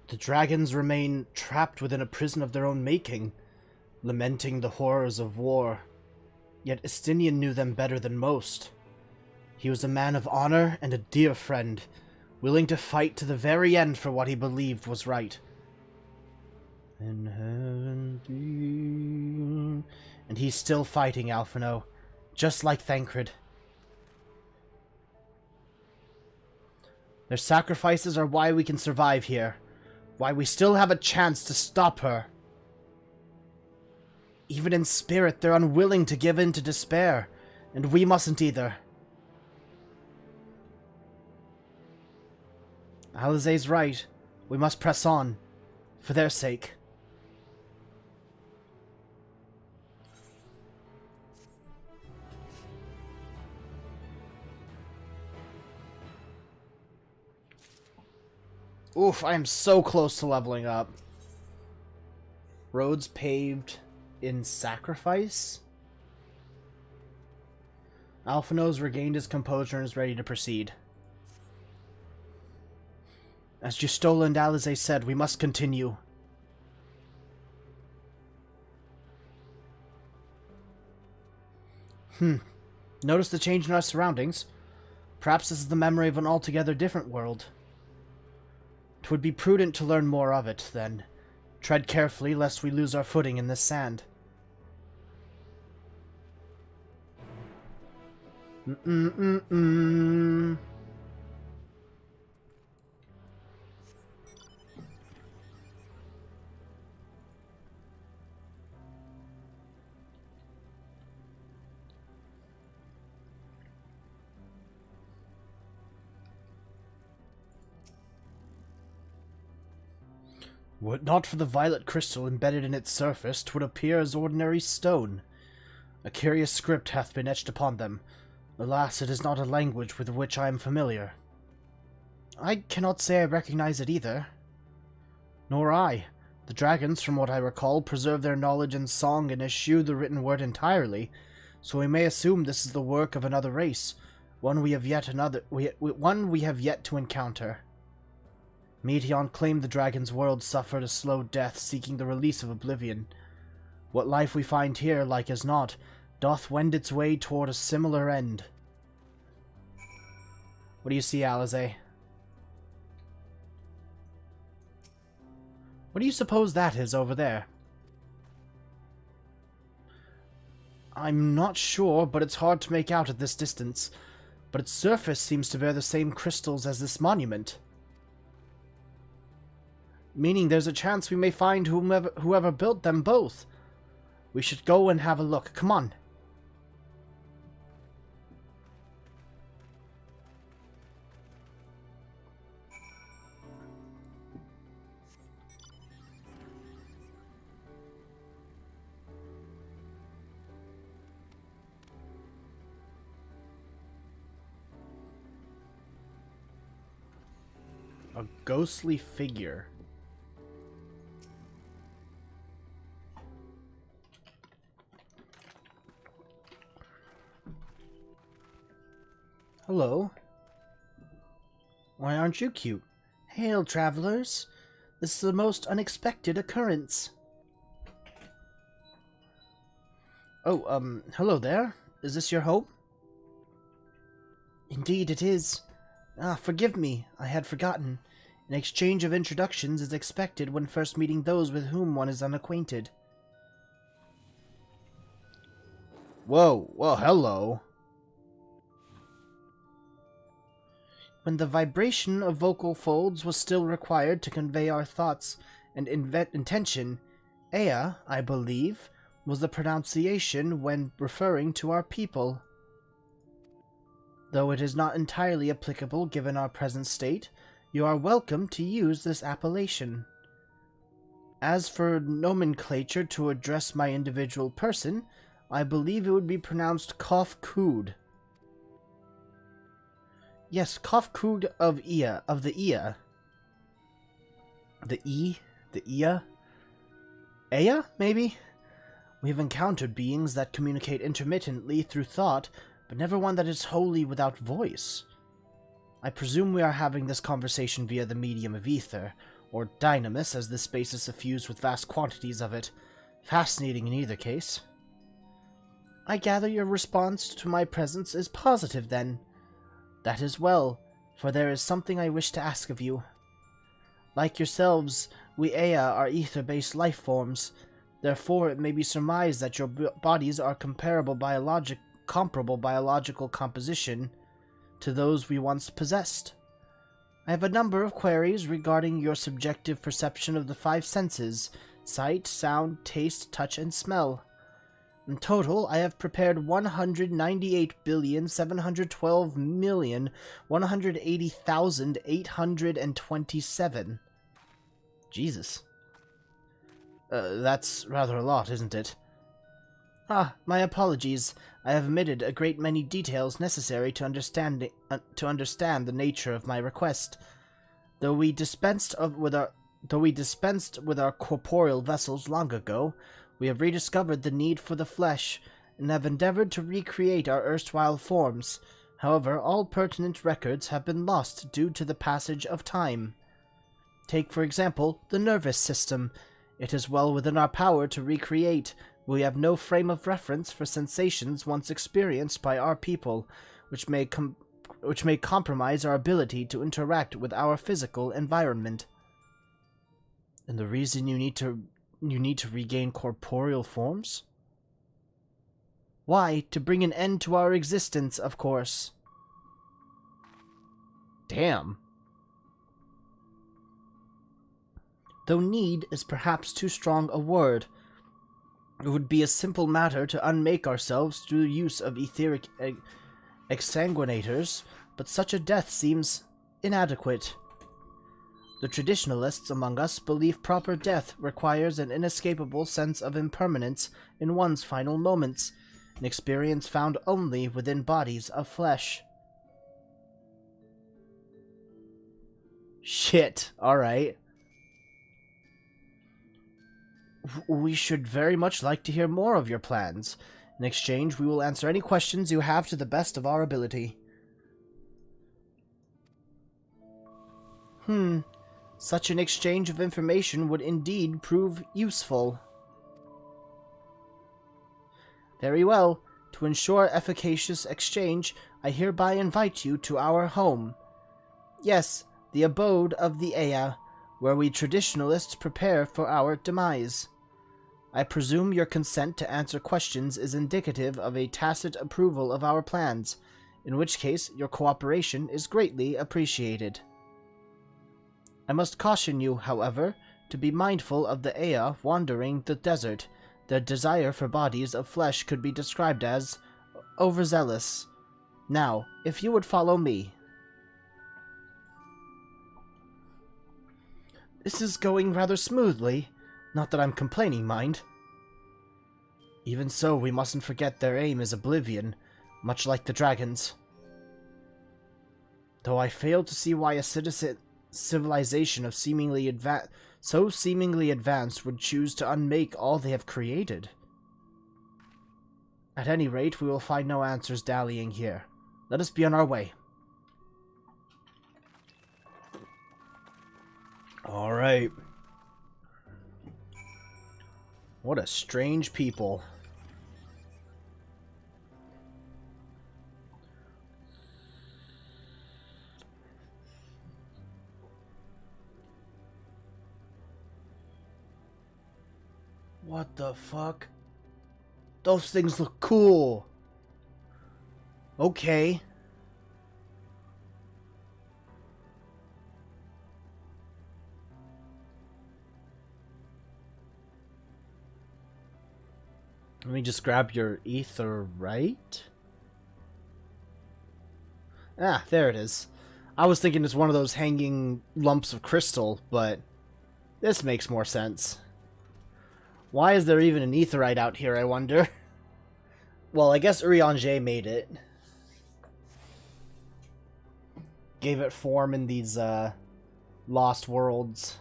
The dragons remain trapped within a prison of their own making. lamenting the horrors of war. Yet Estinian knew them better than most. He was a man of honor and a dear friend, willing to fight to the very end for what he believed was right. In heaven be... And he's still fighting, Alphino, just like Thancred. Their sacrifices are why we can survive here, why we still have a chance to stop her. Even in spirit, they're unwilling to give in to despair, and we mustn't either. Alizé's right. We must press on, for their sake. Oof, I am so close to leveling up. Roads paved in sacrifice? Alphino's regained his composure and is ready to proceed. As Justola and Alizé said, we must continue. Notice the change in our surroundings? Perhaps this is the memory of an altogether different world. It would be prudent to learn more of it, then. Tread carefully, lest we lose our footing in this sand. Were it not for the violet crystal embedded in its surface, 'twould appear as ordinary stone. A curious script hath been etched upon them. Alas, it is not a language with which I am familiar. I cannot say I recognize it either. Nor I. The dragons, from what I recall, preserve their knowledge in song and eschew the written word entirely, so we may assume this is the work of another race, one we have yet to encounter. Meteon claimed the dragon's world suffered a slow death, seeking the release of oblivion. What life we find here, like as not, doth wend its way toward a similar end. What do you see, Alizé? What do you suppose that is over there? I'm not sure, but it's hard to make out at this distance. But its surface seems to bear the same crystals as this monument. Meaning there's a chance we may find whoever built them both. We should go and have a look. Come on. A ghostly figure. Hello. Why aren't you cute? Hail, travelers. This is a most unexpected occurrence. Oh, hello there. Is this your home? Indeed it is. Ah, forgive me. I had forgotten. An exchange of introductions is expected when first meeting those with whom one is unacquainted. Whoa, well, hello. When the vibration of vocal folds was still required to convey our thoughts and intention, Ea, I believe, was the pronunciation when referring to our people. Though it is not entirely applicable given our present state, you are welcome to use this appellation. As for nomenclature to address my individual person, I believe it would be pronounced Kofkud. Yes, Kofkud of Ea, of the Ea. The Ea? Ea, maybe? We have encountered beings that communicate intermittently through thought, but never one that is wholly without voice. I presume we are having this conversation via the medium of ether, or dynamis, as this space is suffused with vast quantities of it. Fascinating in either case. I gather your response to my presence is positive, then. That is well, for there is something I wish to ask of you. Like yourselves, we Ea are ether-based life forms. Therefore, it may be surmised that your bodies are comparable biological composition to those we once possessed. I have a number of queries regarding your subjective perception of the five senses: sight, sound, taste, touch, and smell. In total, I have prepared 198,712,180,827. Jesus. That's rather a lot, isn't it? Ah, my apologies. I have omitted a great many details necessary to understand the nature of my request. Though we dispensed with our corporeal vessels long ago, we have rediscovered the need for the flesh, and have endeavored to recreate our erstwhile forms. However, all pertinent records have been lost due to the passage of time. Take, for example, the nervous system. It is well within our power to recreate. We have no frame of reference for sensations once experienced by our people, which may compromise our ability to interact with our physical environment. And the reason you need to regain corporeal forms? Why? To bring an end to our existence, of course. Damn. Though need is perhaps too strong a word, it would be a simple matter to unmake ourselves through the use of etheric exsanguinators, but such a death seems inadequate. The traditionalists among us believe proper death requires an inescapable sense of impermanence in one's final moments, an experience found only within bodies of flesh. Shit, alright. We should very much like to hear more of your plans. In exchange, we will answer any questions you have to the best of our ability. Such an exchange of information would indeed prove useful. Very well. To ensure efficacious exchange, I hereby invite you to our home. Yes, the abode of the Ea, where we traditionalists prepare for our demise. I presume your consent to answer questions is indicative of a tacit approval of our plans, in which case your cooperation is greatly appreciated. I must caution you, however, to be mindful of the Ea wandering the desert. Their desire for bodies of flesh could be described as overzealous. Now, if you would follow me. This is going rather smoothly. Not that I'm complaining, mind. Even so, we mustn't forget their aim is oblivion, much like the dragons. Though I fail to see why a civilization of seemingly advanced would choose to unmake all they have created. At any rate, we will find no answers dallying here. Let us be on our way. Alright. What a strange people. What the fuck? Those things look cool. Okay. Let me just grab your ether, right? Ah, there it is. I was thinking it's one of those hanging lumps of crystal, but this makes more sense. Why is there even an aetherite out here, I wonder? Well, I guess Urianger made it. Gave it form in these, lost worlds.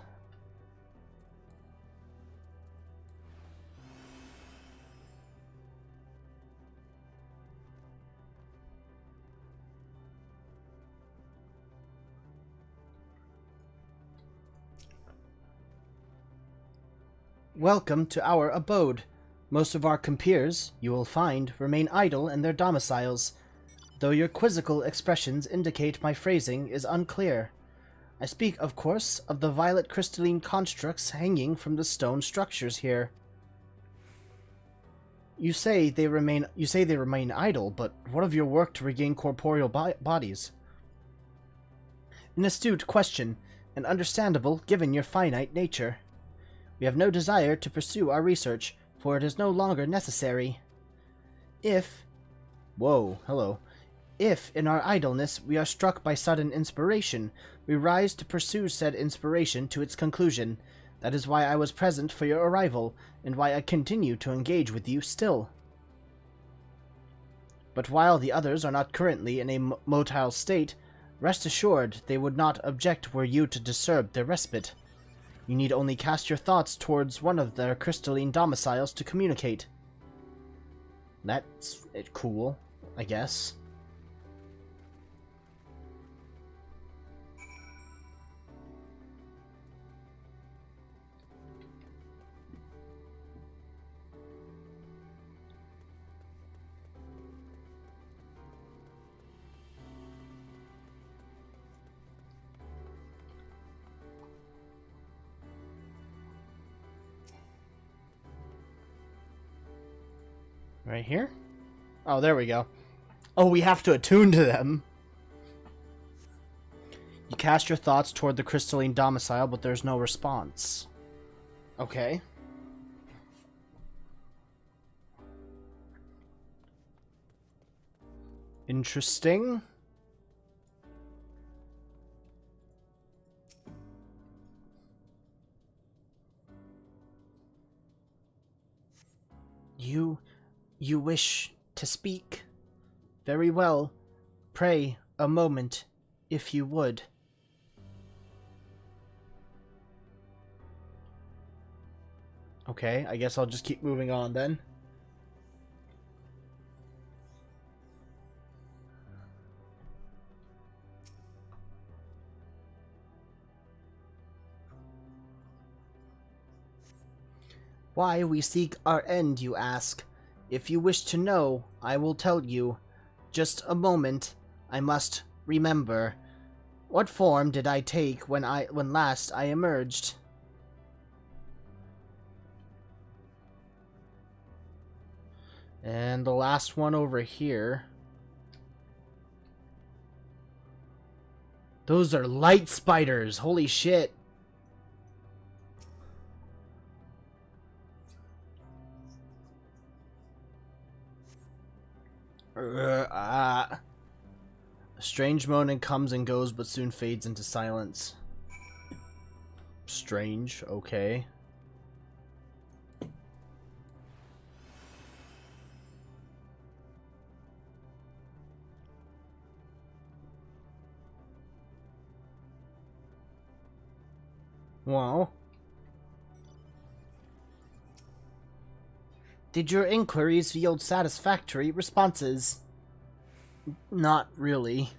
Welcome to our abode. Most of our compeers, you will find, remain idle in their domiciles, though your quizzical expressions indicate my phrasing is unclear. I speak, of course, of the violet crystalline constructs hanging from the stone structures here. You say they remain idle, but what of your work to regain corporeal bodies? An astute question, and understandable given your finite nature. We have no desire to pursue our research, for it is no longer necessary. If in our idleness we are struck by sudden inspiration, we rise to pursue said inspiration to its conclusion. That is why I was present for your arrival, and why I continue to engage with you still. But while the others are not currently in a motile state, rest assured they would not object were you to disturb their respite. You need only cast your thoughts towards one of their crystalline domiciles to communicate. That's cool, I guess. Right here? Oh, there we go. Oh, we have to attune to them. You cast your thoughts toward the crystalline domicile, but there's no response. Okay. Interesting. You wish to speak? Very well. Pray, a moment, if you would. Okay, I guess I'll just keep moving on then. Why we seek our end, you ask? If you wish to know, I will tell you. Just a moment, I must remember. What form did I take when last I emerged? And the last one over here. Those are light spiders, holy shit. A strange moaning comes and goes, but soon fades into silence. Strange, okay. Well. Did your inquiries yield satisfactory responses? Not really.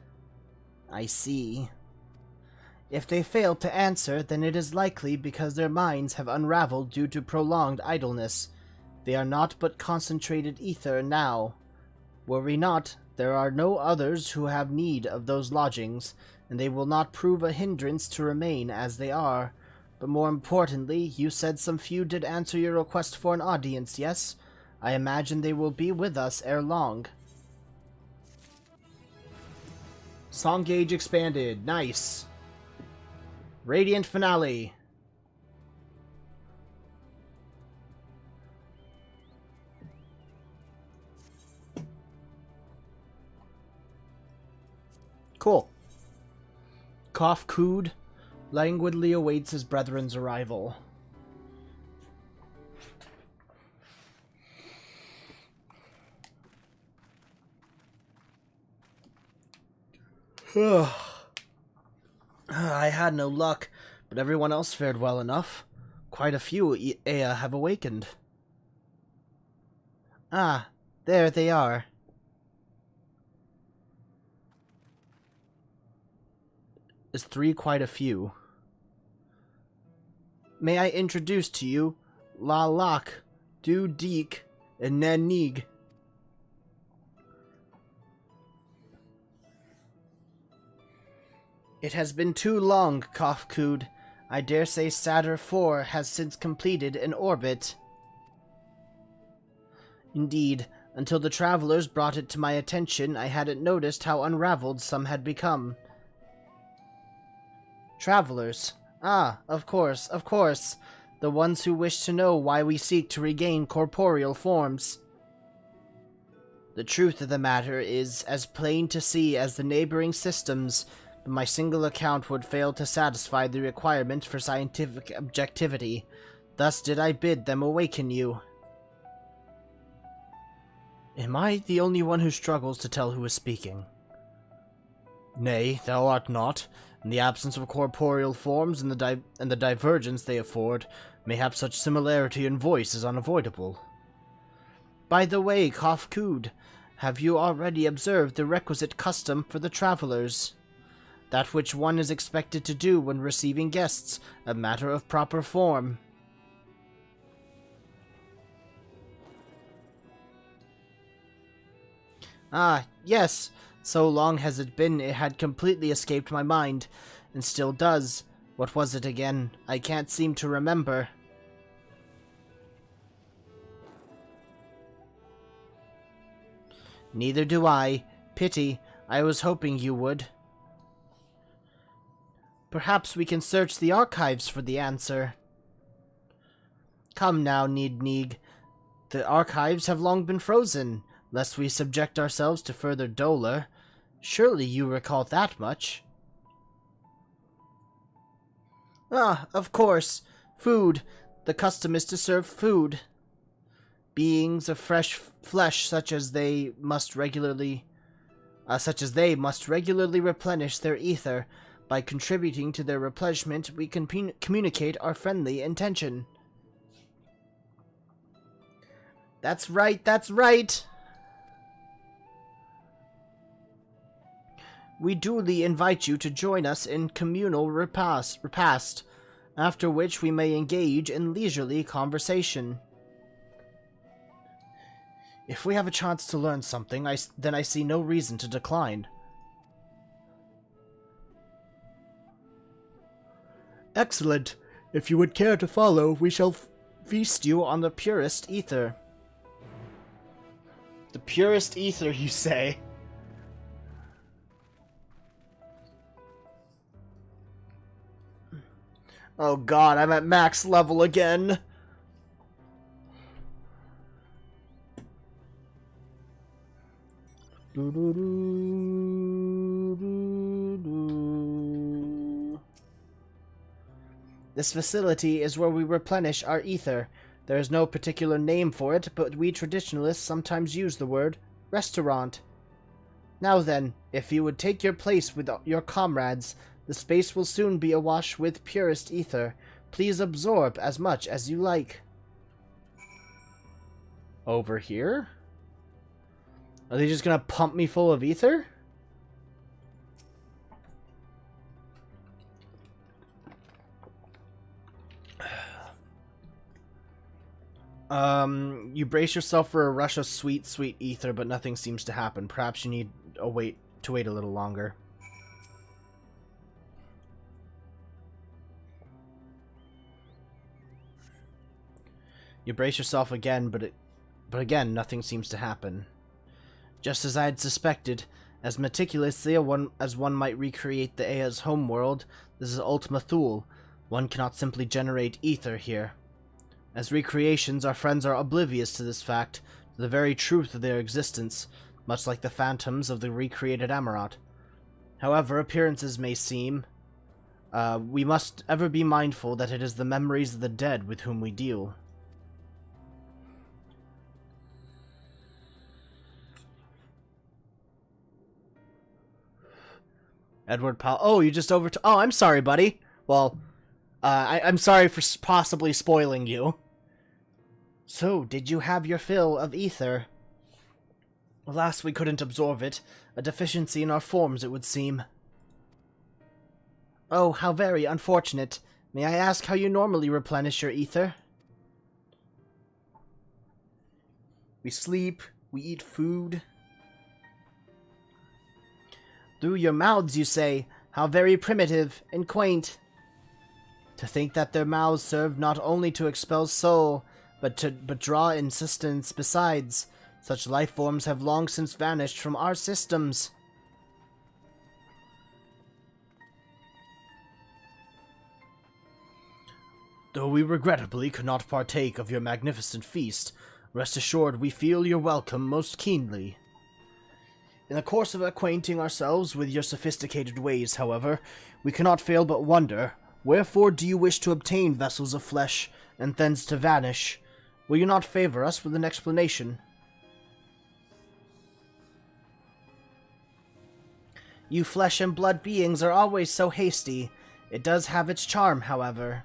I see. If they failed to answer, then it is likely because their minds have unraveled due to prolonged idleness. They are not but concentrated ether now. Worry not, there are no others who have need of those lodgings, and they will not prove a hindrance to remain as they are. But more importantly, you said some few did answer your request for an audience, yes? I imagine they will be with us ere long. Song gauge expanded. Nice. Radiant finale. Cool. Kof Kood languidly awaits his brethren's arrival. I had no luck, but everyone else fared well enough. Quite a few Ea have awakened. Ah, there they are. Is 3 quite a few? May I introduce to you La Lak, Du Deek, and Nen Neeg. It has been too long, Kofkud. I dare say Saturn IV has since completed an orbit. Indeed, until the travelers brought it to my attention, I hadn't noticed how unraveled some had become. Travelers. Ah, of course, of course. The ones who wish to know why we seek to regain corporeal forms. The truth of the matter is as plain to see as the neighboring systems, but my single account would fail to satisfy the requirement for scientific objectivity. Thus did I bid them awaken you. Am I the only one who struggles to tell who is speaking? Nay, thou art not. In the absence of corporeal forms and the divergence they afford, mayhap such similarity in voice is unavoidable. By the way, Kofkud, have you already observed the requisite custom for the travelers? That which one is expected to do when receiving guests, a matter of proper form. Ah, yes. So long has it been, it had completely escaped my mind, and still does. What was it again? I can't seem to remember. Neither do I. Pity. I was hoping you would. Perhaps we can search the archives for the answer. Come now, Neeg. The archives have long been frozen, lest we subject ourselves to further dolor. Surely you recall that much. Ah, of course. Food. The custom is to serve food. Beings of fresh flesh such as they must regularly replenish their ether. By contributing to their replenishment, we can communicate our friendly intention. That's right, that's right! We duly invite you to join us in communal repast, after which we may engage in leisurely conversation. If we have a chance to learn something, then I see no reason to decline. Excellent. If you would care to follow, we shall feast you on the purest ether. The purest ether, you say? Oh god, I'm at max level again. This facility is where we replenish our ether. There is no particular name for it, but we traditionalists sometimes use the word restaurant. Now then, if you would take your place with your comrades, the space will soon be awash with purest ether. Please absorb as much as you like. Over here? Are they just gonna pump me full of ether? You brace yourself for a rush of sweet, sweet ether, but nothing seems to happen. Perhaps you need to wait a little longer. You brace yourself again, but again, nothing seems to happen. Just as I had suspected, as meticulously as one might recreate the Aya's homeworld, this is Ultima Thule. One cannot simply generate ether here. As recreations, our friends are oblivious to this fact, to the very truth of their existence, much like the phantoms of the recreated Amarot. However appearances may seem, we must ever be mindful that it is the memories of the dead with whom we deal. Edward Powell. Oh, you just Oh, I'm sorry, buddy. Well, I'm sorry for possibly spoiling you. So, did you have your fill of ether? Alas, we couldn't absorb it. A deficiency in our forms, it would seem. Oh, how very unfortunate. May I ask how you normally replenish your ether? We sleep, we eat food. Through your mouths, you say, how very primitive and quaint. To think that their mouths serve not only to expel soul, but draw insistence besides. Such life forms have long since vanished from our systems. Though we regrettably could not partake of your magnificent feast, rest assured we feel your welcome most keenly. In the course of acquainting ourselves with your sophisticated ways, however, we cannot fail but wonder, wherefore do you wish to obtain vessels of flesh, and thence to vanish? Will you not favor us with an explanation? You flesh and blood beings are always so hasty. It does have its charm, however.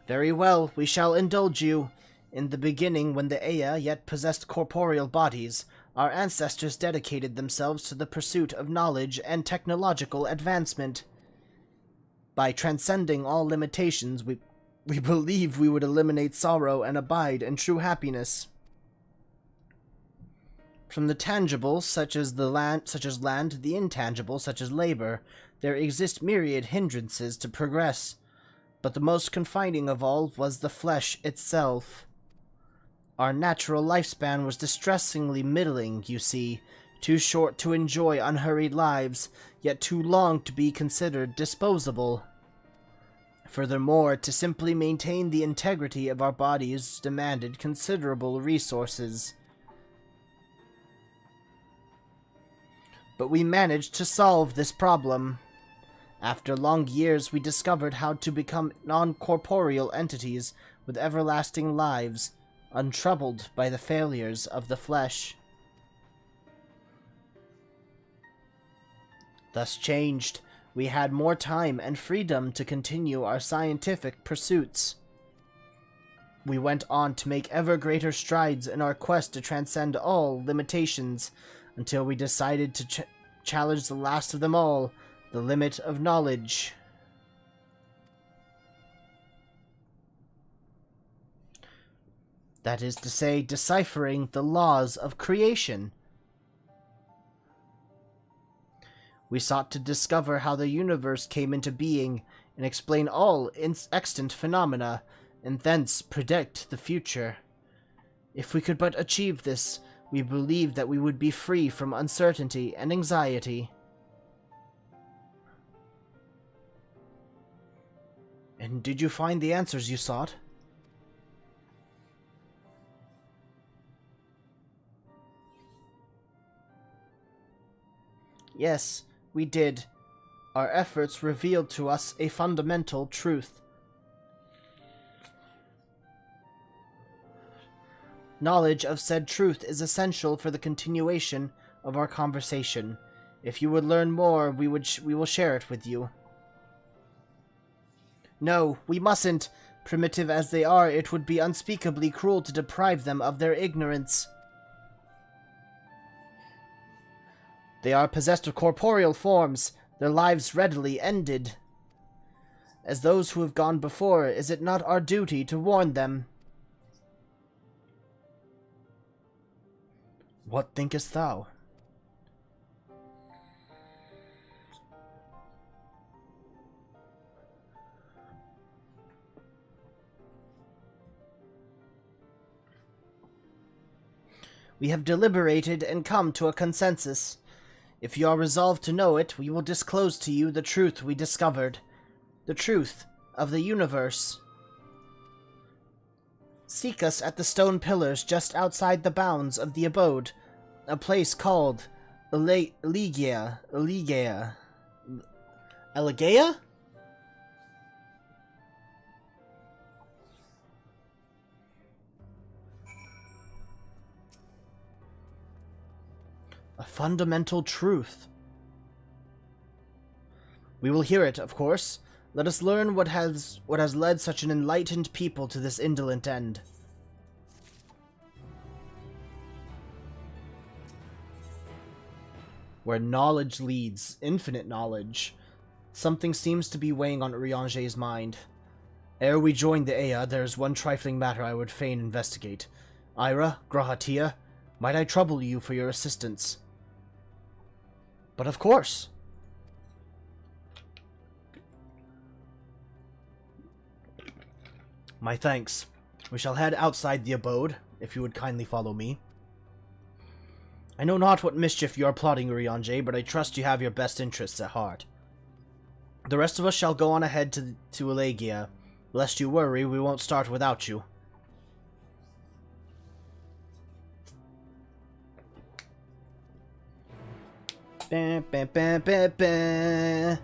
Very well, we shall indulge you. In the beginning, when the Ea yet possessed corporeal bodies, our ancestors dedicated themselves to the pursuit of knowledge and technological advancement. By transcending all limitations, we believe we would eliminate sorrow and abide in true happiness. From the tangible, such as land, to the intangible, such as labor, there exist myriad hindrances to progress. But the most confining of all was the flesh itself. Our natural lifespan was distressingly middling, you see, too short to enjoy unhurried lives, yet too long to be considered disposable. Furthermore, to simply maintain the integrity of our bodies demanded considerable resources. But we managed to solve this problem. After long years, we discovered how to become non-corporeal entities with everlasting lives, untroubled by the failures of the flesh. Thus changed, we had more time and freedom to continue our scientific pursuits. We went on to make ever greater strides in our quest to transcend all limitations, until we decided to challenge the last of them all, the limit of knowledge. That is to say, deciphering the laws of creation. We sought to discover how the universe came into being and explain all extant phenomena, and thence predict the future. If we could but achieve this, we believed that we would be free from uncertainty and anxiety. And did you find the answers you sought? Yes, we did. Our efforts revealed to us a fundamental truth. Knowledge of said truth is essential for the continuation of our conversation. If you would learn more, we will share it with you. No, we mustn't. Primitive as they are, it would be unspeakably cruel to deprive them of their ignorance. They are possessed of corporeal forms, their lives readily ended. As those who have gone before, is it not our duty to warn them? What thinkest thou? We have deliberated and come to a consensus. If you are resolved to know it, we will disclose to you the truth we discovered. The truth of the universe. Seek us at the stone pillars just outside the bounds of the abode, a place called Eligea? A fundamental truth. We will hear it, of course. Let us learn what has led such an enlightened people to this indolent end. Where knowledge leads, infinite knowledge. Something seems to be weighing on Rianger's mind. Ere we join the Ea, there is one trifling matter I would fain investigate. Ira, Grahatia, might I trouble you for your assistance? But of course. My thanks. We shall head outside the abode, if you would kindly follow me. I know not what mischief you are plotting, Urianger, but I trust you have your best interests at heart. The rest of us shall go on ahead to Elegia. Lest you worry, we won't start without you. Bam, bam, bam, bam, bam.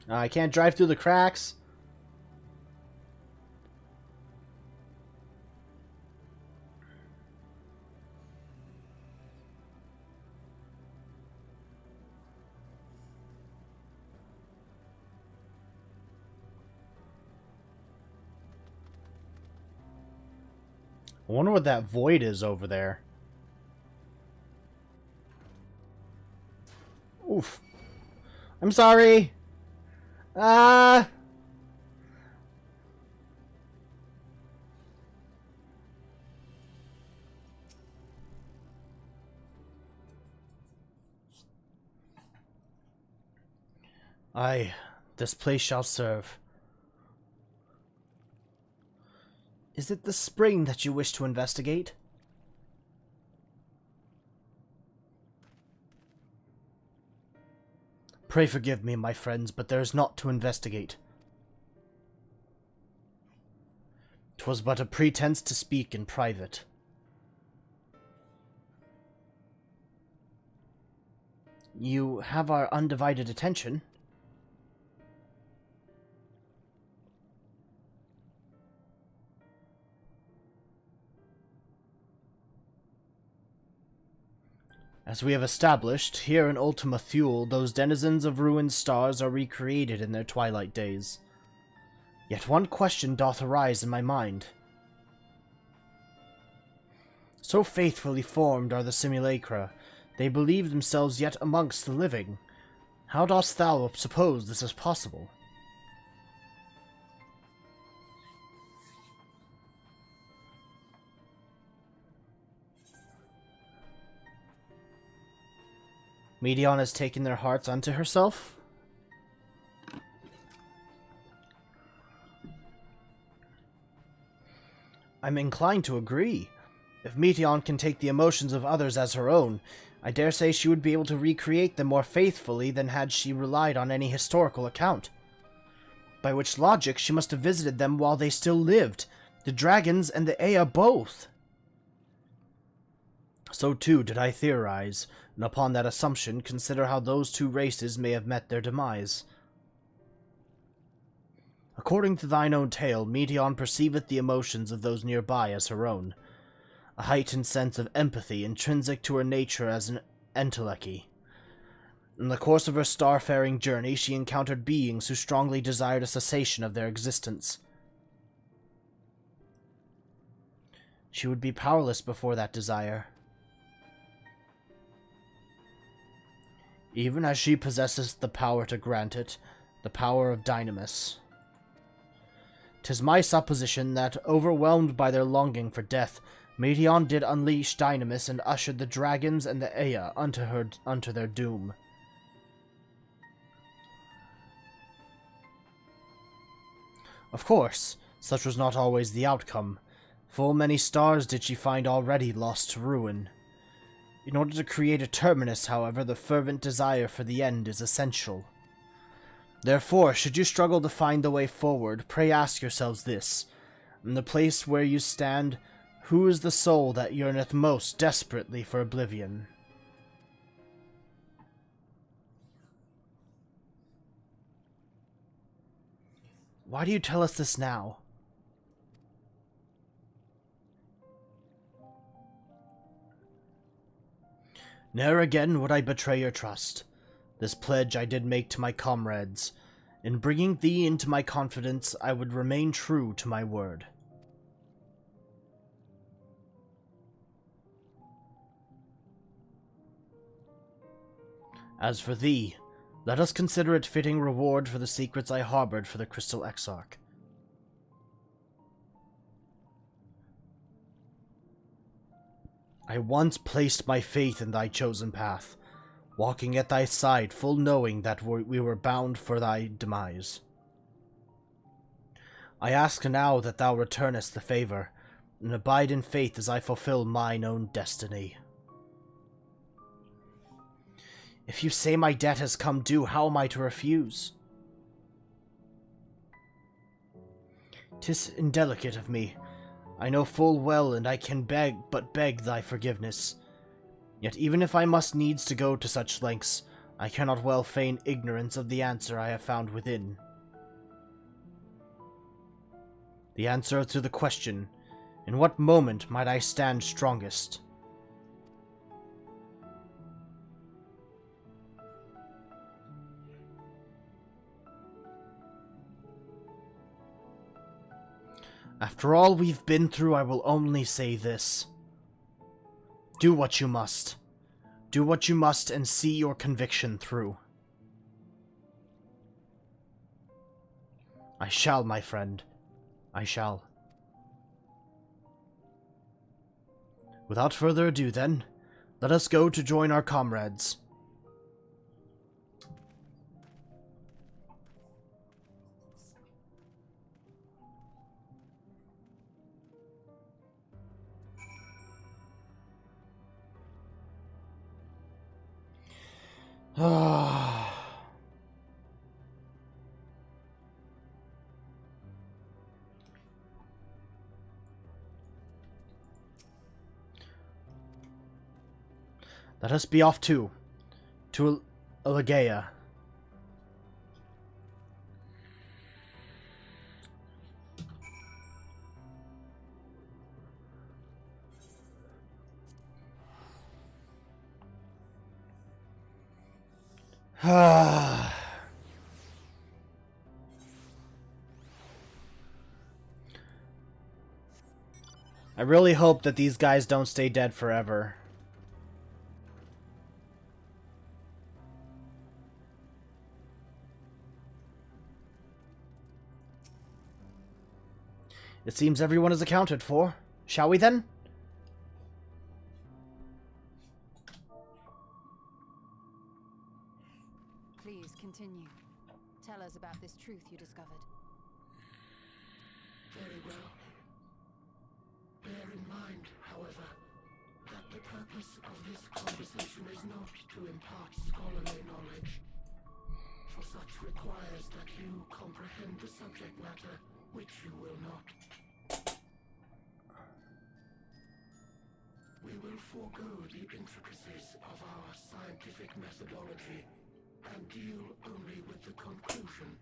I can't drive through the cracks. I wonder what that void is over there. Oof. I'm sorry. I this place shall serve. Is it the spring that you wish to investigate? Pray forgive me, my friends, but there is naught to investigate. 'Twas but a pretense to speak in private. You have our undivided attention. As we have established, here in Ultima Thule, those denizens of ruined stars are recreated in their twilight days. Yet one question doth arise in my mind. So faithfully formed are the simulacra, they believe themselves yet amongst the living. How dost thou suppose this is possible? Medion has taken their hearts unto herself? I'm inclined to agree. If Meteon can take the emotions of others as her own, I dare say she would be able to recreate them more faithfully than had she relied on any historical account. By which logic, she must have visited them while they still lived, the dragons and the Ea both. So too did I theorize, and upon that assumption consider how those two races may have met their demise. According to thine own tale, Meteon perceiveth the emotions of those nearby as her own, a heightened sense of empathy intrinsic to her nature as an entelechy. In the course of her starfaring journey, she encountered beings who strongly desired a cessation of their existence. She would be powerless before that desire. Even as she possesses the power to grant it, the power of Dynamis. 'Tis my supposition that, overwhelmed by their longing for death, Meteon did unleash Dynamis and ushered the dragons and the Ea unto their doom. Of course, such was not always the outcome. Full many stars did she find already lost to ruin. In order to create a terminus, however, the fervent desire for the end is essential. Therefore, should you struggle to find the way forward, pray ask yourselves this. In the place where you stand, who is the soul that yearneth most desperately for oblivion? Why do you tell us this now? Ne'er again would I betray your trust. This pledge I did make to my comrades. In bringing thee into my confidence, I would remain true to my word. As for thee, Let us consider it fitting reward for the secrets I harbored for the Crystal Exarch. I once placed my faith in thy chosen path, walking at thy side, full knowing that we were bound for thy demise. I ask now that thou returnest the favor, and abide in faith as I fulfill mine own destiny. If you say my debt has come due, how am I to refuse? 'Tis indelicate of me, I know full well, and I can beg thy forgiveness. Yet even if I must needs to go to such lengths, I cannot well feign ignorance of the answer I have found within. The answer to the question, in what moment might I stand strongest? After all we've been through, I will only say this. Do what you must. Do what you must and see your conviction through. I shall, my friend. I shall. Without further ado, then, let us go to join our comrades. Let us be off to Elegea. I really hope that these guys don't stay dead forever. It seems everyone is accounted for. Shall we then? Please continue. Tell us about this truth you discovered. Very well. Bear in mind, however, that the purpose of this conversation is not to impart scholarly knowledge, for such requires that you comprehend the subject matter, which you will not. We will forego the intricacies of our scientific methodology and deal only with the conclusion,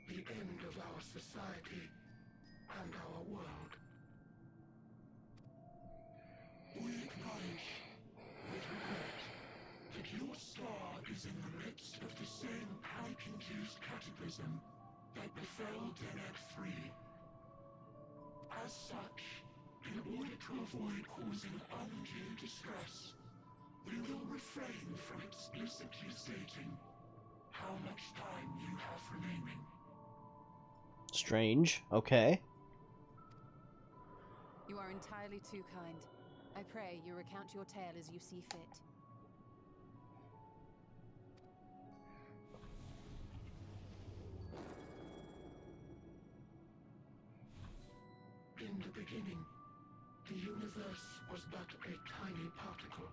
the end of our society and our world. We acknowledge, with regret, that your star is in the midst of the same panic-induced cataclysm that befell Deneb 3. As such, in order to avoid causing undue distress, we will refrain from explicitly stating how much time you have remaining. Strange. Okay. You are entirely too kind. I pray you recount your tale as you see fit. In the beginning, the universe was but a tiny particle.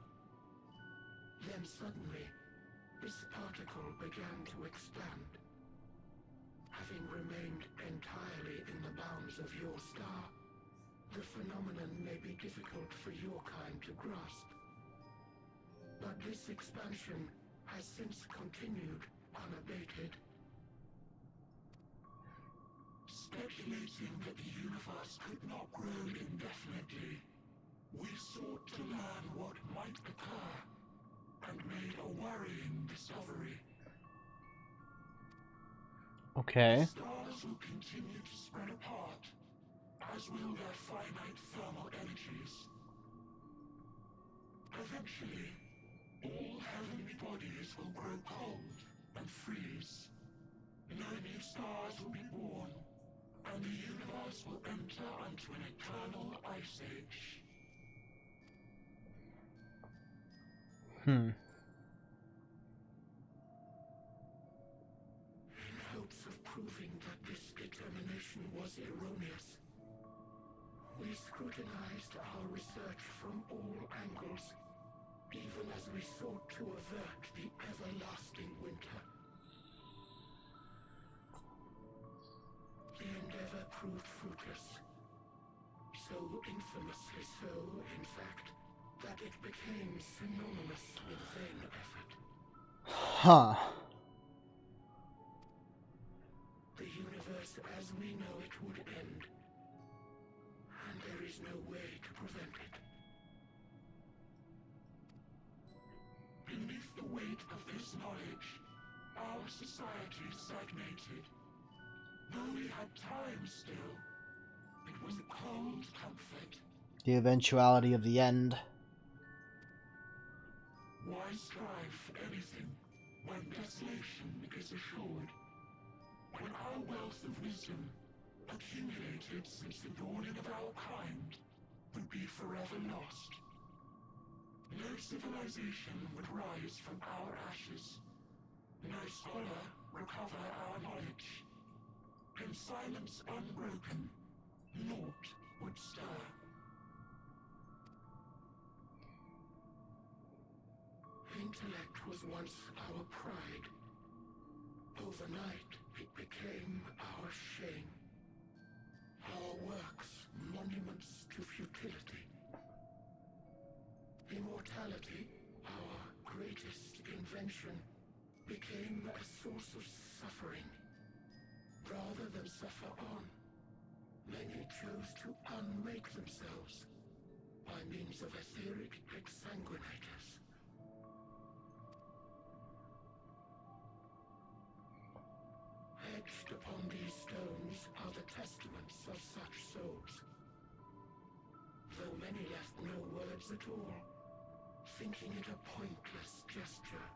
Then suddenly, this particle began to expand. Having remained entirely in the bounds of your star, the phenomenon may be difficult for your kind to grasp. But this expansion has since continued unabated. Speculating that the universe could not grow indefinitely, we sought to learn what might occur, and made a worrying discovery. Okay. Stars will continue to spread apart, as will their finite thermal energies. Eventually, all heavenly bodies will grow cold stars will be born, and the universe will enter into an eternal ice age. In hopes of proving that this determination was erroneous, we scrutinized our research from all angles, even as we sought to avert the everlasting winter. The endeavor proved fruitless. So infamously so, in fact, that it became synonymous with vain effort. Huh. The universe as we know it would end, and there is no way to prevent it. Beneath the weight of this knowledge, our society stagnated. Though we had time still, it was a cold comfort. The eventuality of the end. Why strive for anything when desolation is assured? When our wealth of wisdom, accumulated since the dawning of our kind, would be forever lost. No civilization would rise from our ashes. No scholar recover our knowledge. In silence unbroken, naught would stir. Intellect was once our pride. Overnight, it became our shame. Our works, monuments to futility. Immortality, our greatest invention, became a source of suffering. Rather than suffer on, many chose to unmake themselves by means of etheric exsanguinators. Etched upon these stones are the testaments of such souls. Though many left no words at all, thinking it a pointless gesture.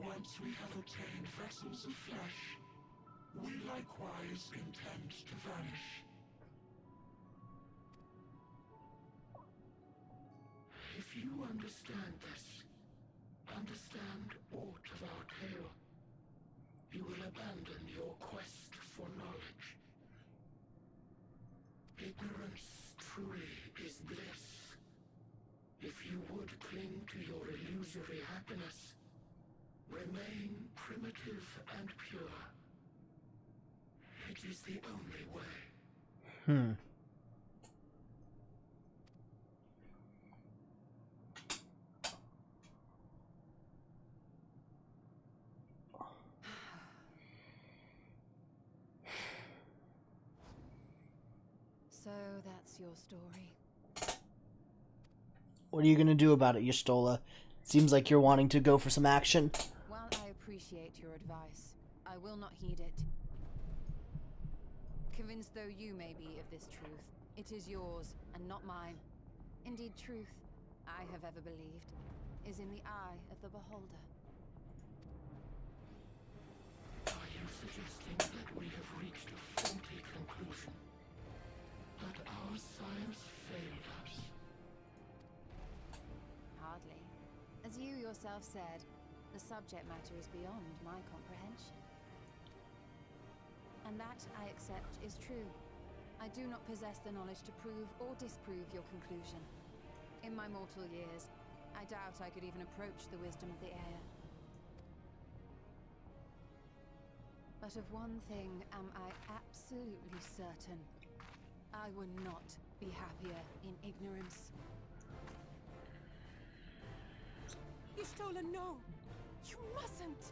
Once we have obtained vessels of flesh, we likewise intend to vanish. If you understand this, understand aught of our tale, you will abandon your quest for knowledge. Ignorance truly is bliss. If you would cling to your illusory happiness, remain primitive and pure. It is the only way. So that's your story. What are you gonna do about it, Y'shtola? Seems like you're wanting to go for some action. While I appreciate your advice, I will not heed it. Convinced though you may be of this truth, it is yours and not mine. Indeed, truth, I have ever believed, is in the eye of the beholder. Are you suggesting that we have reached a faulty conclusion? That our science failed us? Hardly. As you yourself said, the subject matter is beyond my comprehension. And that, I accept, is true. I do not possess the knowledge to prove or disprove your conclusion. In my mortal years, I doubt I could even approach the wisdom of the air. But of one thing am I absolutely certain. I would not be happier in ignorance. Y'shtola, no! You mustn't!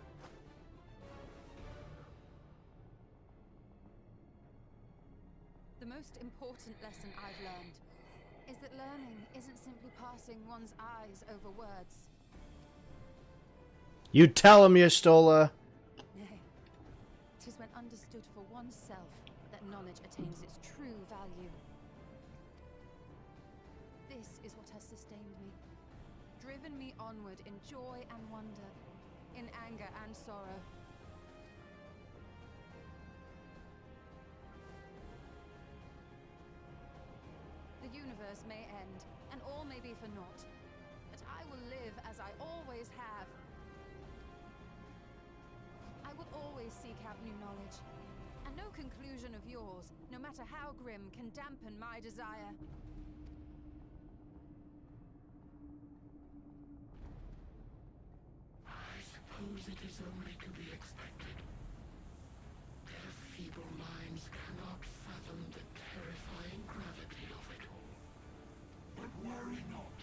The most important lesson I've learned is that learning isn't simply passing one's eyes over words. You tell him, Y'shtola. Nay, it is when understood for oneself that knowledge attains its true value. This is what has sustained me, driven me onward in joy and wonder, in anger and sorrow, the universe may end, and all may be for naught. But I will live as I always have. I will always seek out new knowledge. And no conclusion of yours, no matter how grim, can dampen my desire. I suppose it is only to be expected. Their feeble minds cannot fathom the terrifying gravity of it all. But worry not.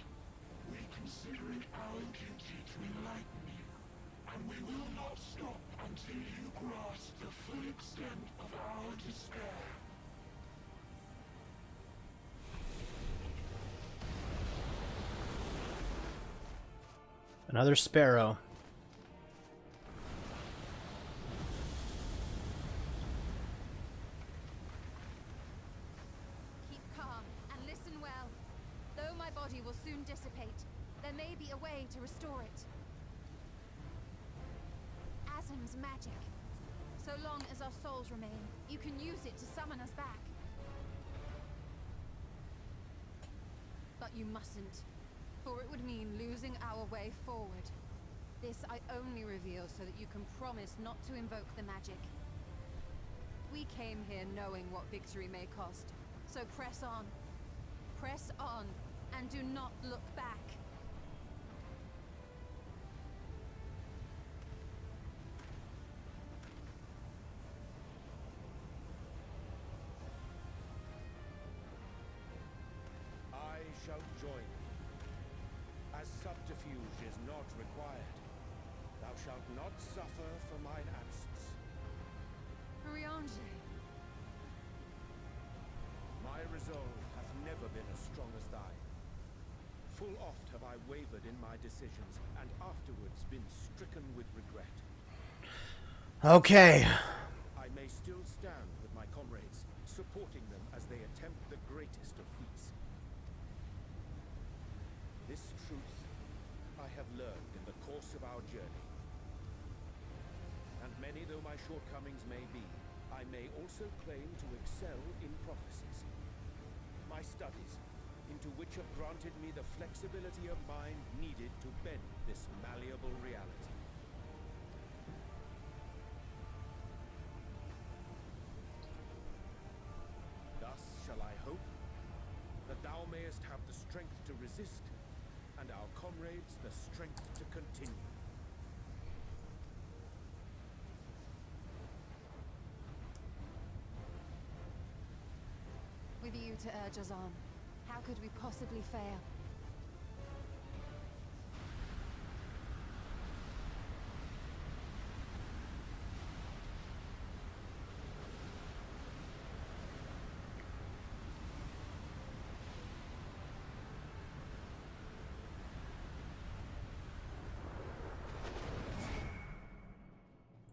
We consider it our duty to enlighten you, and we will not stop until you grasp the full extent of our despair. Another sparrow. Keep calm and listen well. Though my body will soon dissipate, there may be a way to restore it. Asm's magic. So long as our souls remain, you can use it to summon us back. But you mustn't, for it would mean losing our way forward. This I only reveal so that you can promise not to invoke the magic. We came here knowing what victory may cost, so press on. Press on, and do not look back. I shall join thee. As subterfuge is not required, thou shalt not suffer for mine absence. Riange. My resolve hath never been as strong as thine. Full oft have I wavered in my decisions, and afterwards been stricken with regret. Okay. I may still stand with my comrades, supporting them as they attempt the greatest of feats. This truth I have learned in the course of our journey. And many though my shortcomings may be, I may also claim to excel in prophecies. My studies, into which have granted me the flexibility of mind needed to bend this malleable reality. Thus shall I hope that thou mayest have the strength to resist, and our comrades the strength to continue. With you to urge us on, how could we possibly fail?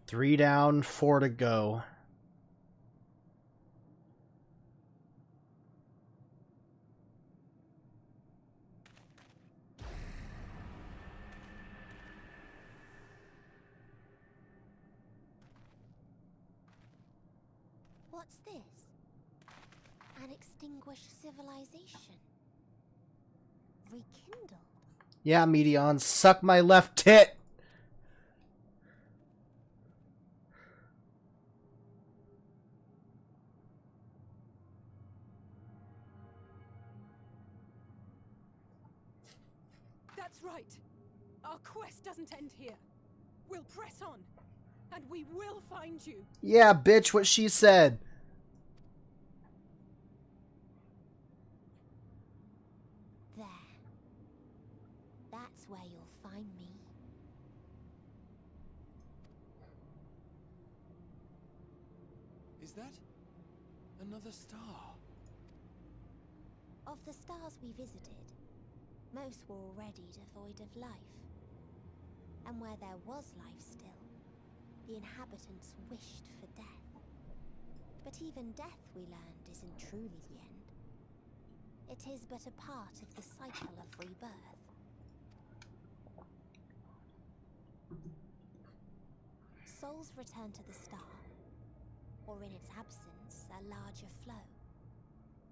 Three down, 4 to go. What's this? An extinguished civilization. Rekindled. Yeah, Medion, suck my left tit! That's right. Our quest doesn't end here. We'll press on, and we will find you. Yeah, bitch, what she said. There. That's where you'll find me. Is that another star? Of the stars we visited, most were already devoid of life. And where there was life still, the inhabitants wished for death. But even death, we learned, isn't truly the end. It is but a part of the cycle of rebirth. Souls return to the star, or in its absence, a larger flow.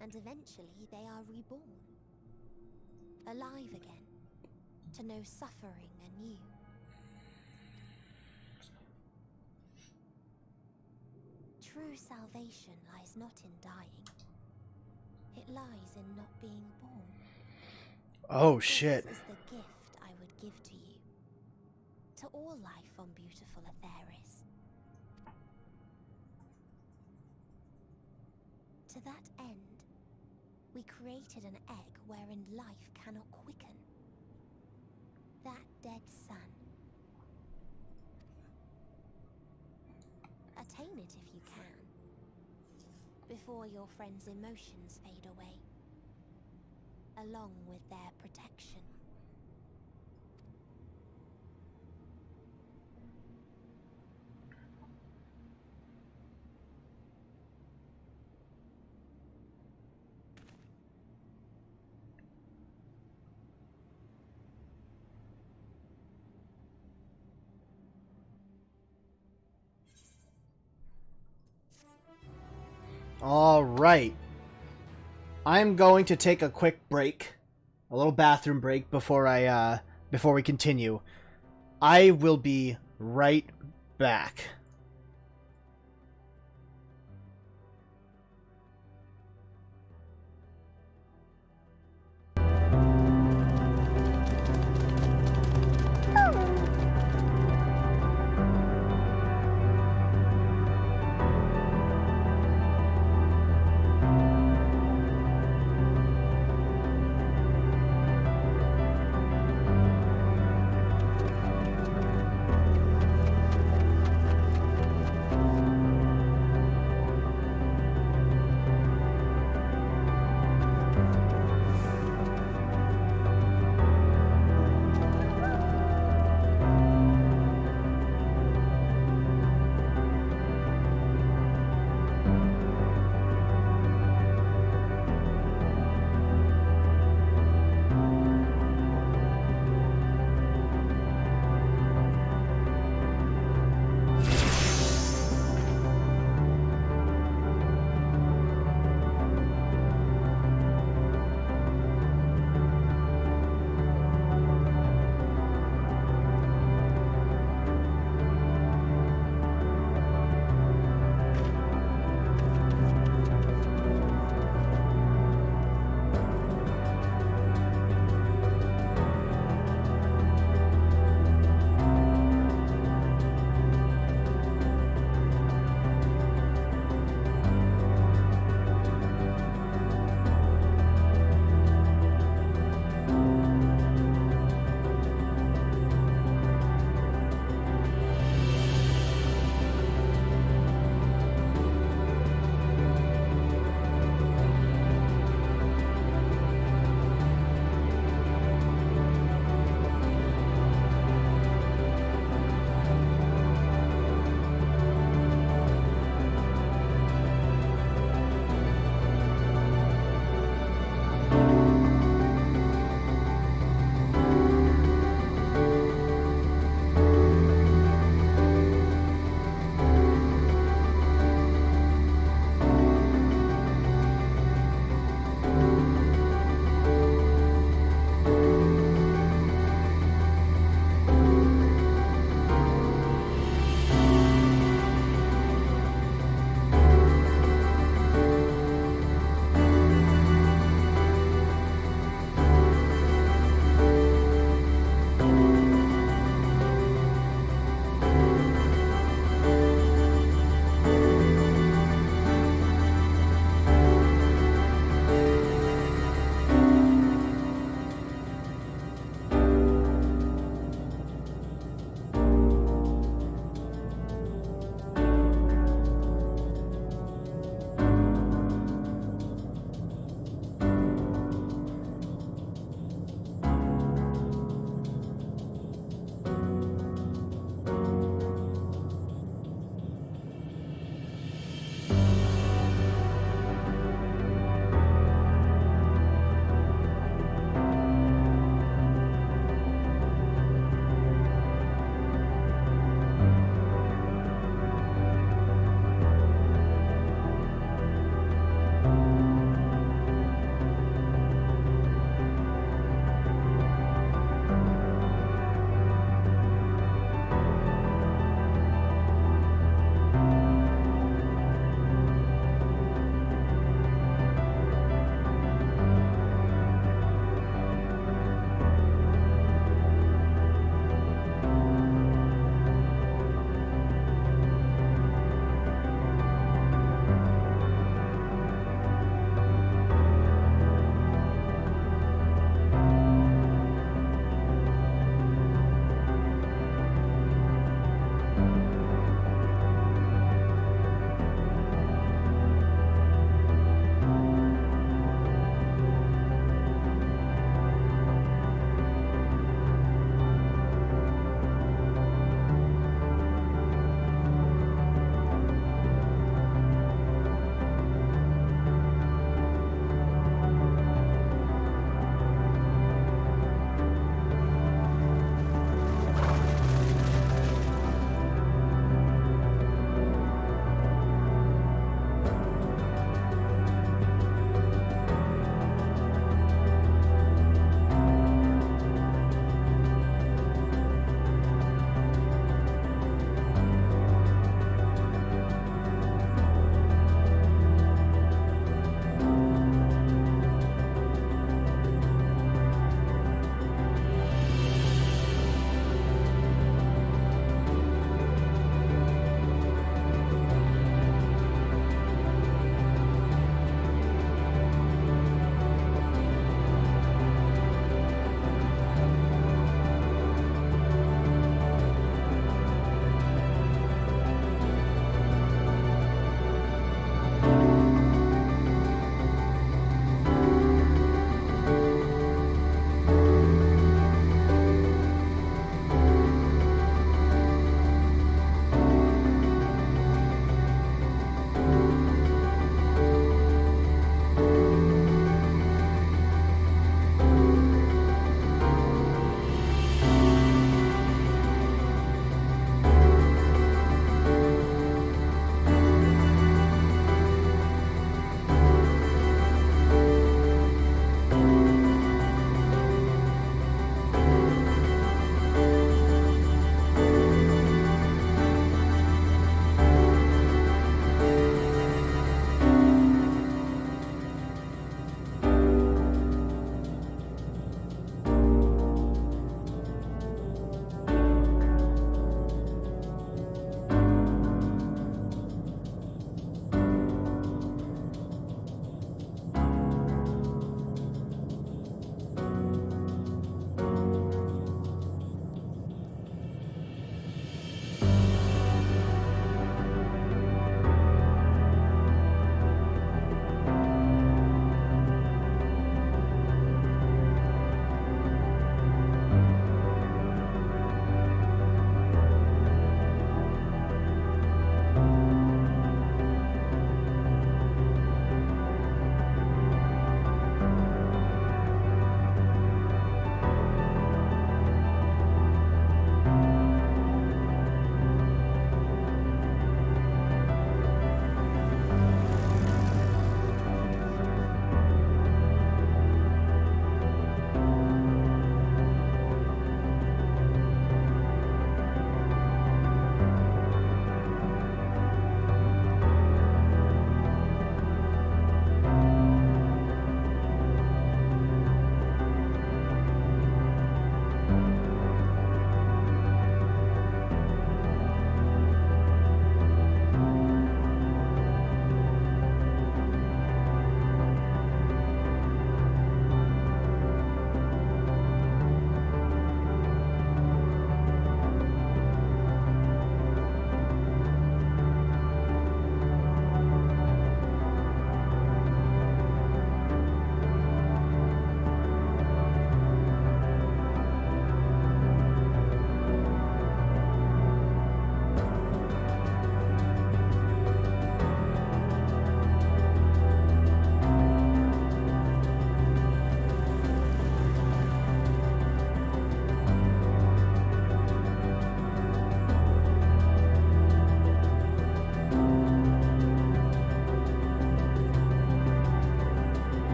And eventually they are reborn. Alive again. To know suffering anew. True salvation lies not in dying. It lies in not being born. Oh, shit. This is the gift I would give to you. To all life on beautiful Atheris. To that end, we created an egg wherein life cannot quicken. That dead sun. Attain it if you can, before your friends' emotions fade away, along with their protection. All right. I'm going to take a quick break, a little bathroom break before we continue. I will be right back.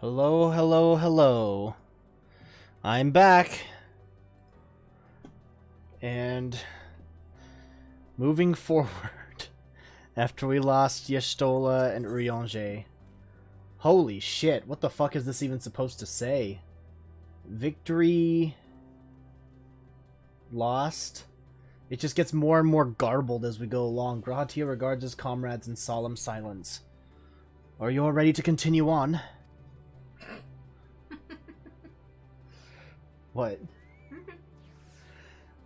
Hello, hello, hello. I'm back. And moving forward, after we lost Y'shtola and Urianger. Holy shit, what the fuck is this even supposed to say? Victory... lost? It just gets more and more garbled as we go along. Grahatia regards his comrades in solemn silence. Are you all ready to continue on? What?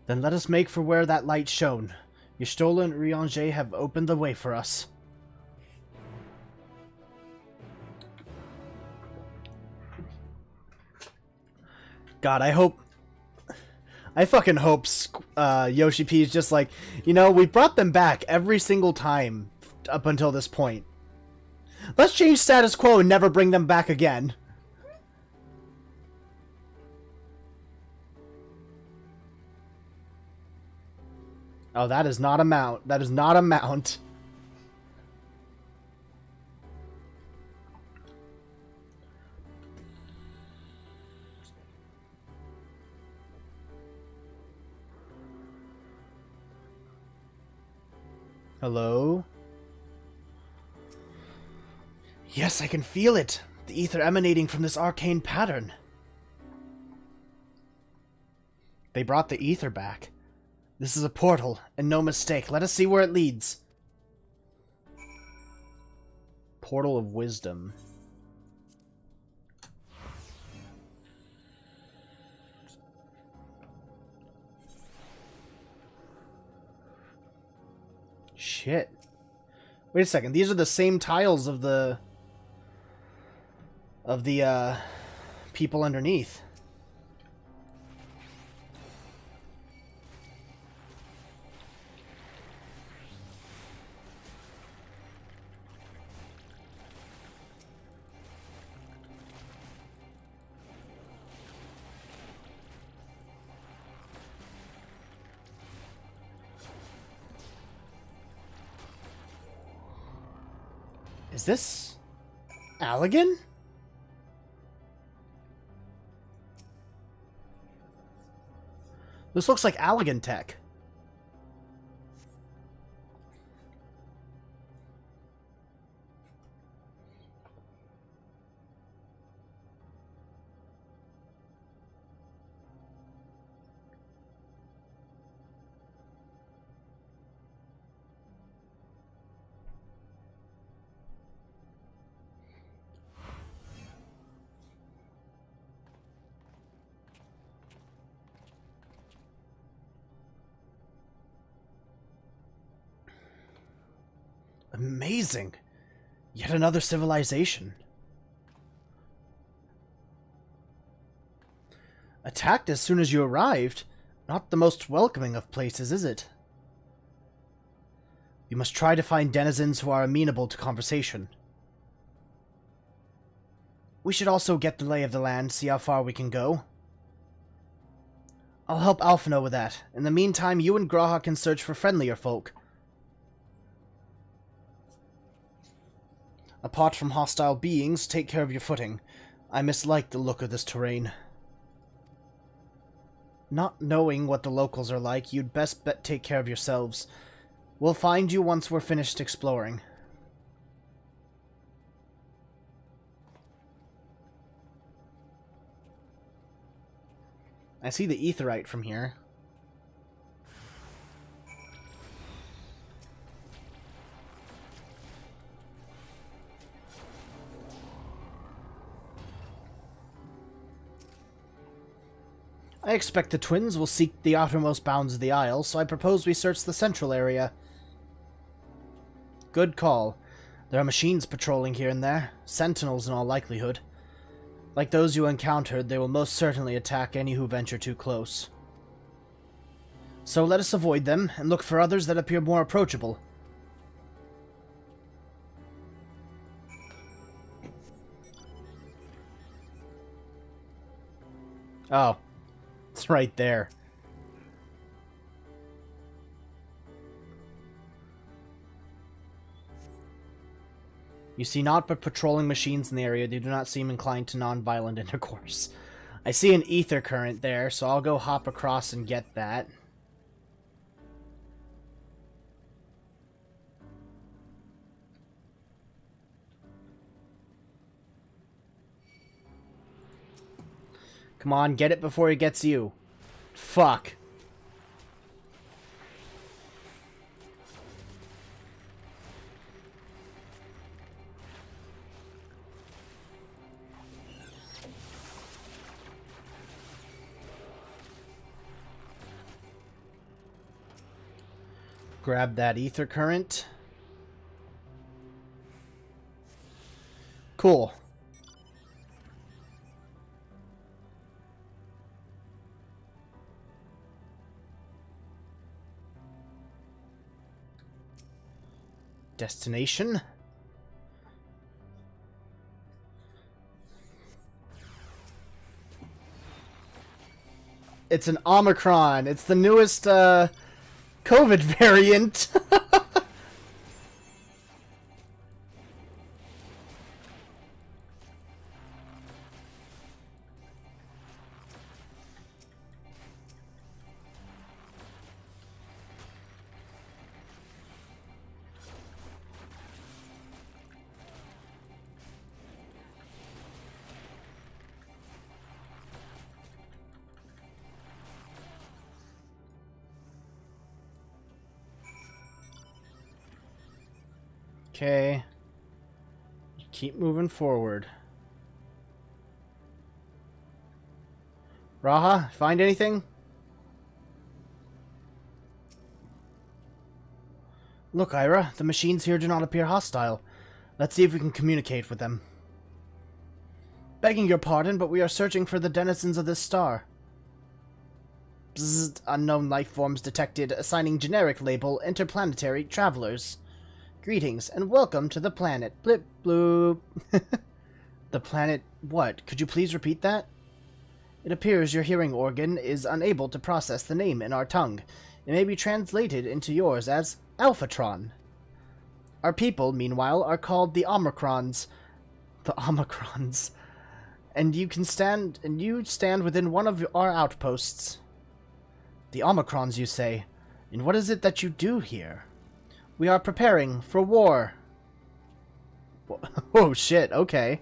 Then let us make for where that light shone. Y'shtola and Urianger have opened the way for us. God, I fucking hope Yoshi P is just like, you know, we brought them back every single time up until this point. Let's change status quo and never bring them back again. Oh, that is not a mount. That is not a mount. Hello? Yes, I can feel it. The ether emanating from this arcane pattern. They brought the ether back. This is a portal, and no mistake. Let us see where it leads. Portal of Wisdom. Shit. Wait a second. These are the same tiles of the people underneath. Is this Allegan? This looks like Allegan tech. Amazing! Yet another civilization. Attacked as soon as you arrived? Not the most welcoming of places, is it? You must try to find denizens who are amenable to conversation. We should also get the lay of the land, see how far we can go. I'll help Alphino with that. In the meantime, you and Graha can search for friendlier folk. Apart from hostile beings, take care of your footing. I mislike the look of this terrain. Not knowing what the locals are like, you'd best take care of yourselves. We'll find you once we're finished exploring. I see the aetheryte from here. I expect the twins will seek the outermost bounds of the Isle, so I propose we search the central area. Good call. There are machines patrolling here and there, sentinels in all likelihood. Like those you encountered, they will most certainly attack any who venture too close. So let us avoid them, and look for others that appear more approachable. Oh. It's right there. You see naught but patrolling machines in the area. They do not seem inclined to non-violent intercourse. I see an ether current there, so I'll go hop across and get that. Come on, get it before he gets you. Fuck. Grab that ether current. Cool. Destination. It's an Omicron. It's the newest COVID variant. Okay. Keep moving forward. Raha, find anything? Look, Ira, the machines here do not appear hostile. Let's see if we can communicate with them. Begging your pardon, but we are searching for the denizens of this star. Bzzzt, unknown life forms detected, assigning generic label interplanetary travelers. Greetings, and welcome to the planet. Blip bloop. The planet what? Could you please repeat that? It appears your hearing organ is unable to process the name in our tongue. It may be translated into yours as Alphatron. Our people, meanwhile, are called the Omicrons. The Omicrons. And you stand within one of our outposts. The Omicrons, you say? And what is it that you do here? We are preparing for war. Oh shit, okay.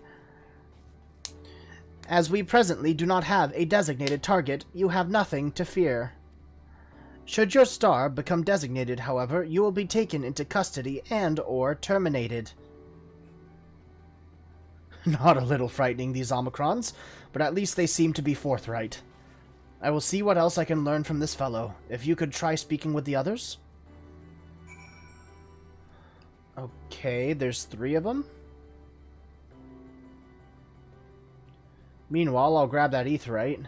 As we presently do not have a designated target, you have nothing to fear. Should your star become designated, however, you will be taken into custody and/or terminated. Not a little frightening, these Omicrons, but at least they seem to be forthright. I will see what else I can learn from this fellow. If you could try speaking with the others? Okay, there's 3 of them. Meanwhile, I'll grab that aetheryte.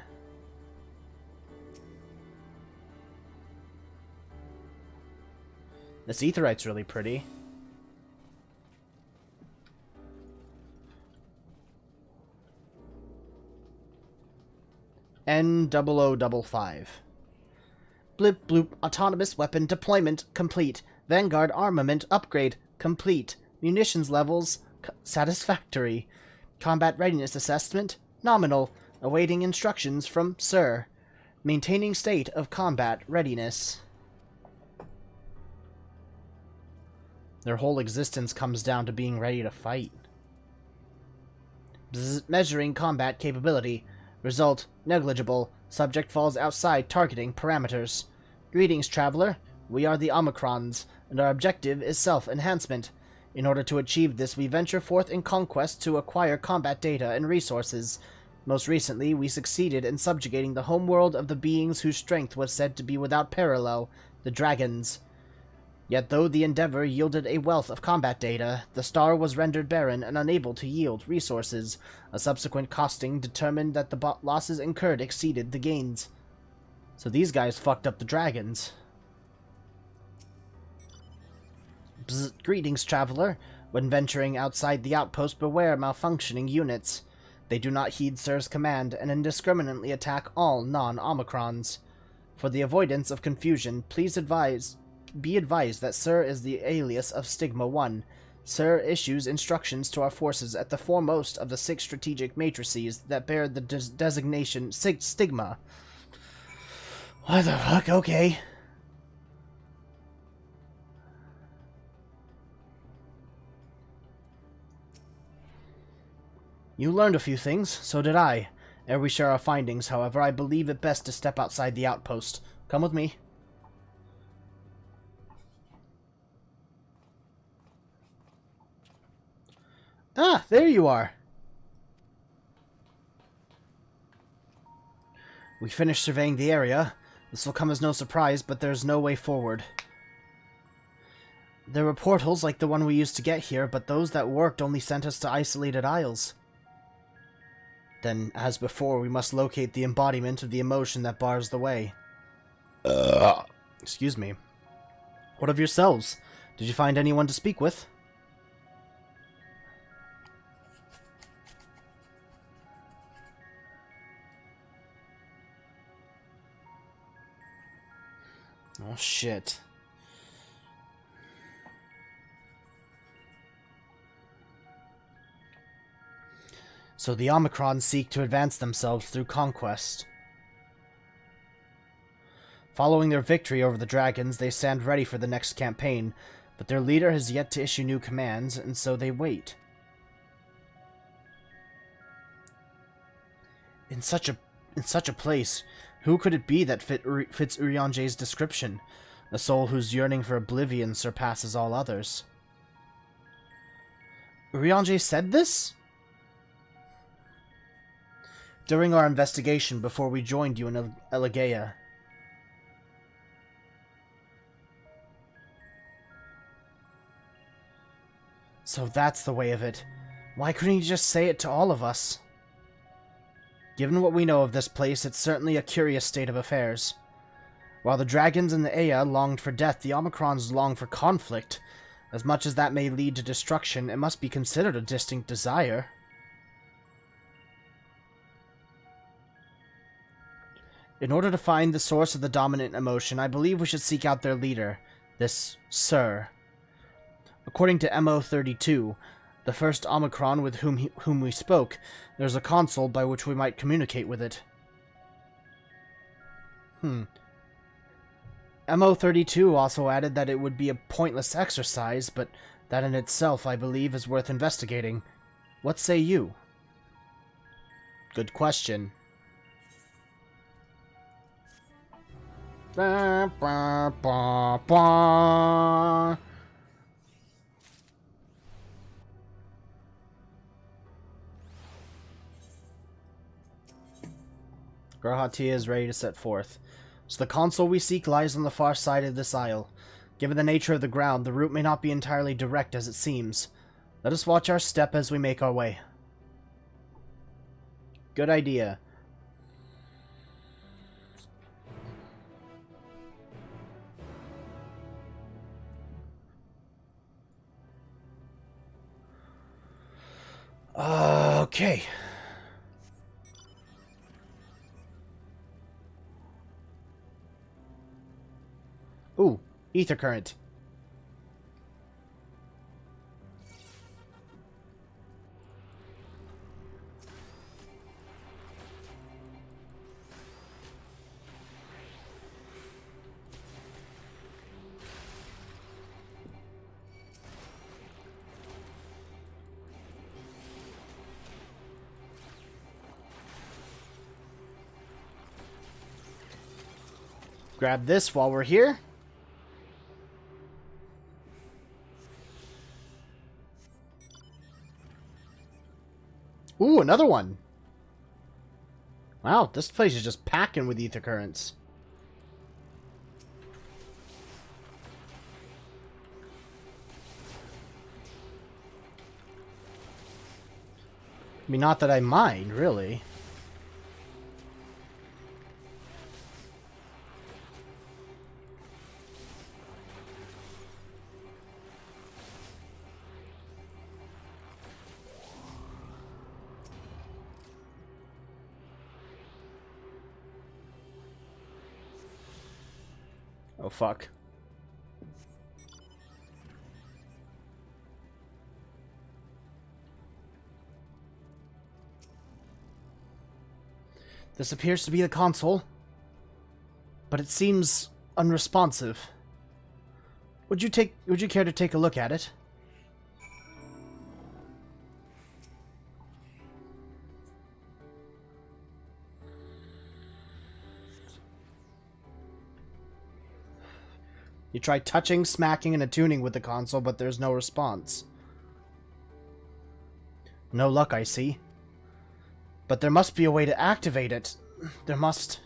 This aetheryte's really pretty. N0055. Blip bloop, autonomous weapon deployment complete. Vanguard armament upgrade complete. Munitions levels satisfactory. Combat readiness assessment nominal. Awaiting instructions from Sir. Maintaining state of combat readiness. Their whole existence comes down to being ready to fight. Measuring combat capability. Result negligible. Subject falls outside targeting parameters. Greetings, traveler. We are the Omicrons, and our objective is self-enhancement. In order to achieve this, we venture forth in conquest to acquire combat data and resources. Most recently, we succeeded in subjugating the homeworld of the beings whose strength was said to be without parallel, the dragons. Yet though the endeavor yielded a wealth of combat data, the star was rendered barren and unable to yield resources. A subsequent costing determined that the losses incurred exceeded the gains. So these guys fucked up the dragons. Greetings, traveler. When venturing outside the outpost, beware malfunctioning units. They do not heed Sir's command and indiscriminately attack all non-Omicrons. For the avoidance of confusion, please be advised that Sir is the alias of Stigma 1. Sir issues instructions to our forces at the foremost of the 6 strategic matrices that bear the designation Stigma. What the fuck? Okay. You learned a few things, so did I. Ere we share our findings, however, I believe it best to step outside the outpost. Come with me. Ah, there you are. We finished surveying the area. This will come as no surprise, but there's no way forward. There were portals like the one we used to get here, but those that worked only sent us to isolated isles. Then, as before, we must locate the embodiment of the emotion that bars the way. Excuse me. What of yourselves? Did you find anyone to speak with? Oh, shit. So the Omicron seek to advance themselves through conquest. Following their victory over the dragons, they stand ready for the next campaign, but their leader has yet to issue new commands, and so they wait. In such a place, who could it be that fits Urianger's description? A soul whose yearning for oblivion surpasses all others. Urianger said this? During our investigation before we joined you in Elegea. So that's the way of it. Why couldn't he just say it to all of us? Given what we know of this place, it's certainly a curious state of affairs. While the dragons and the Aya longed for death, the Omicrons long for conflict. As much as that may lead to destruction, it must be considered a distinct desire. In order to find the source of the dominant emotion, I believe we should seek out their leader, this Sir. According to MO32, the first Omicron with whom we spoke, there's a console by which we might communicate with it. MO32 also added that it would be a pointless exercise, but that in itself, I believe, is worth investigating. What say you? Good question. Ba, ba, ba, ba. Garhatia is ready to set forth. So the console we seek lies on the far side of this isle. Given the nature of the ground, the route may not be entirely direct as it seems. Let us watch our step as we make our way. Good idea. Okay. Ooh, ether current. Grab this while we're here. Ooh, another one. Wow, this place is just packing with ether currents. I mean, not that I mind, really. Oh, fuck. This appears to be the console, but it seems unresponsive. Would you care to take a look at it? You try touching, smacking, and attuning with the console, but there's no response. No luck, I see. But there must be a way to activate it. There must...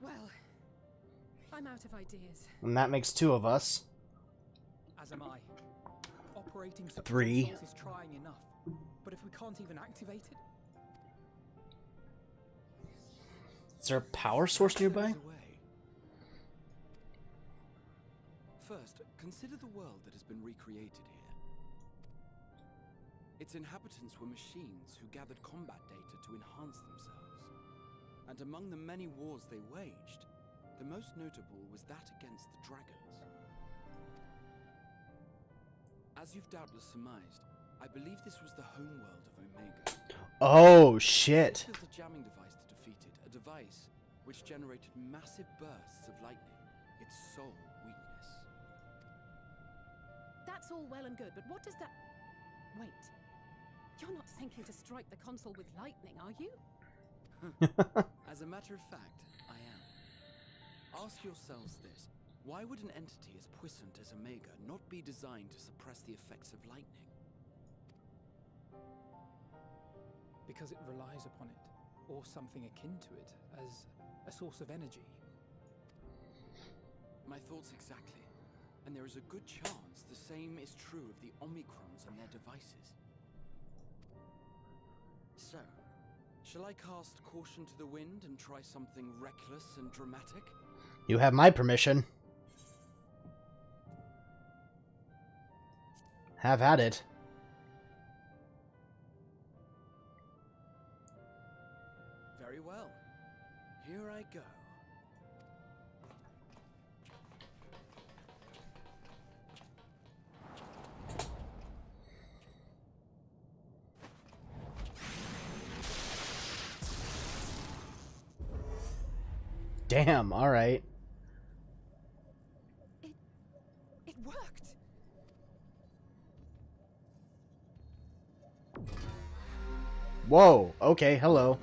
Well, I'm out of ideas. And that makes two of us. As am I. Operating such Three. consoles is trying enough. But if we can't even activate it... Is there a power source nearby? First, consider the world that has been recreated here. Its inhabitants were machines who gathered combat data to enhance themselves. And among the many wars they waged, the most notable was that against the dragons. As you've doubtless surmised, I believe this was the homeworld of Omega. Oh, shit. It was a jamming device to defeat it, a device which generated massive bursts of lightning, its sole weakness. That's all well and good, but what does that... Wait. You're not thinking to strike the console with lightning, are you? As a matter of fact, I am. Ask yourselves this. Why would an entity as puissant as Omega not be designed to suppress the effects of lightning? Because it relies upon it, or something akin to it, as a source of energy. My thoughts exactly. And there is a good chance the same is true of the Omicrons and their devices. So, shall I cast caution to the wind and try something reckless and dramatic? You have my permission. Have at it. Very well. Here I go. Damn, alright. It worked! Whoa, okay, hello.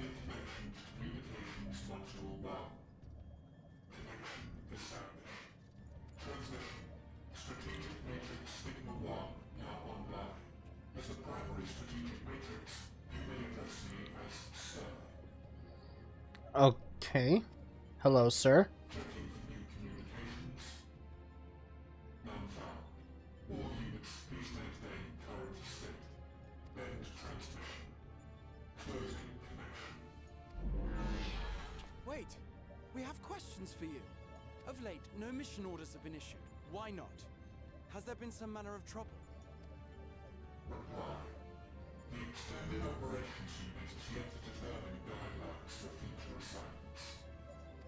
Okay. Hello, sir. Wait, we have questions for you. Of late, no mission orders have been issued. Why not? Has there been some manner of trouble? The Extended Operations Unit is yet to determine guidelines for future assignments.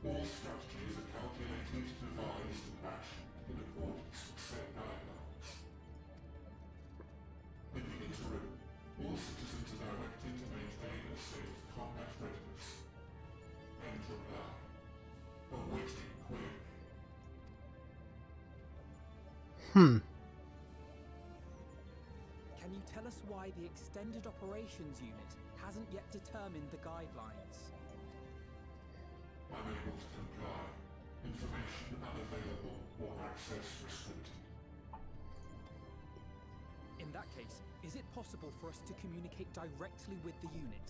All strategies are calculated, devised, and actioned in accordance with said guidelines. In the interim, all citizens are directed to maintain a state of combat readiness. End reply. Awaiting query. Can you tell us why the Extended Operations Unit hasn't yet determined the guidelines? Unable to comply. Information unavailable or access restricted. In that case, is it possible for us to communicate directly with the unit?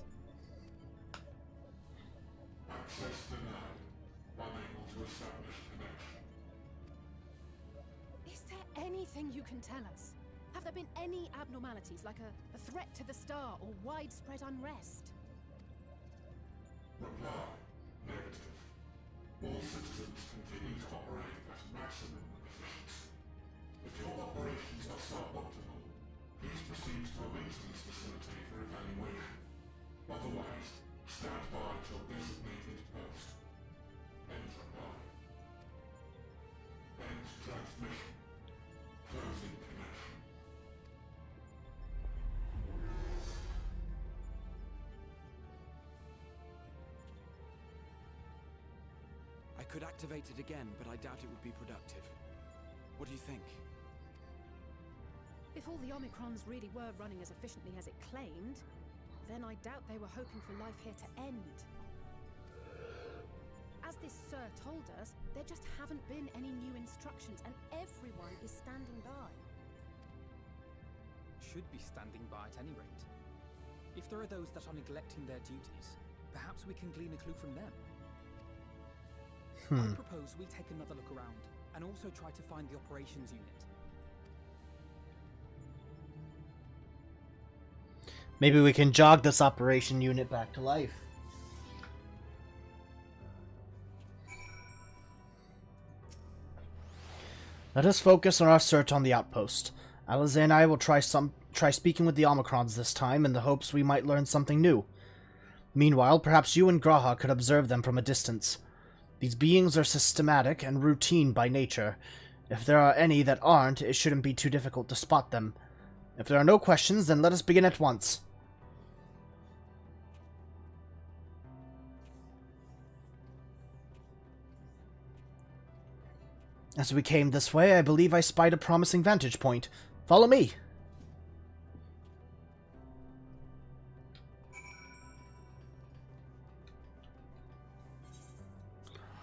Access denied. Unable to establish connection. Is there anything you can tell us? Have there been any abnormalities, like a threat to the star or widespread unrest? Reply. Negative. All citizens continue to operate at maximum efficiency. If your operations are suboptimal, please proceed to a maintenance facility for evaluation. Otherwise, stand by at your designated post. End reply. I could activate it again, but I doubt it would be productive. What do you think? If all the Omicrons really were running as efficiently as it claimed, then I doubt they were hoping for life here to end. As this Sir told us, there just haven't been any new instructions, and everyone is standing by. Should be standing by at any rate. If there are those that are neglecting their duties, perhaps we can glean a clue from them. I propose we take another look around, and also try to find the operations unit. Maybe we can jog this operation unit back to life. Let us focus on our search on the outpost. Alize and I will try speaking with the Omicrons this time in the hopes we might learn something new. Meanwhile, perhaps you and Graha could observe them from a distance. These beings are systematic and routine by nature. If there are any that aren't, it shouldn't be too difficult to spot them. If there are no questions, then let us begin at once. As we came this way, I believe I spied a promising vantage point. Follow me.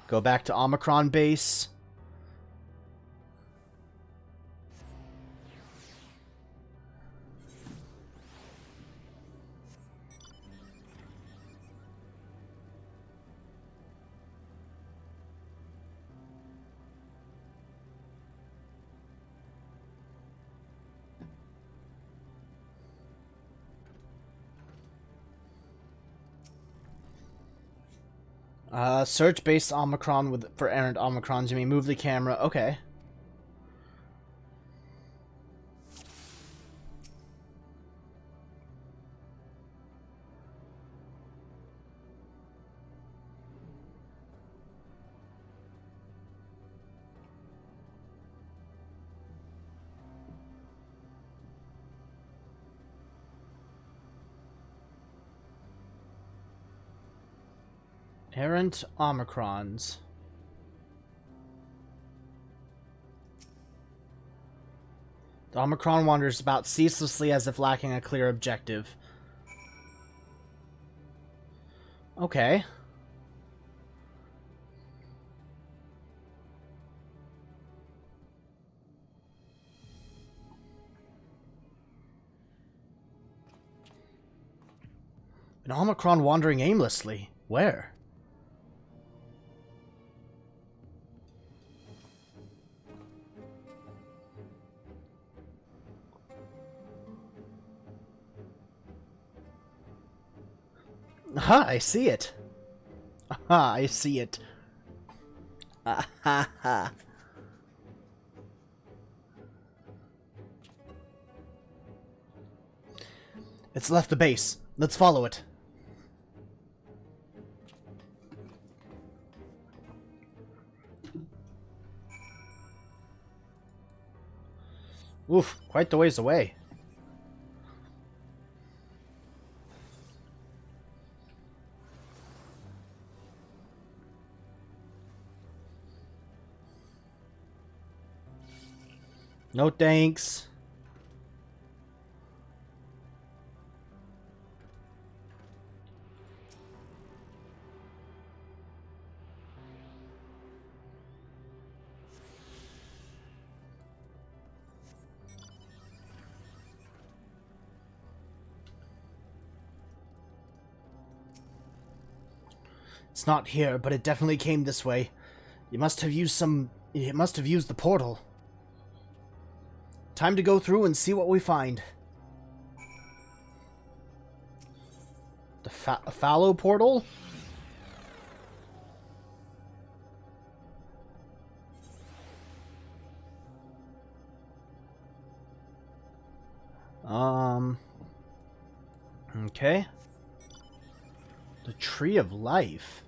Go back to Omicron base. Search base Omicron for errant Omicrons. You may move the camera. Okay. Errant Omicrons. The Omicron wanders about ceaselessly as if lacking a clear objective. Okay. An Omicron wandering aimlessly. Where? Aha, I see it. Aha, I see it. Aha. It's left the base. Let's follow it. Oof, quite the ways away. No thanks. It's not here, but it definitely came this way. You must have used the portal. Time to go through and see what we find. The fallow portal? Okay. The Tree of Life.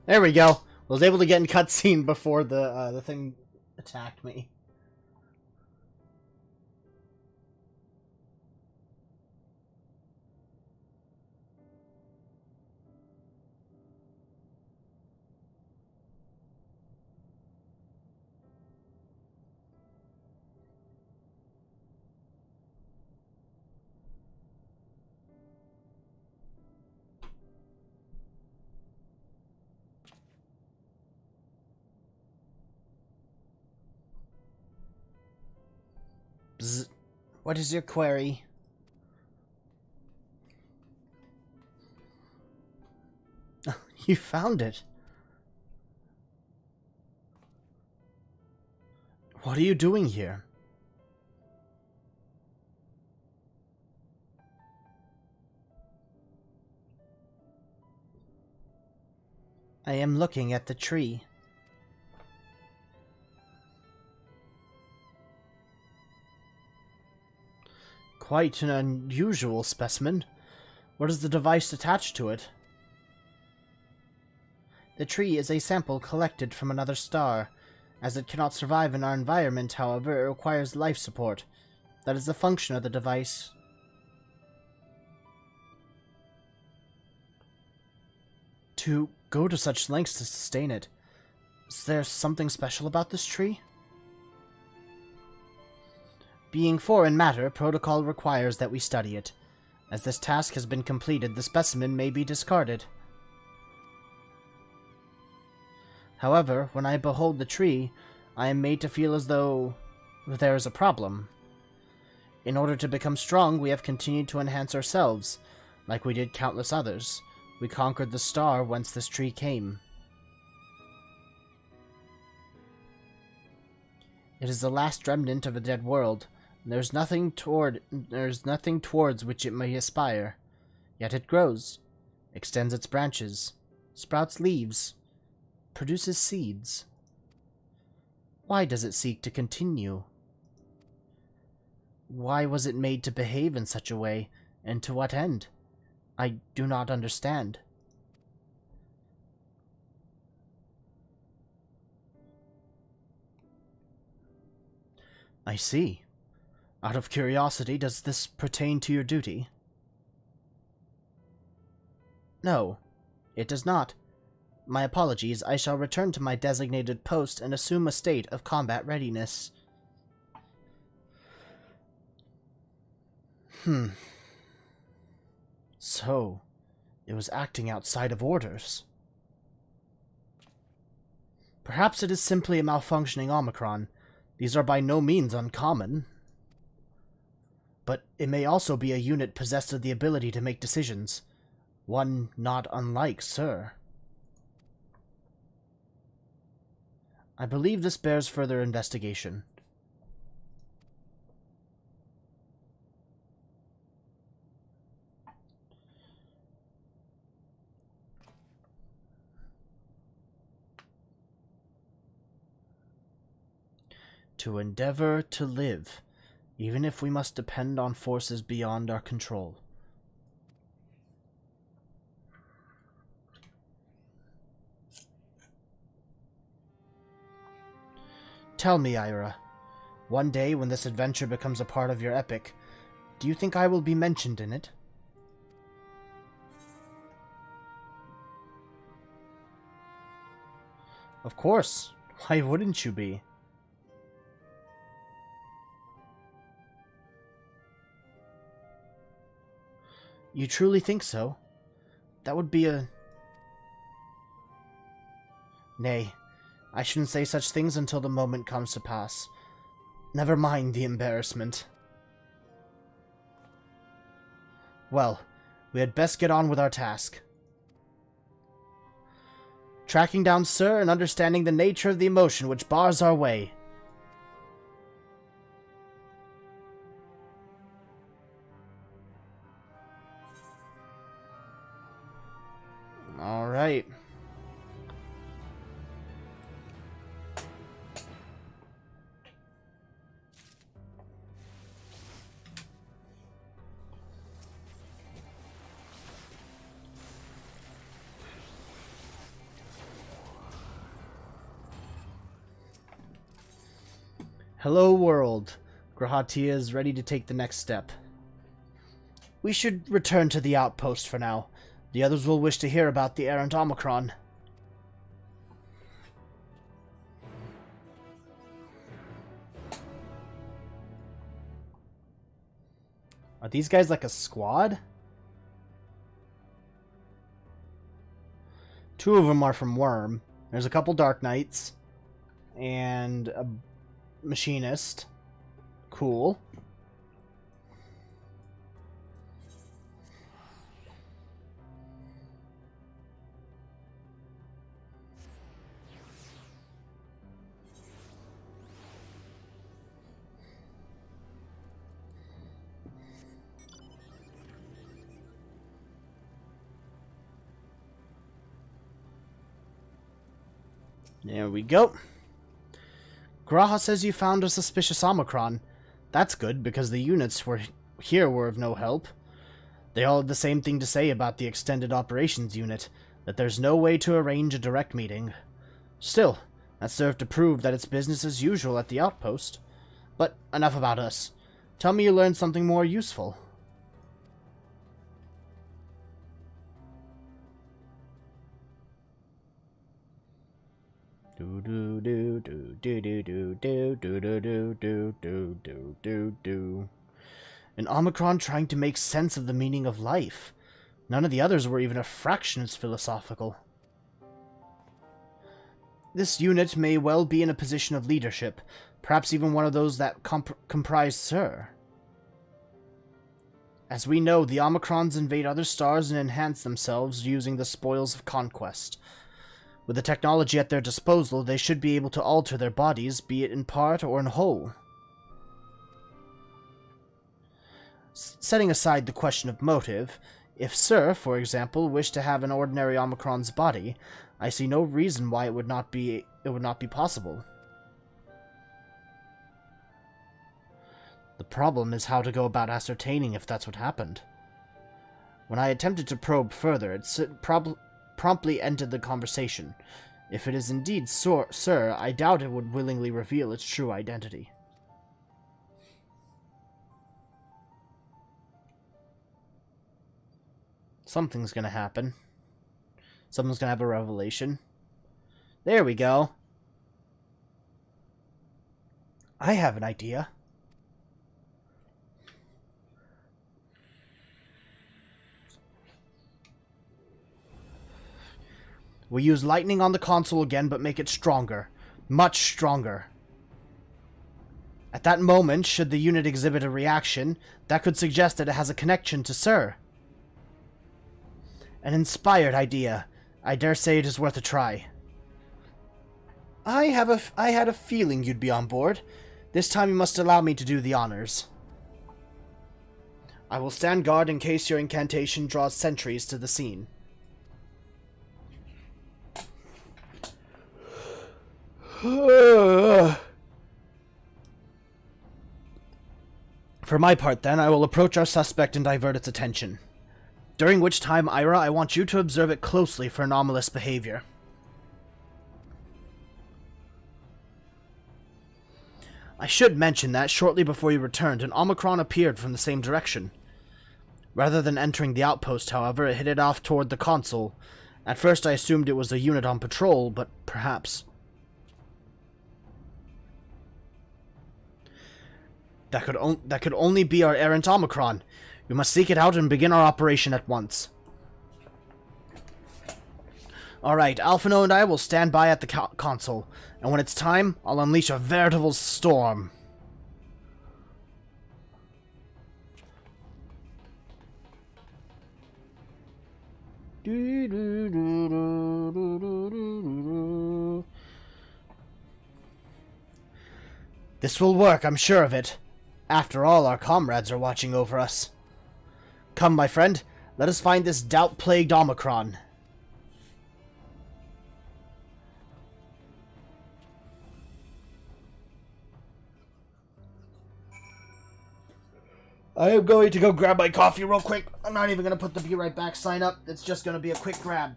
There we go. I was able to get in cutscene before the thing attacked me. Bzz. What is your query? You found it. What are you doing here? I am looking at the tree. Quite an unusual specimen. What is the device attached to it? The tree is a sample collected from another star. As it cannot survive in our environment, however, it requires life support. That is the function of the device. To go to such lengths to sustain it. Is there something special about this tree? Being foreign matter, protocol requires that we study it. As this task has been completed, the specimen may be discarded. However, when I behold the tree, I am made to feel as though there is a problem. In order to become strong, we have continued to enhance ourselves, like we did countless others. We conquered the star whence this tree came. It is the last remnant of a dead world. There is nothing towards which it may aspire. Yet it grows, extends its branches, sprouts leaves, produces seeds. Why does it seek to continue? Why was it made to behave in such a way, and to what end? I do not understand. I see. Out of curiosity, does this pertain to your duty? No, it does not. My apologies, I shall return to my designated post and assume a state of combat readiness. So, it was acting outside of orders. Perhaps it is simply a malfunctioning Omicron. These are by no means uncommon. But it may also be a unit possessed of the ability to make decisions. One not unlike Sir. I believe this bears further investigation. To endeavor to live, even if we must depend on forces beyond our control. Tell me, Ira, one day when this adventure becomes a part of your epic, do you think I will be mentioned in it? Of course. Why wouldn't you be? You truly think so? That would be a... Nay, I shouldn't say such things until the moment comes to pass. Never mind the embarrassment. Well, we had best get on with our task. Tracking down Sir and understanding the nature of the emotion which bars our way. All right. Hello, world. Grahatia is ready to take the next step. We should return to the outpost for now. The others will wish to hear about the errant Omicron. Are these guys like a squad? Two of them are from Worm. There's a couple Dark Knights. And a Machinist. Cool. There we go. Graha says you found a suspicious Omicron. That's good, because the units were of no help. They all had the same thing to say about the Extended Operations Unit, that there's no way to arrange a direct meeting. Still, that served to prove that it's business as usual at the outpost. But enough about us. Tell me you learned something more useful. Do do do do do do do do do do do do do do do do. An Omicron trying to make sense of the meaning of life. None of the others were even a fraction as philosophical. This unit may well be in a position of leadership, perhaps even one of those that comprise Sir. As we know, the Omicrons invade other stars and enhance themselves using the spoils of conquest. With the technology at their disposal, they should be able to alter their bodies, be it in part or in whole. Setting aside the question of motive, if Sir, for example, wished to have an ordinary Omicron's body, I see no reason why it would not be possible. The problem is how to go about ascertaining if that's what happened. When I attempted to probe further, it promptly ended the conversation. If it is indeed Sir, I doubt it would willingly reveal its true identity. Something's gonna happen. Someone's gonna have a revelation. There we go. I have an idea. We use lightning on the console again, but make it stronger. Much stronger. At that moment, should the unit exhibit a reaction, that could suggest that it has a connection to Sir. An inspired idea. I dare say it is worth a try. I had a feeling you'd be on board. This time you must allow me to do the honors. I will stand guard in case your incantation draws sentries to the scene. For my part, then, I will approach our suspect and divert its attention. During which time, Ira, I want you to observe it closely for anomalous behavior. I should mention that, shortly before you returned, an Omicron appeared from the same direction. Rather than entering the outpost, however, it headed off toward the console. At first I assumed it was a unit on patrol, but perhaps... That could only be our errant Omicron. We must seek it out and begin our operation at once. Alright, Alphino and I will stand by at the console, and when it's time, I'll unleash a veritable storm. This will work, I'm sure of it. After all, our comrades are watching over us. Come, my friend, let us find this doubt-plagued Omicron. I am going to go grab my coffee real quick. I'm not even going to put the Be Right Back sign up. It's just going to be a quick grab.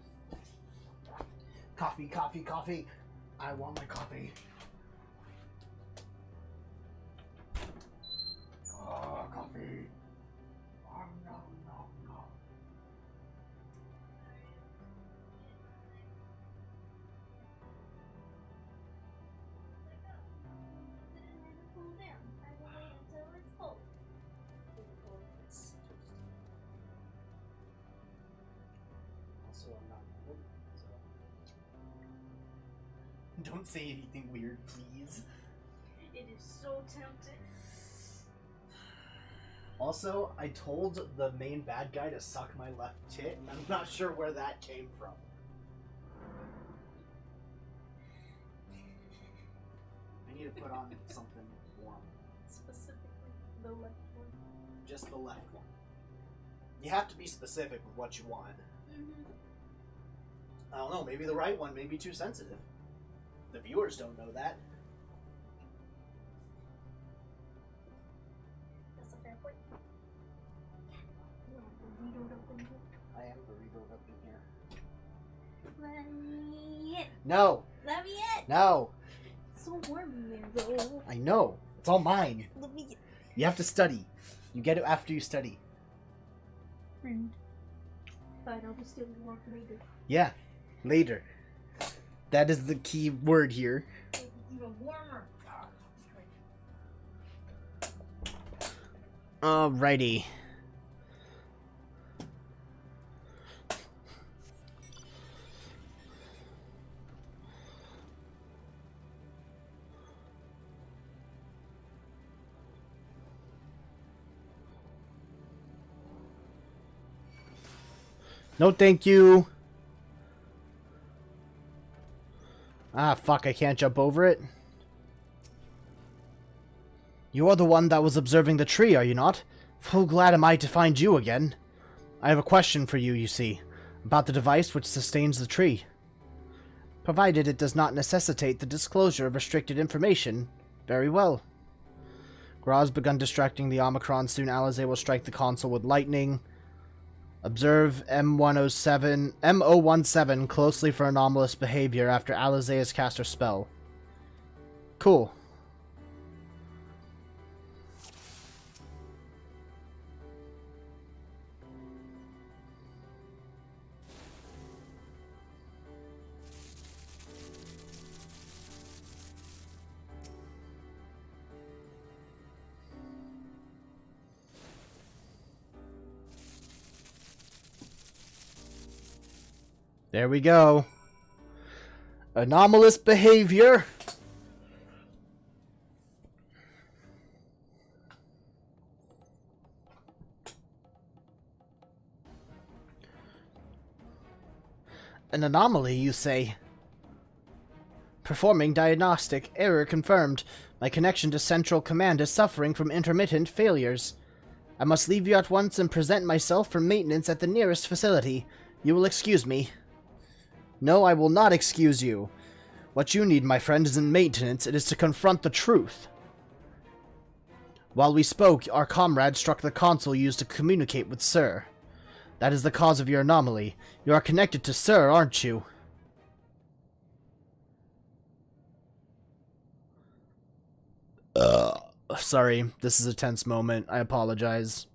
Coffee, coffee, coffee. I want my coffee. Oh, coffee. Oh, no, no, no. Don't say anything weird, please. It is so tempting. Also, I told the main bad guy to suck my left tit, and I'm not sure where that came from. I need to put on something warm. Specifically, the left one. Just the left one. You have to be specific with what you want. I don't know, maybe the right one may be too sensitive. The viewers don't know that. That's a fair point. I am burritoed up in here. Let me in. No! Let me in. No! It's so warm in there, though. I know. It's all mine. Let me in. You have to study. You get it after you study. Rude. Fine, I'll just steal more later. Yeah. Later. That is the key word here. Even warmer. Alrighty. No, thank you. Ah, fuck, I can't jump over it. You are the one that was observing the tree, are you not? Full glad am I to find you again. I have a question for you, you see, about the device which sustains the tree. Provided it does not necessitate the disclosure of restricted information, very well. Gra's begun distracting the Omicron. Soon Alizé will strike the console with lightning. Observe M017 closely for anomalous behavior after Alizé has cast her spell. Cool. There we go. Anomalous behavior. An anomaly, you say? Performing diagnostic. Error confirmed. My connection to Central Command is suffering from intermittent failures. I must leave you at once and present myself for maintenance at the nearest facility. You will excuse me. No, I will not excuse you. What you need, my friend, isn't maintenance. It is to confront the truth. While we spoke, our comrade struck the console used to communicate with Sir. That is the cause of your anomaly. You are connected to Sir, aren't you? Sorry, this is a tense moment. I apologize.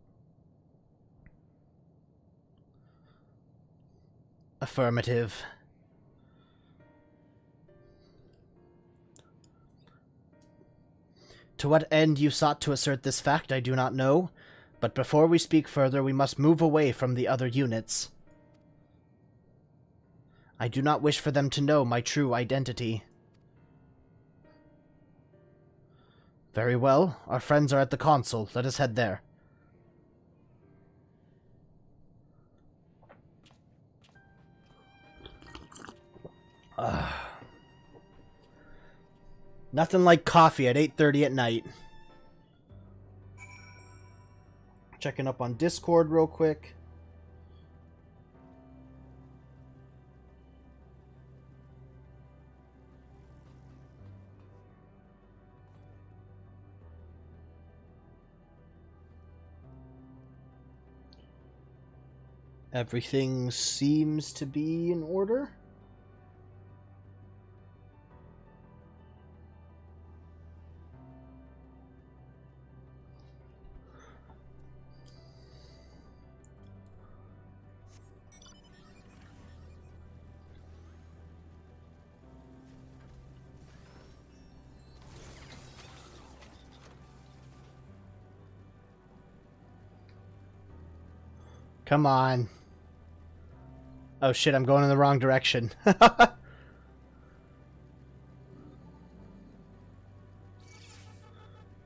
Affirmative. To what end you sought to assert this fact, I do not know, but before we speak further, we must move away from the other units. I do not wish for them to know my true identity. Very well, our friends are at the console. Let us head there. Nothing like coffee at 8:30 at night. Checking up on Discord real quick. Everything seems to be in order. Come on. Oh shit, I'm going in the wrong direction.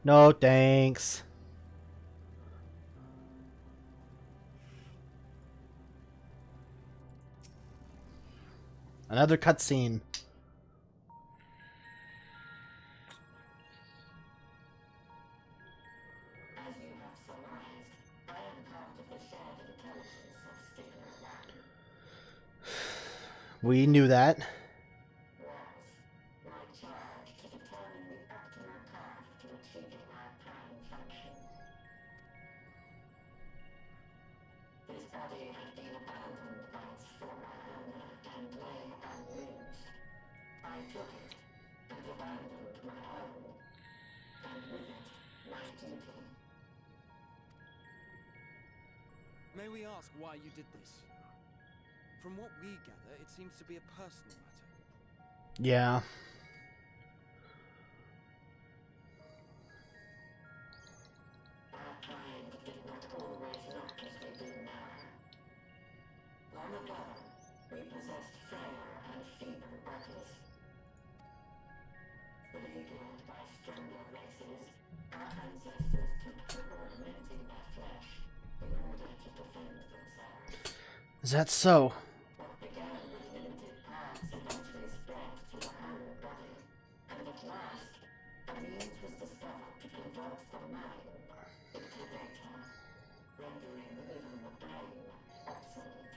No, thanks. Another cutscene. We knew that. body had been abandoned by its former owner and lay unused. I took it and abandoned my own, and with it, my duty. May we ask why you did this? From what we gather, it seems to be a personal matter. Yeah. Our kind did not always look as we do now. Long ago, we possessed frail and feeble bodies. Plagued by stronger races, our ancestors took to augmenting their flesh in order to defend themselves. Is that so? What began with limited parts eventually spread to the whole body, and at last, a means was discovered to convert the mind into data, rendering even the brain obsolete.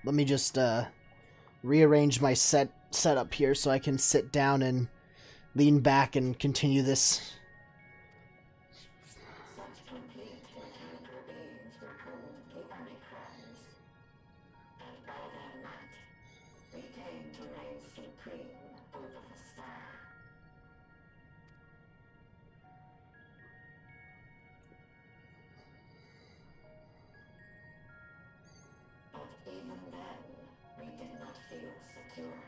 Let me just rearrange my setup here so I can sit down and lean back and continue this. Such complete mechanical beings were called the Omicrons, and by their might, we came to reign supreme over the star. But even then, we did not feel secure.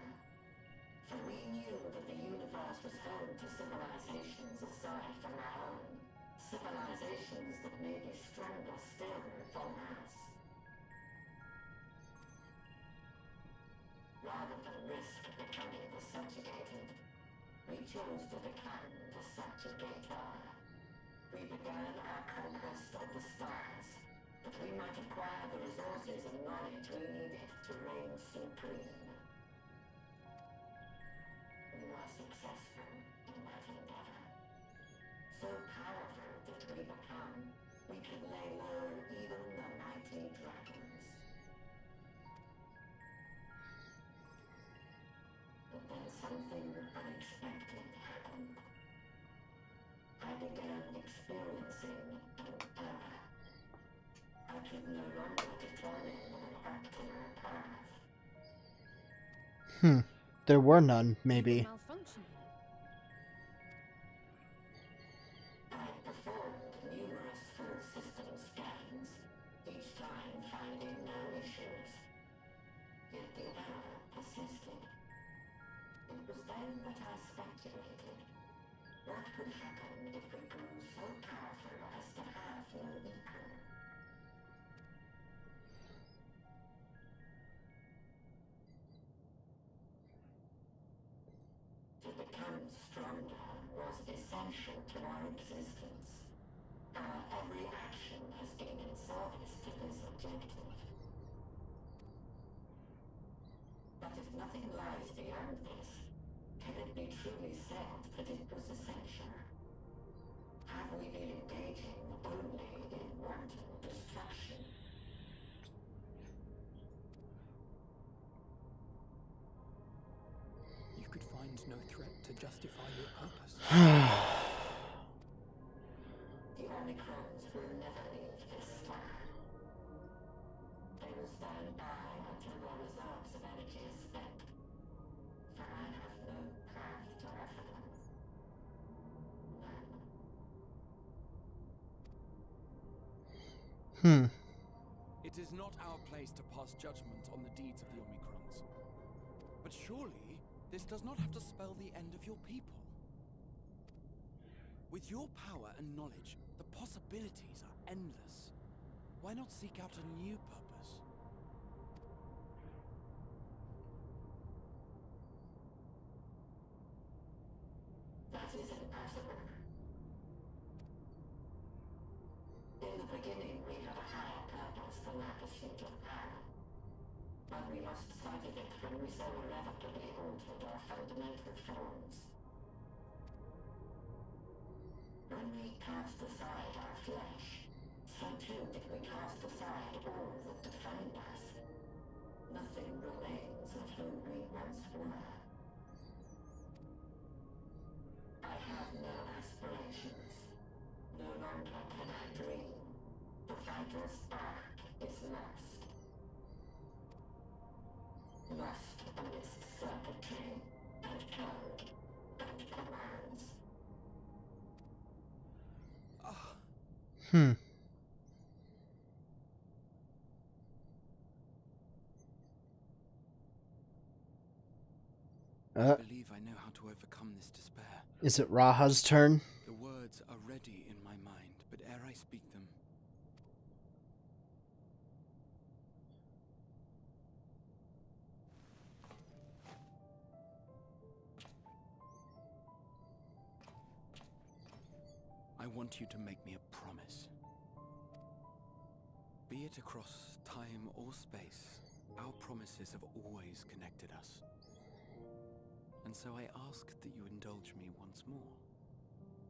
For we knew that the universe was home to civilizations aside from our own. Civilizations that may be stronger still than us. Rather than risk becoming the subjugated, we chose to become the subjugator. We began our conquest of the stars, that we might acquire the resources and knowledge we needed to reign supreme. We were successful in that endeavor. So powerful did we become, we could lay low even the mighty dragons. But then something unexpected happened. I began experiencing an error. I could no longer determine an optimal path. There were none, maybe. I performed numerous full system scans, each time finding no issues. Yet the error persisted. It was then that I speculated. What could happen if we grew so powerful as to have no equal? To become stronger was essential to our existence. Our every action has been in service to this objective. But if nothing lies beyond this, can it be truly said that it was essential? Have we been engaging only in wanton destruction? You could find no threat to justify your purpose. The Omicrons will never leave this star. They will stand by until their reserves of energy is spent, for I have no path to offer them. It is not our place to pass judgment on the deeds of the Omicrons. But surely, this does not have to spell the end of your people. With your power and knowledge, the possibilities are endless. Why not seek out a new purpose? That is impossible. In the beginning, we had a higher purpose than our pursuit of power. But we lost sight of it when we so irrevocably altered our fundamental forms. When we cast aside our flesh, so too did we cast aside all that defined us. Nothing remains of who we once were. I have no aspirations. No longer can I dream. The vital spark is lost. rest amidst circuitry and code and commands. Hmm. I believe I know how to overcome this despair. Is it Raha's turn? The words are ready in my mind, but ere I speak them, I want you to make me a promise. Be it across time or space, our promises have always connected us. And so I ask that you indulge me once more,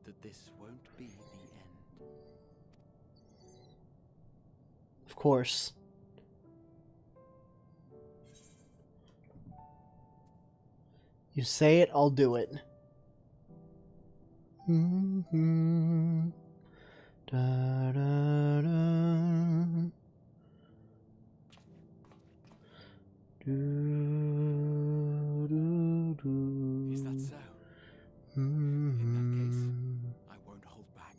that this won't be the end. Of course. You say it, I'll do it. Mm-hmm. Da, da, da. Do, do, do. Is that so? Mm-hmm. In that case, I won't hold back.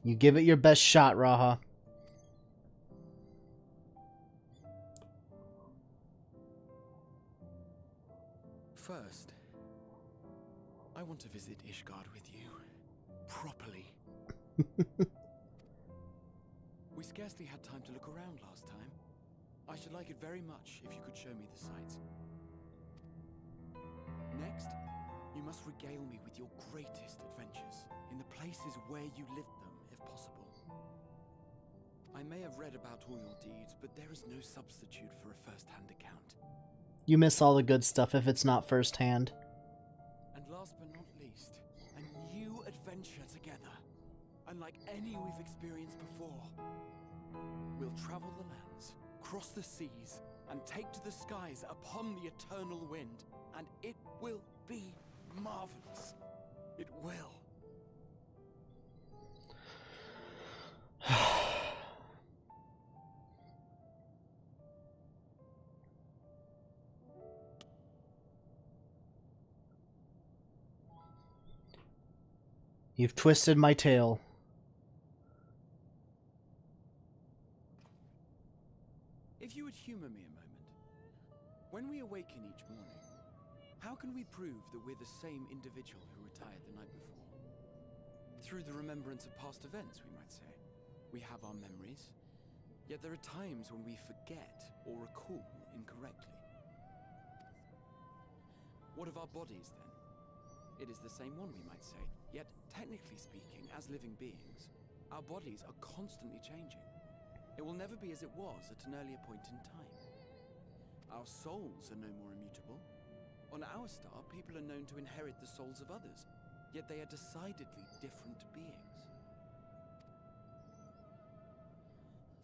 You give it your best shot, Raha. First, I want to visit Ishgard with you. Properly. We scarcely had time to look around last time. I should like it very much if you could show me the sights. Next, you must regale me with your greatest adventures, in the places where you lived them, if possible. I may have read about all your deeds, but there is no substitute for a first-hand account. You miss all the good stuff if it's not firsthand. And last but not least, a new adventure together, unlike any we've experienced before. We'll travel the lands, cross the seas, and take to the skies upon the eternal wind, and it will be marvelous. It will. You've twisted my tail. If you would humor me a moment, when we awaken each morning, how can we prove that we're the same individual who retired the night before? Through the remembrance of past events, we might say. We have our memories, yet there are times when we forget or recall incorrectly. What of our bodies, then? It is the same one, we might say, yet technically speaking, as living beings, our bodies are constantly changing. It will never be as it was at an earlier point in time. Our souls are no more immutable. On our star, people are known to inherit the souls of others, yet they are decidedly different beings.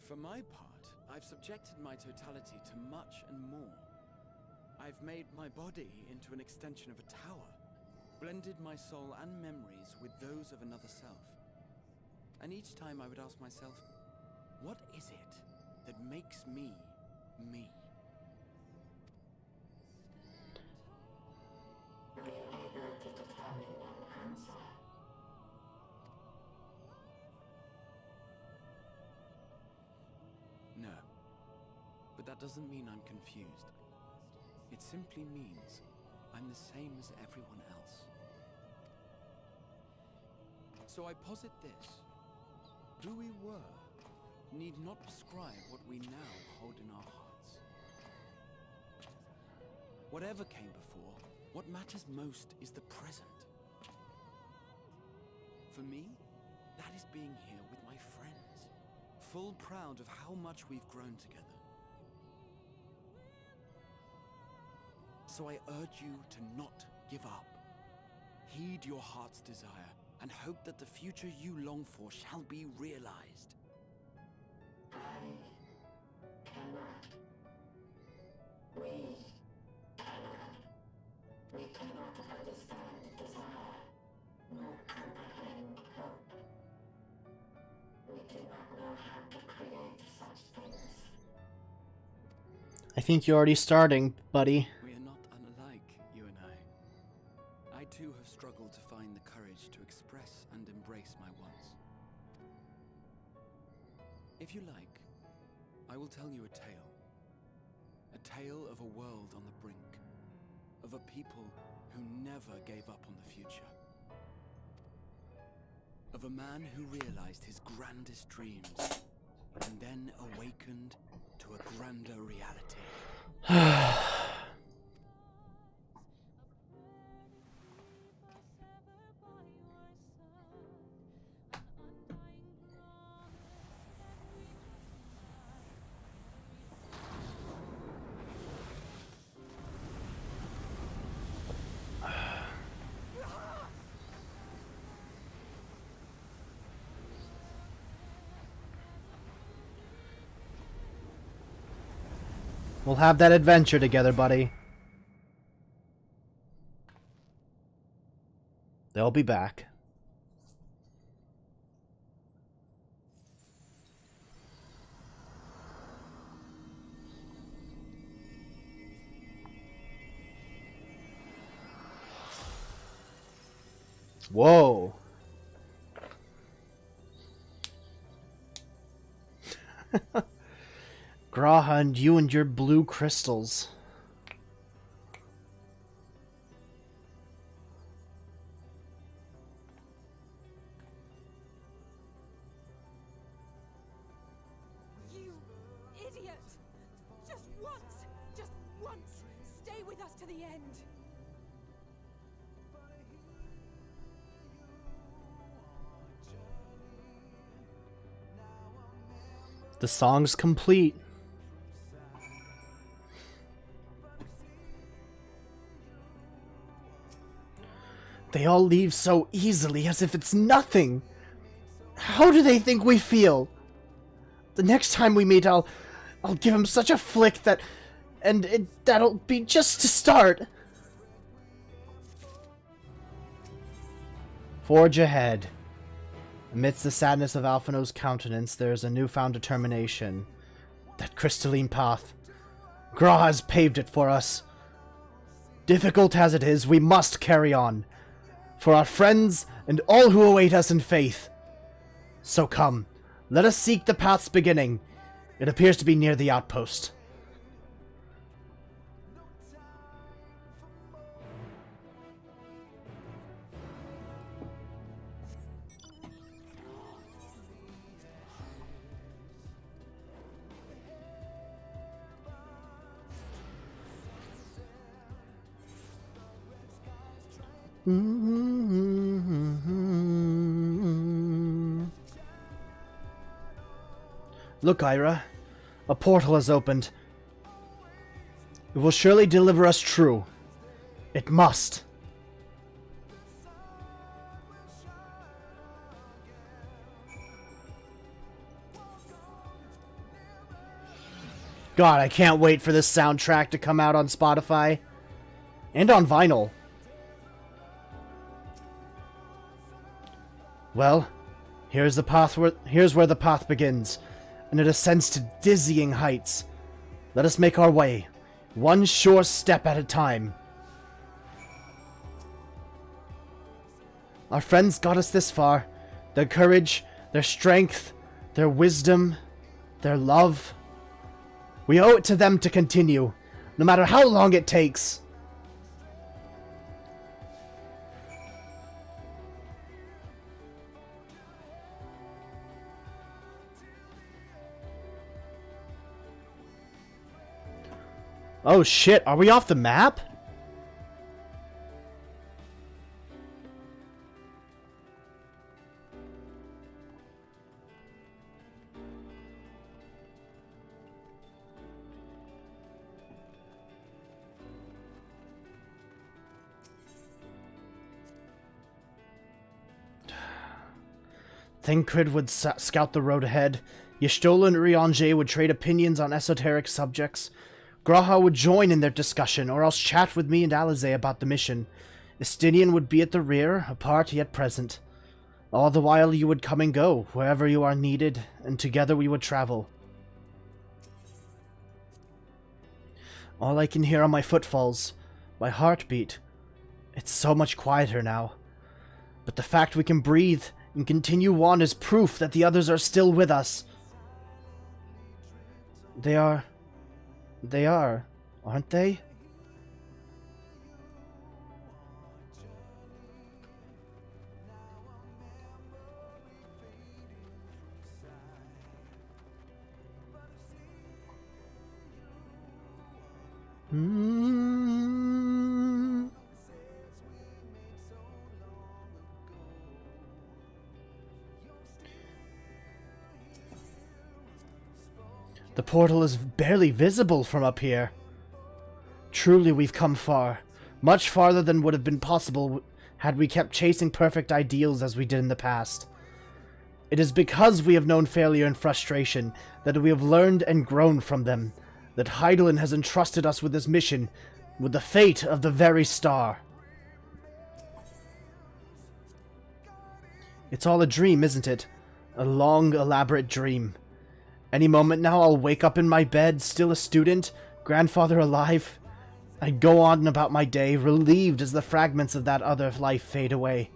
For my part, I've subjected my totality to much and more. I've made my body into an extension of a tower, blended my soul and memories with those of another self. And each time I would ask myself, what is it that makes me, me? Were you able to determine an answer? No. But that doesn't mean I'm confused. It simply means I'm the same as everyone else. So I posit this. Who we were need not prescribe what we now hold in our hearts. Whatever came before, what matters most is the present. For me, that is being here with my friends, full proud of how much we've grown together. So I urge you to not give up. Heed your heart's desire, and hope that the future you long for shall be realized. I cannot. We cannot. We cannot understand desire, nor comprehend hope. We do not know how to create such things. I think you're already starting, buddy. We are not unlike, you and I. I too have struggled to find the courage to express and embrace my wants. If you like, I will tell you a tale. A tale of a world on the brink. Of a people who never gave up on the future. Of a man who realized his grandest dreams and then awakened to a grander reality. We'll have that adventure together, buddy. They'll be back. Whoa. Graha, and you and your blue crystals. You idiot! Just once, stay with us to the end. The song's complete. They all leave so easily, as if it's nothing. How do they think we feel? The next time we meet, I'll give him such a flick that... And that'll be just to start. Forge ahead. Amidst the sadness of Alphino's countenance, there is a newfound determination. That crystalline path. Graha has paved it for us. Difficult as it is, we must carry on. For our friends and all who await us in faith. So come, let us seek the path's beginning. It appears to be near the outpost. Look, Ira. A portal has opened. It will surely deliver us true. It must. God, I can't wait for this soundtrack to come out on Spotify. And on vinyl. Well, here's where the path begins, and it ascends to dizzying heights. Let us make our way, one sure step at a time. Our friends got us this far. Their courage, their strength, their wisdom, their love. We owe it to them to continue, no matter how long it takes. Oh shit, are we off the map? Thancred would scout the road ahead. Y'shtola and Rianje would trade opinions on esoteric subjects. Graha would join in their discussion, or else chat with me and Alize about the mission. Estinian would be at the rear, apart yet present. All the while you would come and go, wherever you are needed, and together we would travel. All I can hear are my footfalls, my heartbeat. It's so much quieter now. But the fact we can breathe and continue on is proof that the others are still with us. They are, aren't they? The portal is barely visible from up here. Truly, we've come far. Much farther than would have been possible had we kept chasing perfect ideals as we did in the past. It is because we have known failure and frustration that we have learned and grown from them, that Hydaelyn has entrusted us with this mission, with the fate of the very star. It's all a dream, isn't it? A long, elaborate dream. Any moment now I'll wake up in my bed, still a student, grandfather alive. I'd go on about my day, relieved as the fragments of that other life fade away.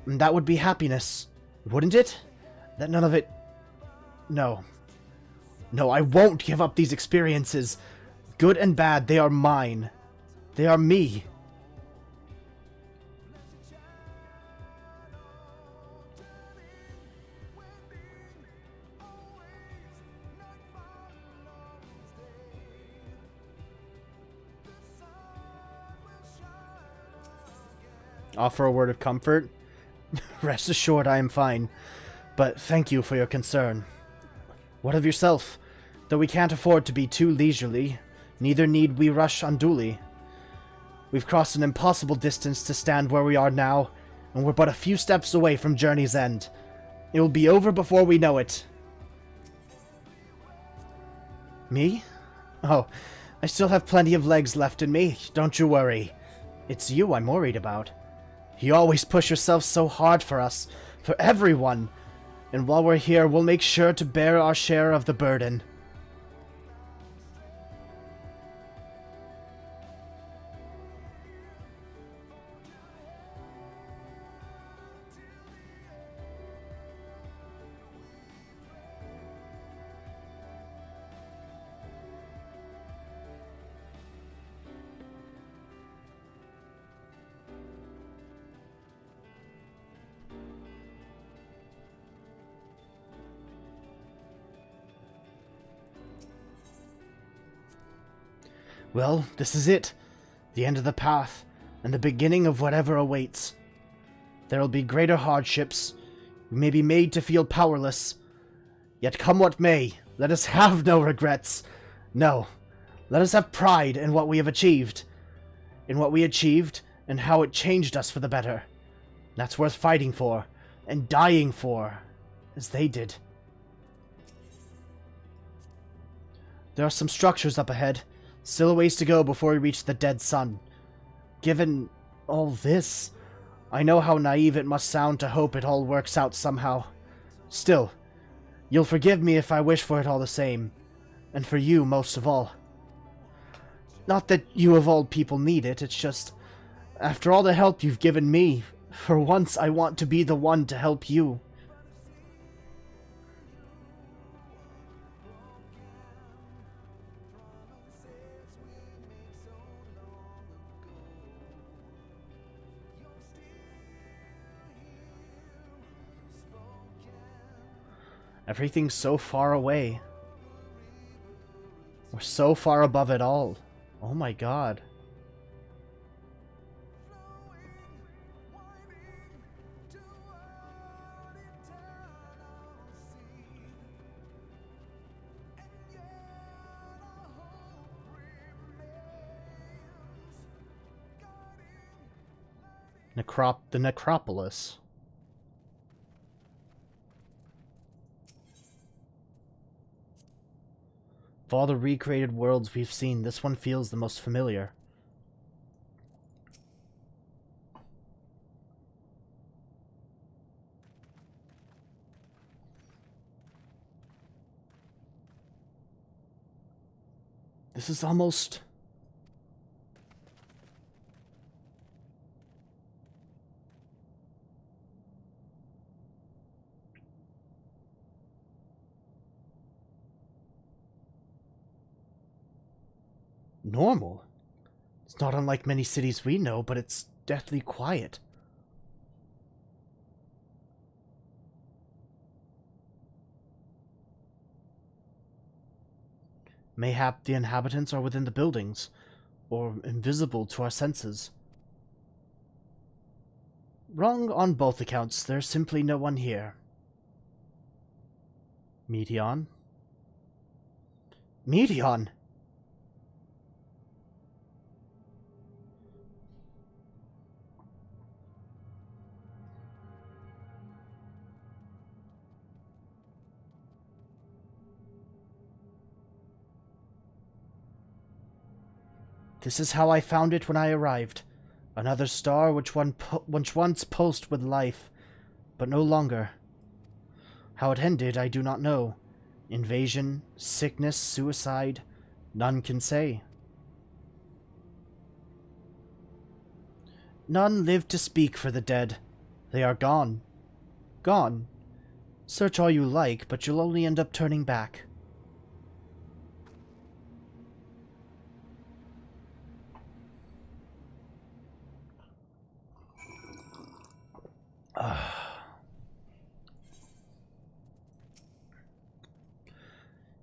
And that would be happiness, wouldn't it? That none of it... No. No, I won't give up these experiences. Good and bad, they are mine. They are me. Offer a word of comfort. Rest assured I am fine, but thank you for your concern. What of yourself? Though we can't afford to be too leisurely, neither need we rush unduly. We've crossed an impossible distance to stand where we are now, and we're but a few steps away from journey's end. It will be over before we know it. Me? Oh, I still have plenty of legs left in me, don't you worry. It's you I'm worried about. You always push yourself so hard for us, for everyone, and while we're here, we'll make sure to bear our share of the burden. Well, this is it. The end of the path, and the beginning of whatever awaits. There will be greater hardships. We may be made to feel powerless. Yet come what may, let us have no regrets. No, let us have pride in what we have achieved. In what we achieved, and how it changed us for the better. That's worth fighting for, and dying for, as they did. There are some structures up ahead. Still a ways to go before we reach the dead sun. Given all this, I know how naive it must sound to hope it all works out somehow. Still, you'll forgive me if I wish for it all the same. And for you most of all. Not that you of all people need it, it's just... After all the help you've given me, for once I want to be the one to help you. Everything's so far away. We're so far above it all. Oh my god. The necropolis. Of all the recreated worlds we've seen, this one feels the most familiar. This is almost Normal? It's not unlike many cities we know, but it's deathly quiet. Mayhap the inhabitants are within the buildings, or invisible to our senses. Wrong on both accounts. There's simply no one here. Meteon? Meteon! This is how I found it when I arrived. Another star which once pulsed with life, but no longer. How it ended, I do not know. Invasion, sickness, suicide, none can say. None live to speak for the dead. They are gone. Gone. Search all you like, but you'll only end up turning back.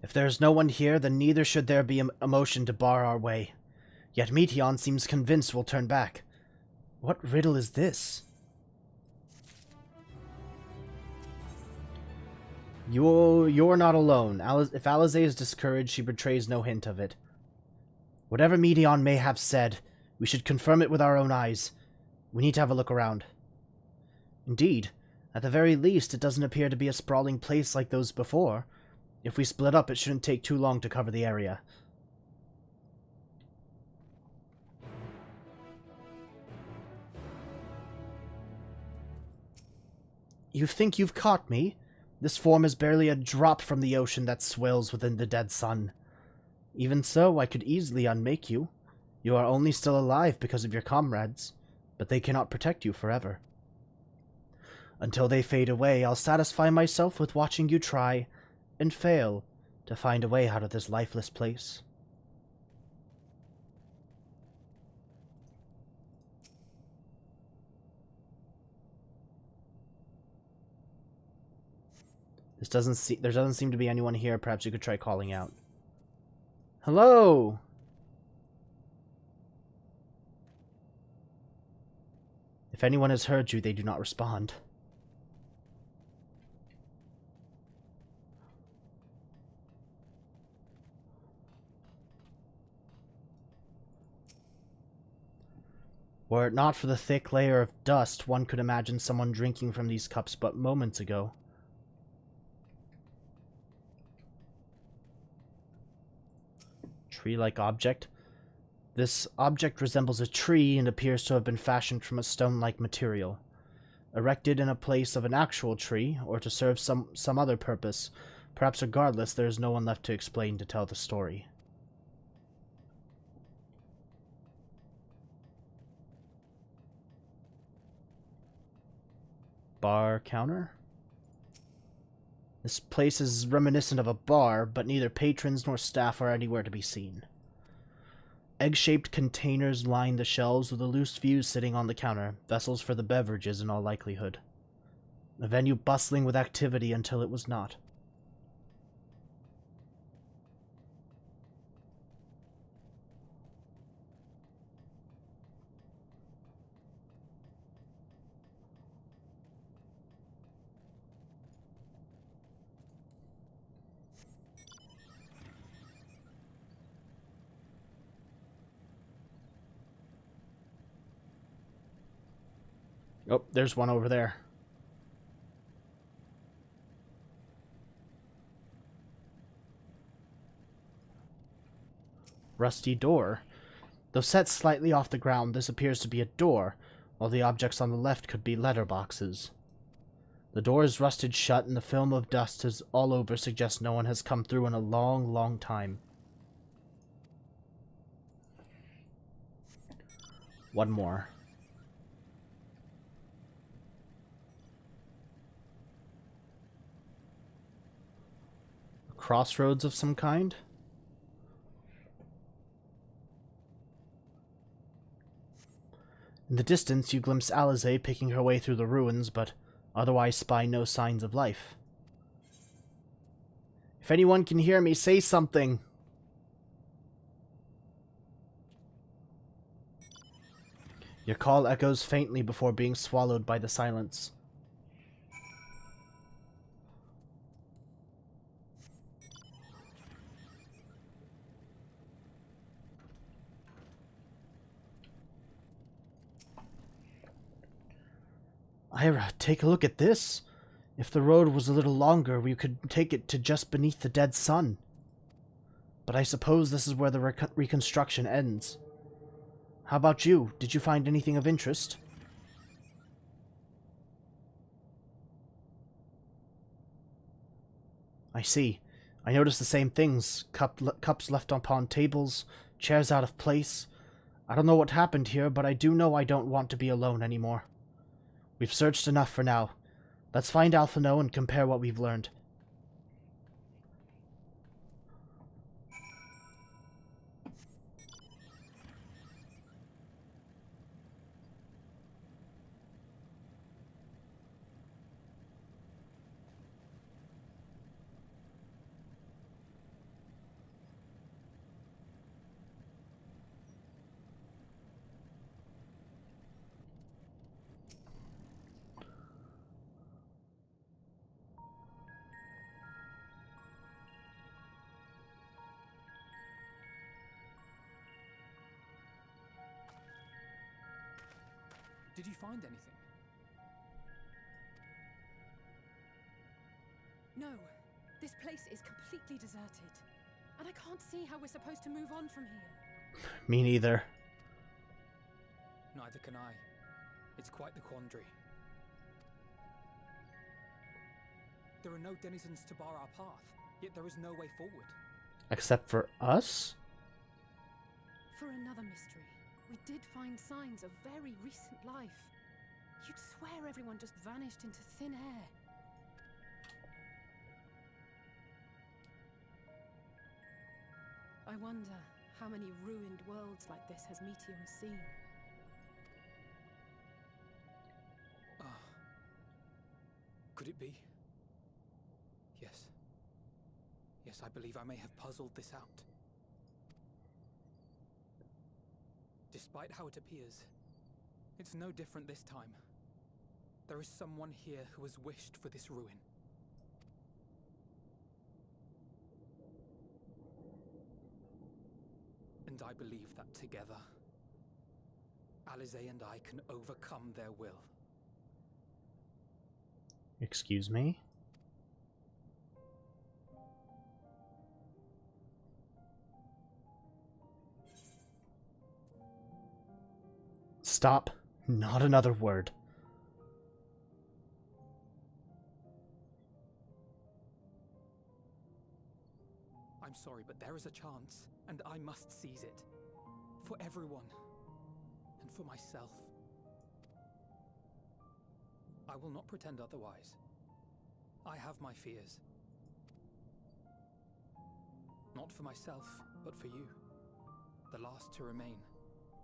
If there's no one here, then neither should there be a motion to bar our way. Yet Meteon seems convinced we'll turn back. What riddle is this? You're not alone. If Alisaie is discouraged, she betrays no hint of it. Whatever Meteon may have said, we should confirm it with our own eyes. We need to have a look around. Indeed, at the very least, it doesn't appear to be a sprawling place like those before. If we split up, it shouldn't take too long to cover the area. You think you've caught me? This form is barely a drop from the ocean that swells within the dead sun. Even so, I could easily unmake you. You are only still alive because of your comrades, but they cannot protect you forever. Until they fade away, I'll satisfy myself with watching you try and fail to find a way out of this lifeless place. There doesn't seem to be anyone here. Perhaps you could try calling out. Hello! If anyone has heard you, they do not respond. Were it not for the thick layer of dust, one could imagine someone drinking from these cups but moments ago. Tree-like object. This object resembles a tree and appears to have been fashioned from a stone-like material. Erected in a place of an actual tree, or to serve some other purpose. Perhaps regardless, there is no one left to explain to tell the story. Bar counter? This place is reminiscent of a bar, but neither patrons nor staff are anywhere to be seen. Egg-shaped containers line the shelves with a loose view sitting on the counter, vessels for the beverages in all likelihood. A venue bustling with activity until it was not. Oh, there's one over there. Rusty door. Though set slightly off the ground, this appears to be a door, while the objects on the left could be letterboxes. The door is rusted shut, and the film of dust is all over suggests no one has come through in a long, long time. One more. Crossroads of some kind? In the distance, you glimpse Alize picking her way through the ruins, but otherwise spy no signs of life. If anyone can hear me, say something! Your call echoes faintly before being swallowed by the silence. Ira, take a look at this. If the road was a little longer, we could take it to just beneath the dead sun. But I suppose this is where the reconstruction ends. How about you? Did you find anything of interest? I see. I noticed the same things. Cups left upon tables, chairs out of place. I don't know what happened here, but I do know I don't want to be alone anymore. We've searched enough for now. Let's find Alphino and compare what we've learned. Did you find anything? No. This place is completely deserted. And I can't see how we're supposed to move on from here. Me neither. Neither can I. It's quite the quandary. There are no denizens to bar our path, yet there is no way forward. Except for us? For another mystery, we did find signs of very recent life. You'd swear everyone just vanished into thin air. I wonder how many ruined worlds like this has Meteor seen. Could it be? Yes. Yes, I believe I may have puzzled this out. Despite how it appears, it's no different this time. There is someone here who has wished for this ruin. And I believe that together, Alize and I can overcome their will. Excuse me? Stop. Not another word. I'm sorry, but there is a chance, and I must seize it. For everyone. And for myself. I will not pretend otherwise. I have my fears. Not for myself, but for you. The last to remain.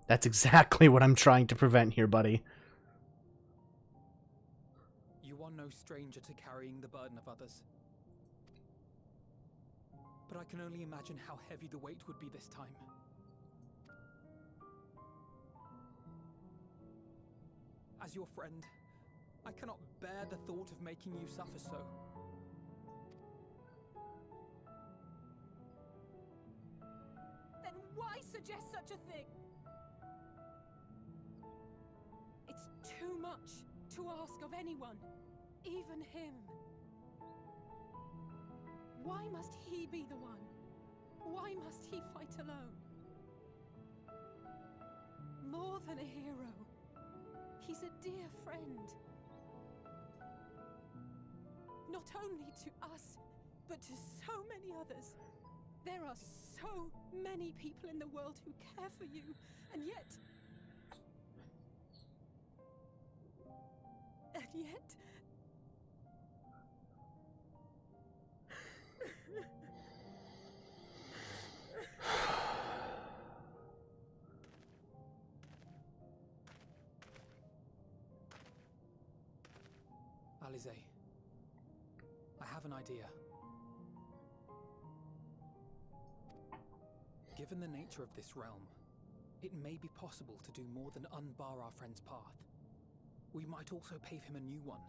That's exactly what I'm trying to prevent here, buddy. You are no stranger to carrying the burden of others. But I can only imagine how heavy the weight would be this time. As your friend, I cannot bear the thought of making you suffer so. Then why suggest such a thing? It's too much to ask of anyone, even him. Why must he be the one? Why must he fight alone? More than a hero, he's a dear friend. Not only to us, but to so many others. There are so many people in the world who care for you, and yet... Alize, I have an idea. Given the nature of this realm, it may be possible to do more than unbar our friend's path. We might also pave him a new one.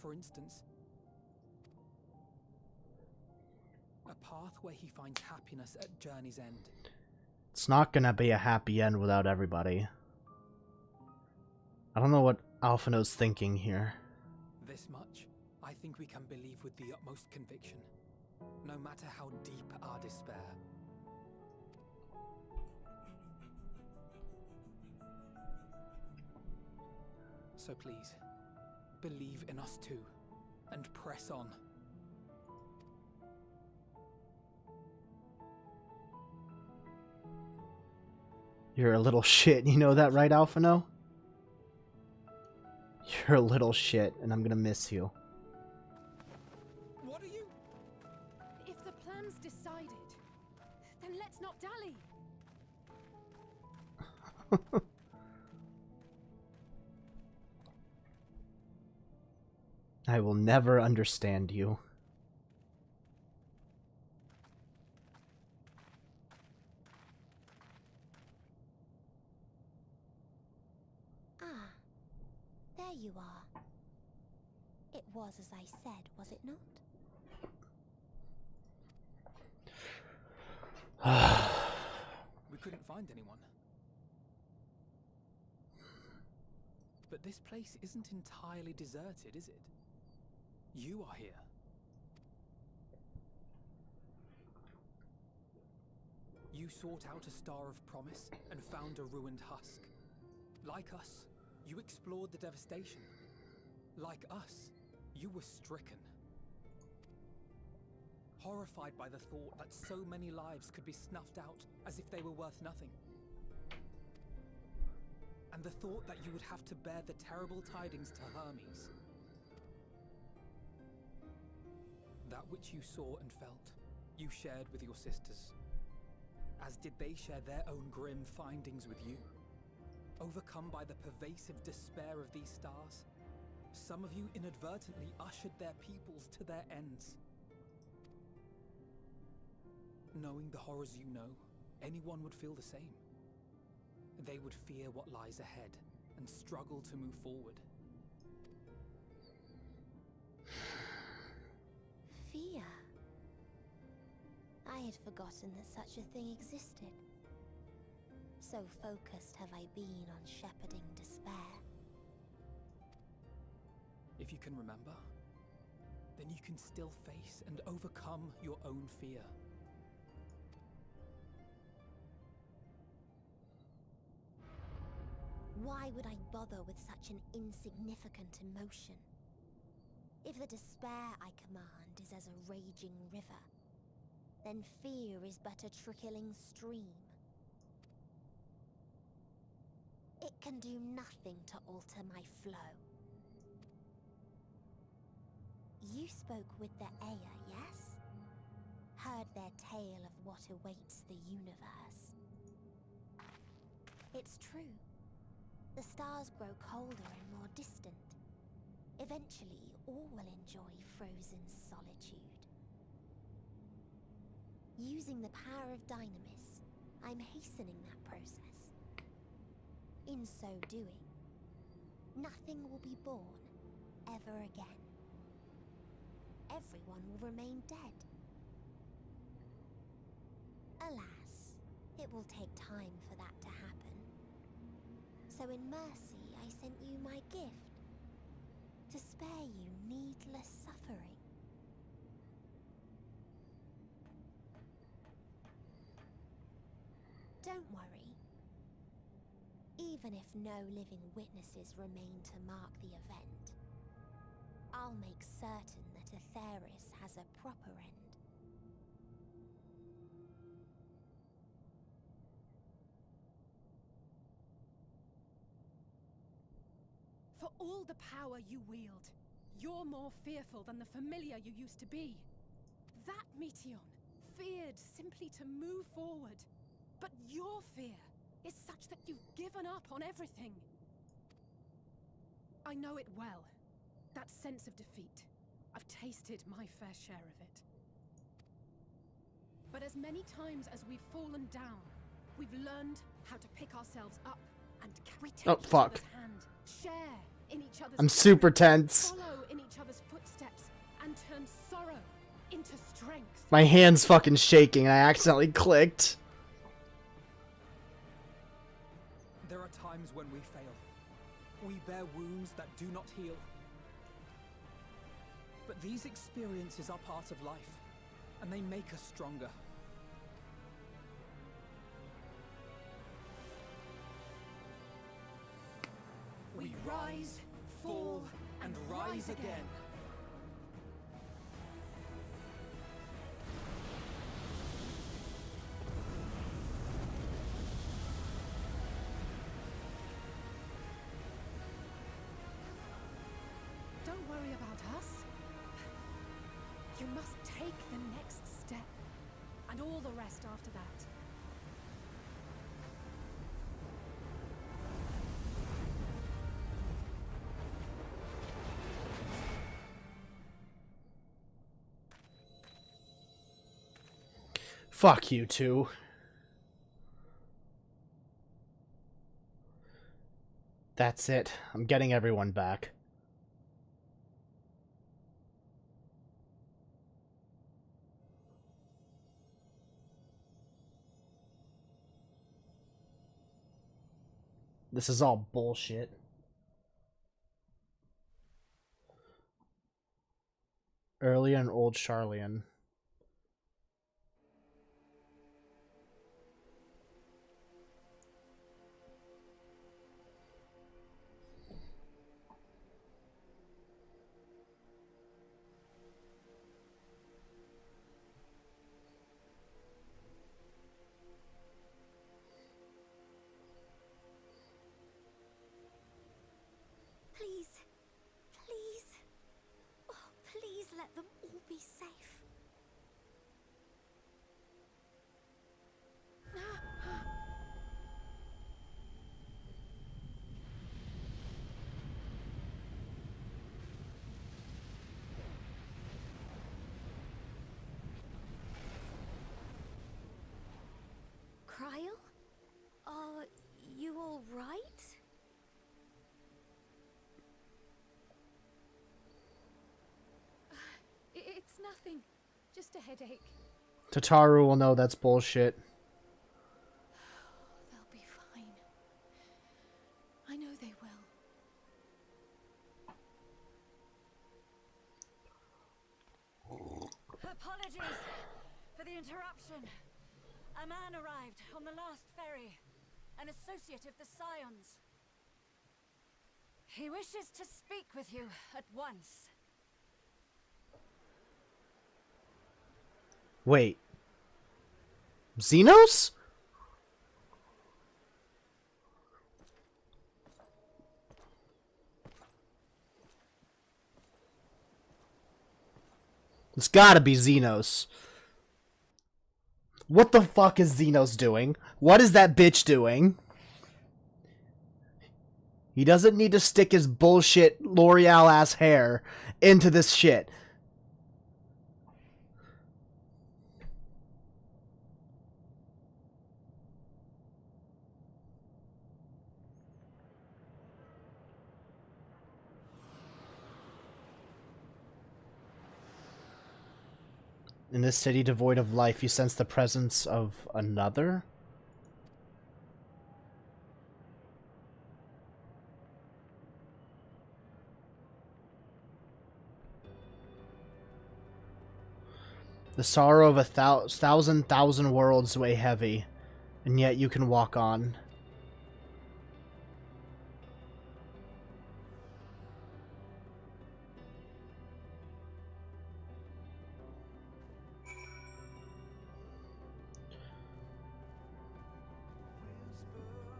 For instance, a path where he finds happiness at journey's end. It's not gonna be a happy end without everybody. I don't know what Alphino's thinking here. This much, I think we can believe with the utmost conviction, no matter how deep our despair. So please, believe in us too, and press on. You're a little shit, you know that, right, Alphino? You're a little shit, and I'm gonna miss you. What are you? If the plan's decided, then let's not dally. I will never understand you. Ah, there you are. It was as I said, was it not? We couldn't find anyone. But this place isn't entirely deserted, is it? You are here. You sought out a star of promise and found a ruined husk. Like us, you explored the devastation. Like us, you were stricken. Horrified by the thought that so many lives could be snuffed out as if they were worth nothing. And the thought that you would have to bear the terrible tidings to Hermes. That which you saw and felt, you shared with your sisters. As did they share their own grim findings with you. Overcome by the pervasive despair of these stars, some of you inadvertently ushered their peoples to their ends. Knowing the horrors you know, anyone would feel the same. They would fear what lies ahead and struggle to move forward. Fear. I had forgotten that such a thing existed. So focused have I been on shepherding despair. If you can remember, then you can still face and overcome your own fear. Why would I bother with such an insignificant emotion? If the despair I command is as a raging river, then fear is but a trickling stream. It can do nothing to alter my flow. You spoke with the Aer, yes? Heard their tale of what awaits the universe. It's true. The stars grow colder and more distant. Eventually, all will enjoy frozen solitude. Using the power of Dynamis, I'm hastening that process. In so doing, nothing will be born ever again. Everyone will remain dead. Alas, it will take time for that to happen. So in mercy, I sent you my gift, to spare you needless suffering. Don't worry. Even if no living witnesses remain to mark the event, I'll make certain that Atheris has a proper end. For all the power you wield, you're more fearful than the familiar you used to be. That Meteion feared simply to move forward. But your fear is such that you've given up on everything. I know it well. That sense of defeat. I've tasted my fair share of it. But as many times as we've fallen down, we've learned how to pick ourselves up and we take Oh, fuck. each other's hand, share in each other's I'm super courage, tense. follow in each other's footsteps, and turn sorrow into strength. My hand's fucking shaking and I accidentally clicked. There are times when we fail. We bear wounds that do not heal. But these experiences are part of life, and they make us stronger. We rise, fall, and rise again. Don't worry about us. You must take the next step, and all the rest after that. Fuck you two. That's it. I'm getting everyone back. This is all bullshit. Early and old Charlian. Please. Please. Oh, please let them all be safe. Cryle? Are you all right? It's nothing. Just a headache. Tataru will know that's bullshit. They'll be fine. I know they will. Apologies for the interruption. A man arrived on the last ferry, an associate of the Scions. He wishes to speak with you at once. Wait. Xenos? It's gotta be Xenos. What the fuck is Xenos doing? What is that bitch doing? He doesn't need to stick his bullshit L'Oreal ass hair into this shit. In this city devoid of life, you sense the presence of another? The sorrow of a thousand worlds weigh heavy, and yet you can walk on.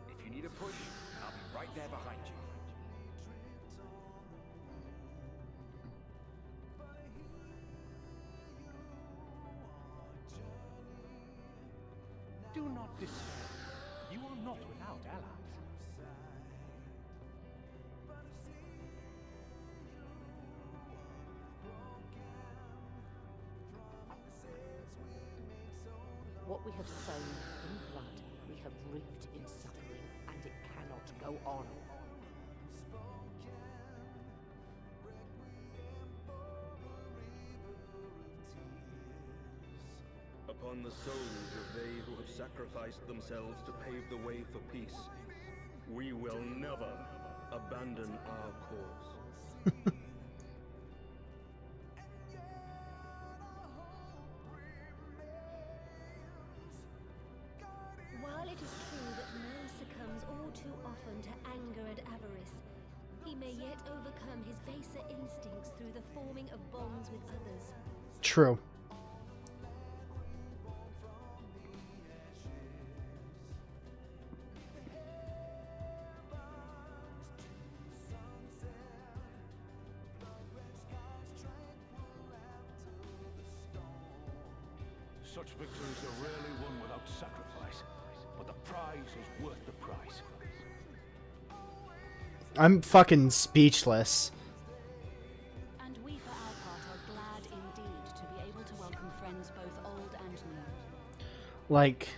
If you need a push, I'll be right there behind you. Do not despair. You are not without allies. What we have sown in blood, we have reaped in suffering, and it cannot go on. Upon the souls of they who have sacrificed themselves to pave the way for peace, we will never abandon our cause. While it is true that man succumbs all too often to anger and avarice, he may yet overcome his baser instincts through the forming of bonds with others. True. Such victories are rarely won without sacrifice, but the prize is worth the price. I'm fucking speechless. And we for our part are glad indeed to be able to welcome friends both old and new. Like,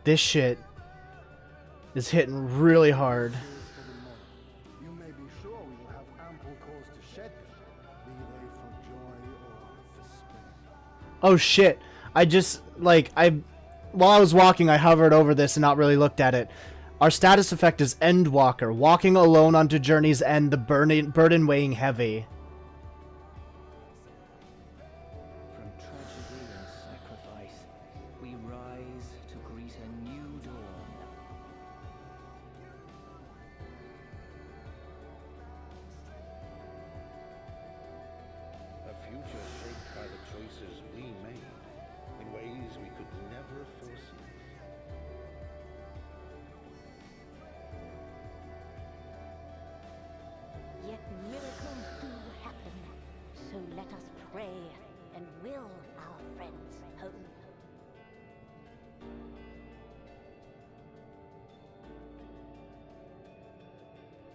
this shit is hitting really hard. You may be sure we will have ample cause to shed them, be they for joy or despair. Oh shit. I just, like, while I was walking, I hovered over this and not really looked at it. Our status effect is Endwalker, walking alone onto journey's end, the burden weighing heavy. From tragedy and sacrifice, we rise to greet a new dawn. A future shaped by the choices we made in ways we could never foresee. Yet miracles do happen, so let us pray and will our friends home.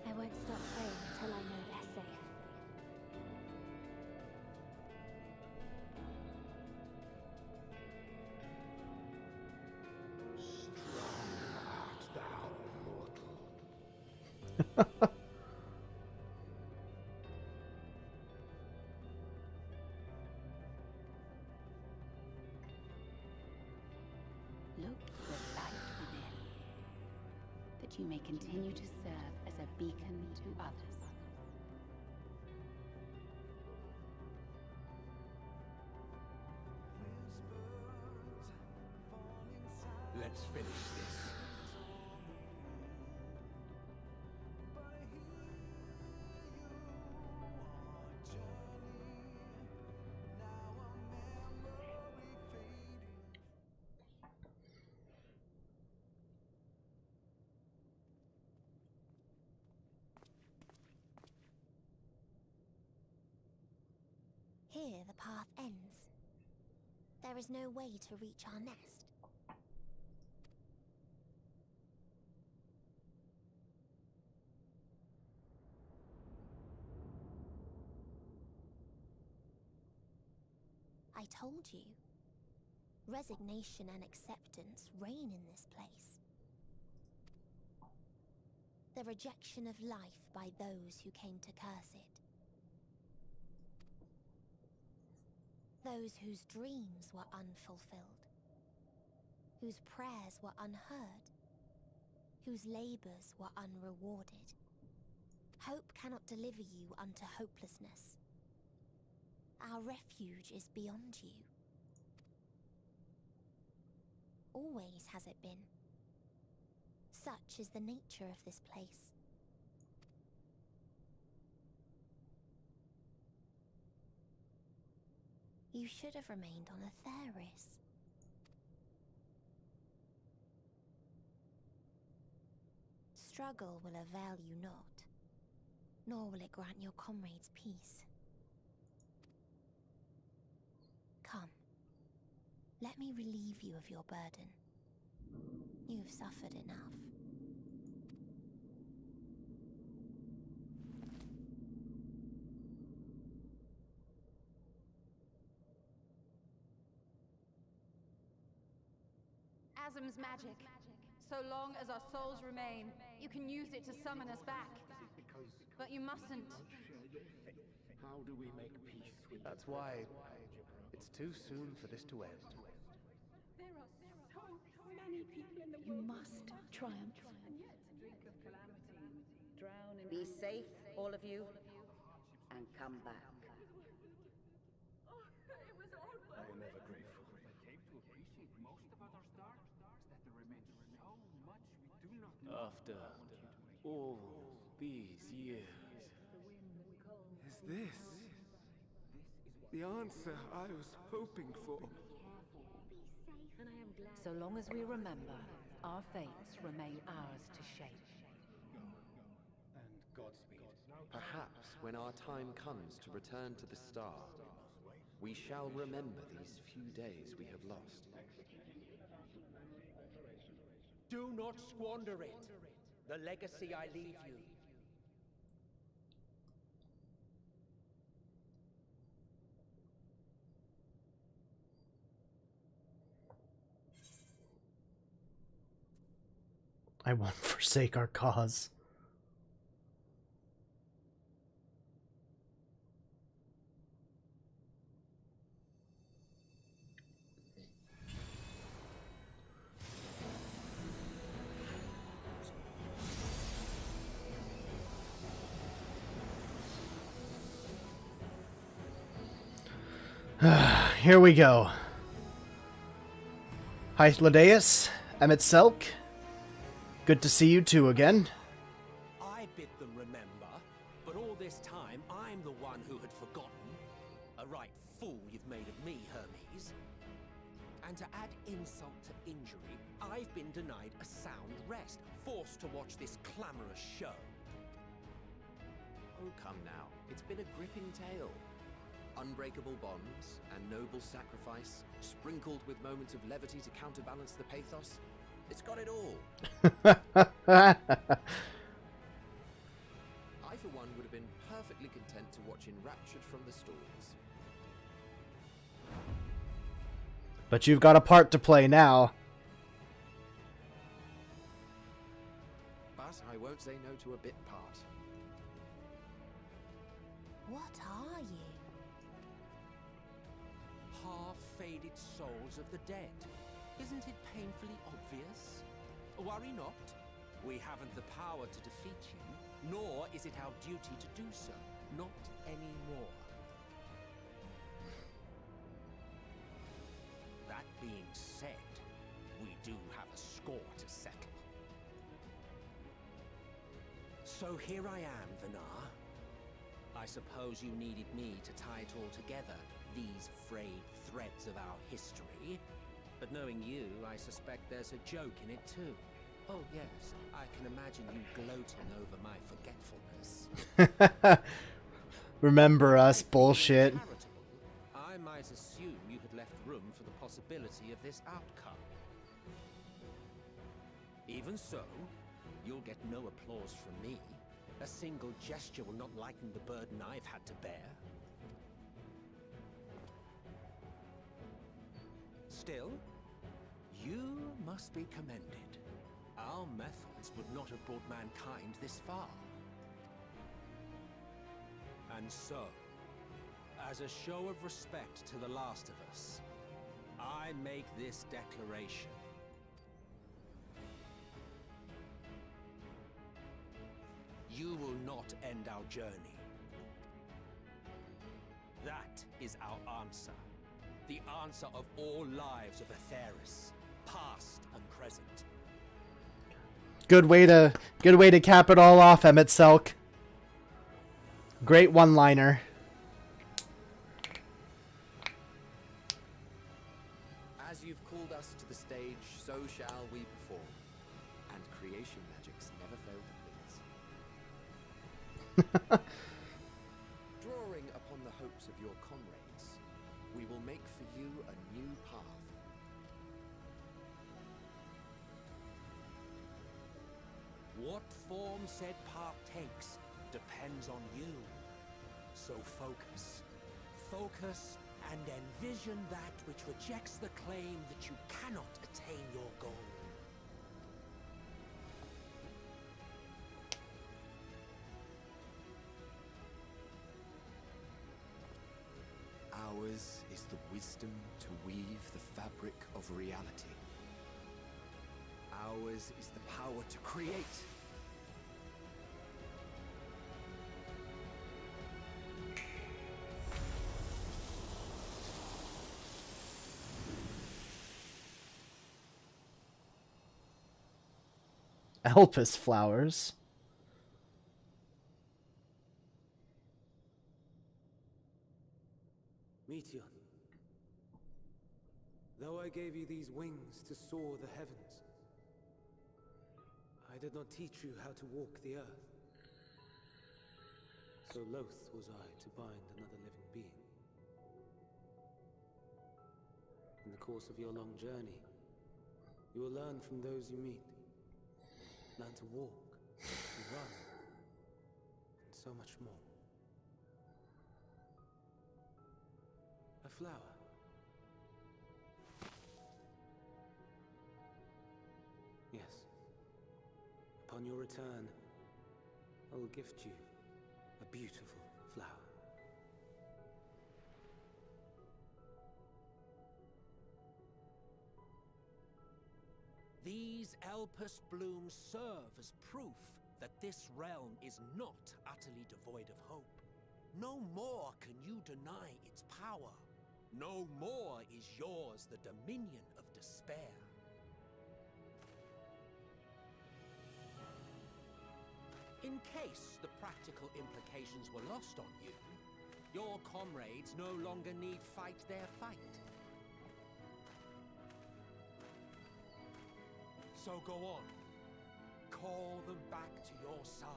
I won't stop praying until I know they're safe. Strong art thou, mortal. Look to the light within, that you may continue to serve as a beacon to others. Let's finish this. Here the path ends. There is no way to reach our nest. I told you. Resignation and acceptance reign in this place. The rejection of life by those who came to curse it. Those whose dreams were unfulfilled. Whose prayers were unheard. Whose labors were unrewarded. Hope cannot deliver you unto hopelessness. Our refuge is beyond you. Always has it been. Such is the nature of this place. You should have remained on Atheris. Struggle will avail you not, nor will it grant your comrades peace. Come, let me relieve you of your burden. You've suffered enough. Asm's magic. So long as our souls remain, you can use it to summon us back. But you mustn't. How do we make peace with That's why it's too soon for this to end. There are so many people in the You world. must triumph. Be safe, all of you, and come back. I am ever grateful. I came to appreciate most about our star is that there remains so much we do not know. After all these years. Is this the answer I was hoping for? So long as we remember, our fates remain ours to shape. And Godspeed. Perhaps when our time comes to return to the star, we shall remember these few days we have lost. Do not squander it. The legacy I leave you. I won't forsake our cause. Here we go. Hi, Ladeus, Emmett Selk. Good to see you two again. I bid them remember, but all this time I'm the one who had forgotten. A right fool you've made of me, Hermes. And to add insult to injury, I've been denied a sound rest, forced to watch this clamorous show. Oh, come now. It's been a gripping tale. Unbreakable bonds and noble sacrifice, sprinkled with moments of levity to counterbalance the pathos. It's got it all. I, for one, would have been perfectly content to watch enraptured from the stalls. But you've got a part to play now. But I won't say no to a bit part. What are you? Half-faded souls of the dead. Isn't it painfully obvious? Worry not. We haven't the power to defeat you, nor is it our duty to do so. Not anymore. That being said, we do have a score to settle. So here I am, Vinar. I suppose you needed me to tie it all together, these frayed threads of our history. But knowing you, I suspect there's a joke in it too. Oh yes, I can imagine you gloating over my forgetfulness. Remember us, bullshit. I might assume you had left room for the possibility of this outcome. Even so, you'll get no applause from me. A single gesture will not lighten the burden I've had to bear. Still, you must be commended. Our methods would not have brought mankind this far. And so, as a show of respect to the last of us, I make this declaration. You will not end our journey. That is our answer. The answer of all lives of Atheris, past and present. Good way to cap it all off, Emmett Selk. Great one-liner. As you've called us to the stage, so shall we perform. And creation magics never fail to please. Drawing upon the hopes of your comrades, we will make for you a new path. What form said path takes depends on you. So focus. Focus and envision that which rejects the claim that you cannot attain your goal. Ours is the wisdom to weave the fabric of reality. Ours is the power to create. Elpis flowers. Meteor, though I gave you these wings to soar the heavens, I did not teach you how to walk the earth. So loath was I to bind another living being. In the course of your long journey, you will learn from those you meet. Learn to walk, and run, and so much more. A flower. Yes. Upon your return, I will gift you a beautiful flower. These Elpis blooms serve as proof that this realm is not utterly devoid of hope. No more can you deny its power. No more is yours the dominion of despair. In case the practical implications were lost on you, your comrades no longer need fight their fight. So go on. Call them back to your side.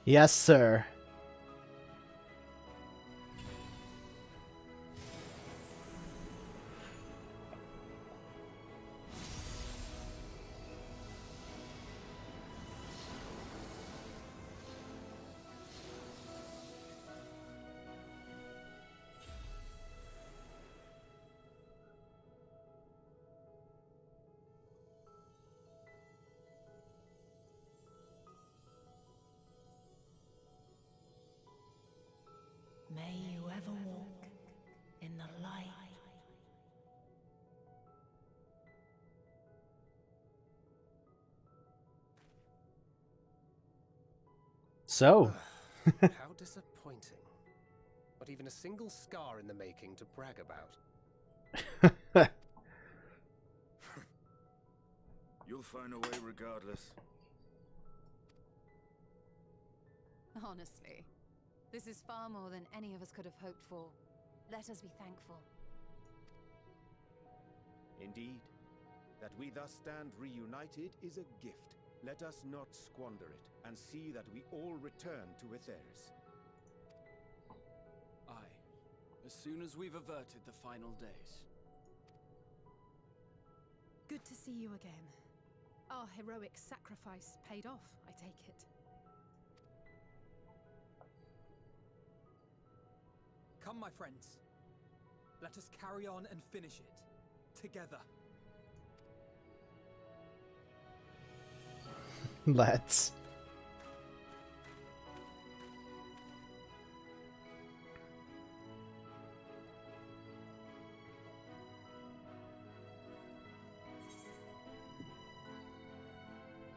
Yes, sir. May you ever walk in the light. So. How disappointing. Not even a single scar in the making to brag about. You'll find a way regardless. Honestly, this is far more than any of us could have hoped for. Let us be thankful. Indeed, that we thus stand reunited is a gift. Let us not squander it, and see that we all return to Etheris. Aye, as soon as we've averted the final days. Good to see you again. Our heroic sacrifice paid off, I take it. Come, my friends. Let us carry on and finish it. Together. Let's.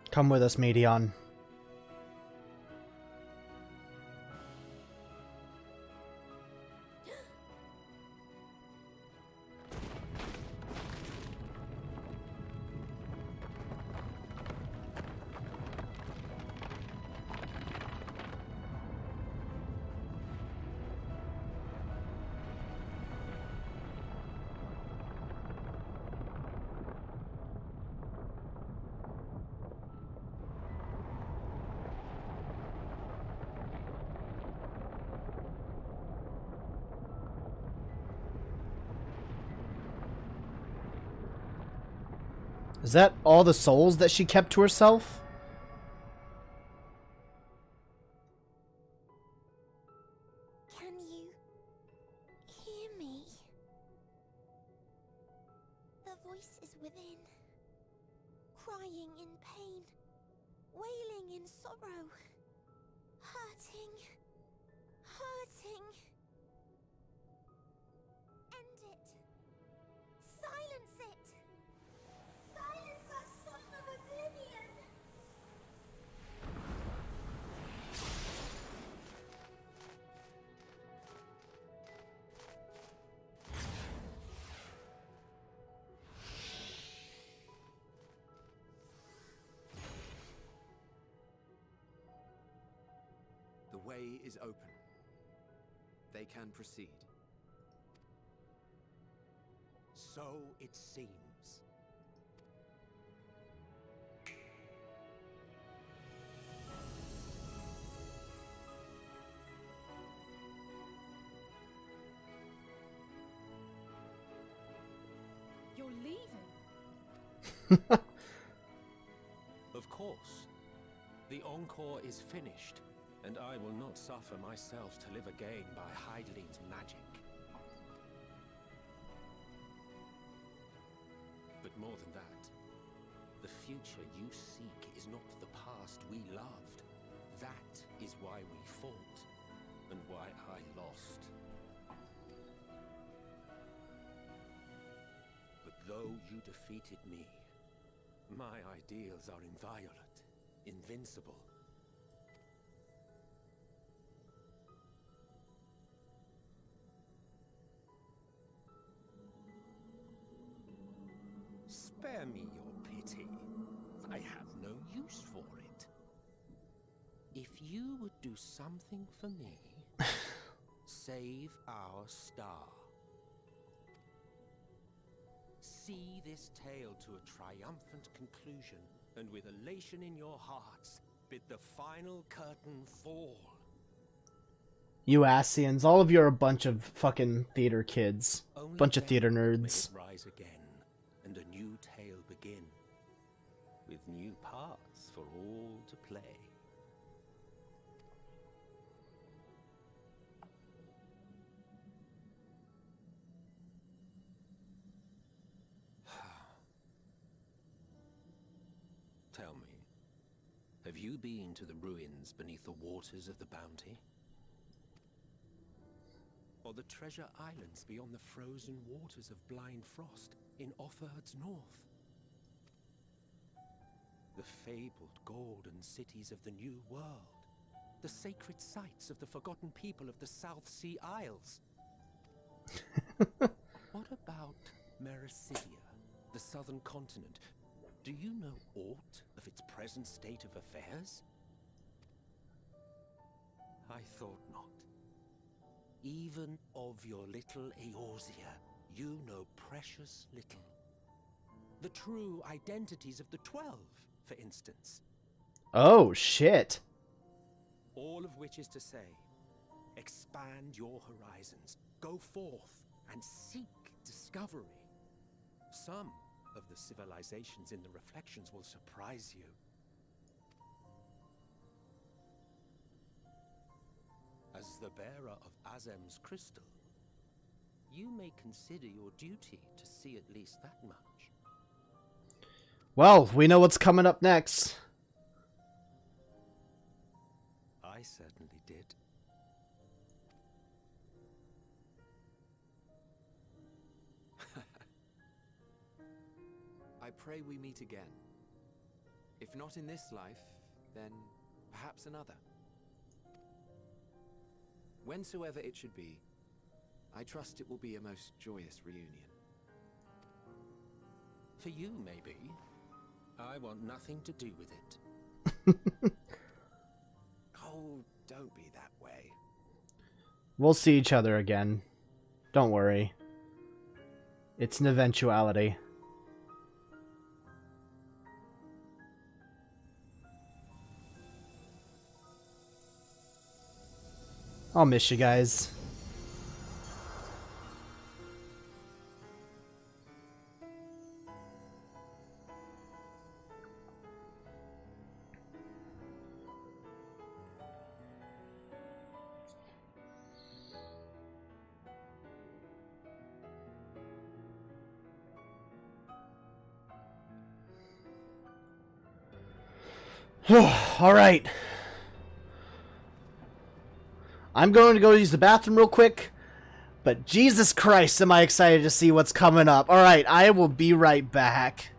Come with us, Medion. Is that all the souls that she kept to herself? Can you hear me? The voice is within, crying in pain, wailing in sorrow, hurting, hurting. End it. Silence it. Silence our song of oblivion. The way is open. They can proceed. So it seems. You're leaving? Of course. The encore is finished, and I will not suffer myself to live again by Heideling's magic. But more than that, the future you seek is not the past we loved. That is why we fought, and why I lost. But though you defeated me, my ideals are inviolate, invincible. Spare me your pity. I have no use for it. If you would do something for me, save our star. See this tale to a triumphant conclusion, and with elation in your hearts, bid the final curtain fall. You Asians, all of you are a bunch of fucking theater kids. Bunch of theater nerds. May it rise again, and a new tale begin, with new parts for all to play. Tell me, have you been to the ruins beneath the waters of the Bounty? Or the treasure islands beyond the frozen waters of Blind Frost in Offerd's north? The fabled golden cities of the New World, the sacred sites of the forgotten people of the South Sea Isles. What about Mericidia, the southern continent? Do you know aught of its present state of affairs? I thought not. Even of your little Eorzea, you know precious little. The true identities of the 12, for instance. Oh, shit. All of which is to say, expand your horizons, go forth and seek discovery. Some of the civilizations in the reflections will surprise you. As the bearer of Azem's crystal, you may consider your duty to see at least that much. Well, we know what's coming up next. I certainly did. I pray we meet again. If not in this life, then perhaps another. Whensoever it should be, I trust it will be a most joyous reunion. For you, maybe. I want nothing to do with it. Oh, don't be that way. We'll see each other again. Don't worry. It's an eventuality. I'll miss you guys. Alright. I'm going to go use the bathroom real quick. But Jesus Christ, am I excited to see what's coming up. Alright, I will be right back.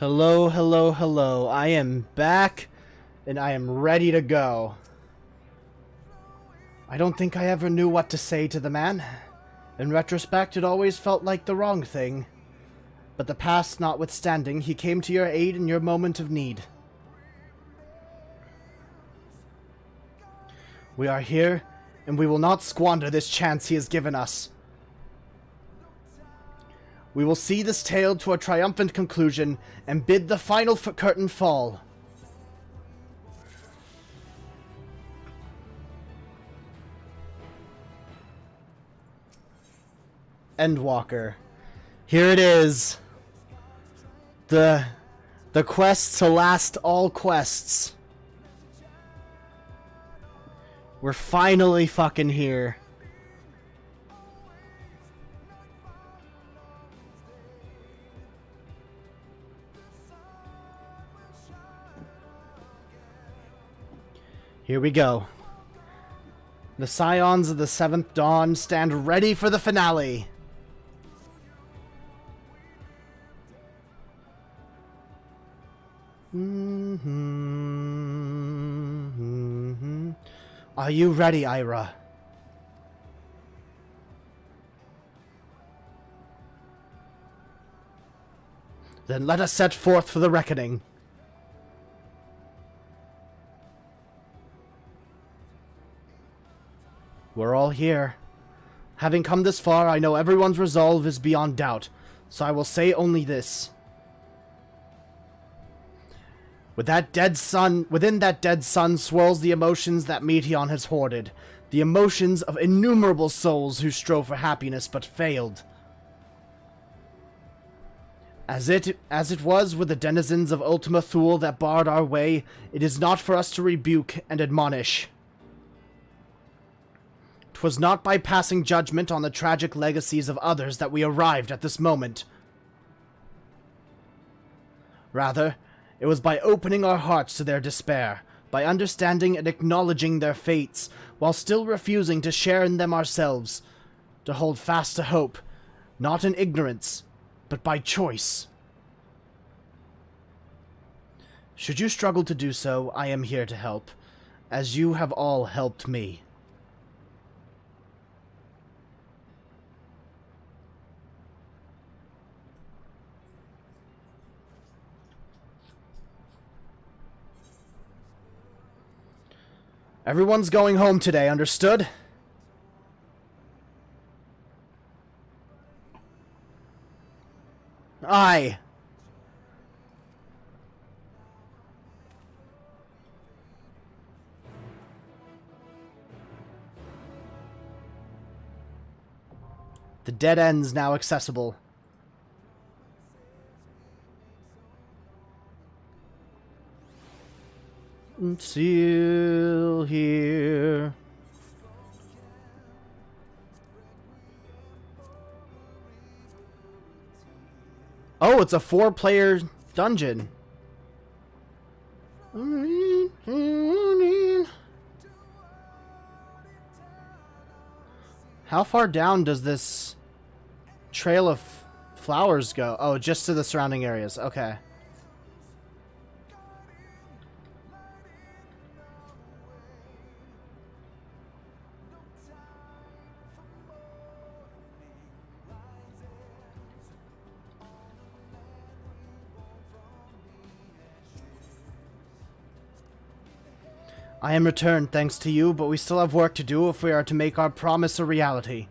Hello, hello, hello. I am back, and I am ready to go. I don't think I ever knew what to say to the man. In retrospect, it always felt like the wrong thing. But the past notwithstanding, he came to your aid in your moment of need. We are here, and we will not squander this chance he has given us. We will see this tale to a triumphant conclusion and bid the final curtain fall. Endwalker. Here it is. The quest to last all quests. We're finally fucking here. Here we go. The Scions of the Seventh Dawn stand ready for the finale. Are you ready, Ira? Then let us set forth for the reckoning. We're all here. Having come this far, I know everyone's resolve is beyond doubt, so I will say only this. Within that dead sun swirls the emotions that Meteon has hoarded, the emotions of innumerable souls who strove for happiness but failed. As it was with the denizens of Ultima Thule that barred our way, it is not for us to rebuke and admonish. 'Twas not by passing judgment on the tragic legacies of others that we arrived at this moment. Rather, it was by opening our hearts to their despair, by understanding and acknowledging their fates, while still refusing to share in them ourselves, to hold fast to hope, not in ignorance, but by choice. Should you struggle to do so, I am here to help, as you have all helped me. Everyone's going home today, understood? Aye. The dead end's now accessible. Still here. Oh, it's a 4-player dungeon. How far down does this trail of flowers go? Oh, just to the surrounding areas. Okay. I am returned thanks to you, but we still have work to do if we are to make our promise a reality.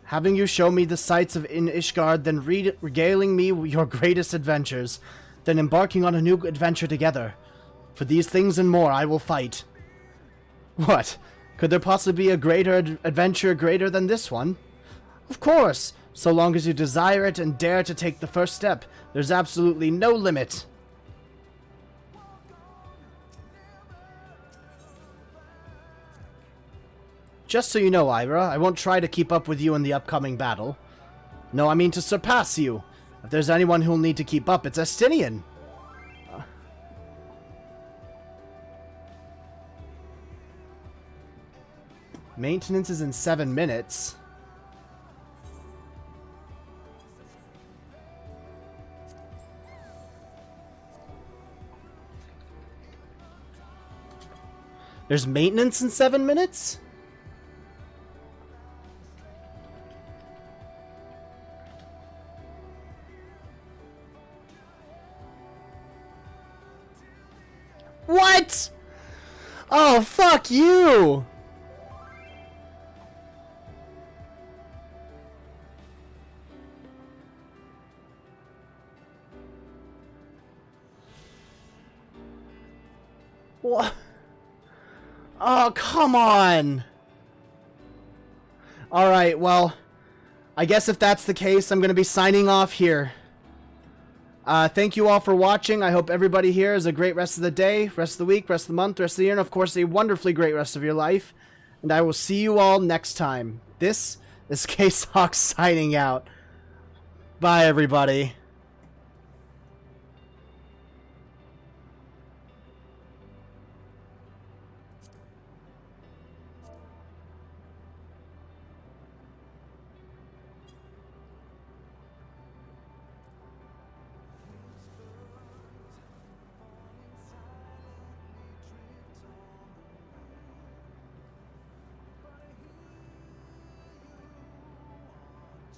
Having you show me the sights of Ishgard, then regaling me your greatest adventures, then embarking on a new adventure together. For these things and more I will fight. What? Could there possibly be a greater adventure greater than this one? Of course! So long as you desire it and dare to take the first step, there's absolutely no limit. Just so you know, Ira, I won't try to keep up with you in the upcoming battle. No, I mean to surpass you. If there's anyone who'll need to keep up, it's Estinian. Maintenance is in 7 minutes. There's maintenance in 7 minutes? What? Oh, fuck you! What? Oh, come on! Alright, well, I guess if that's the case, I'm going to be signing off here. Thank you all for watching. I hope everybody here has a great rest of the day, rest of the week, rest of the month, rest of the year, and of course a wonderfully great rest of your life. And I will see you all next time. This is K-Sawk signing out. Bye, everybody.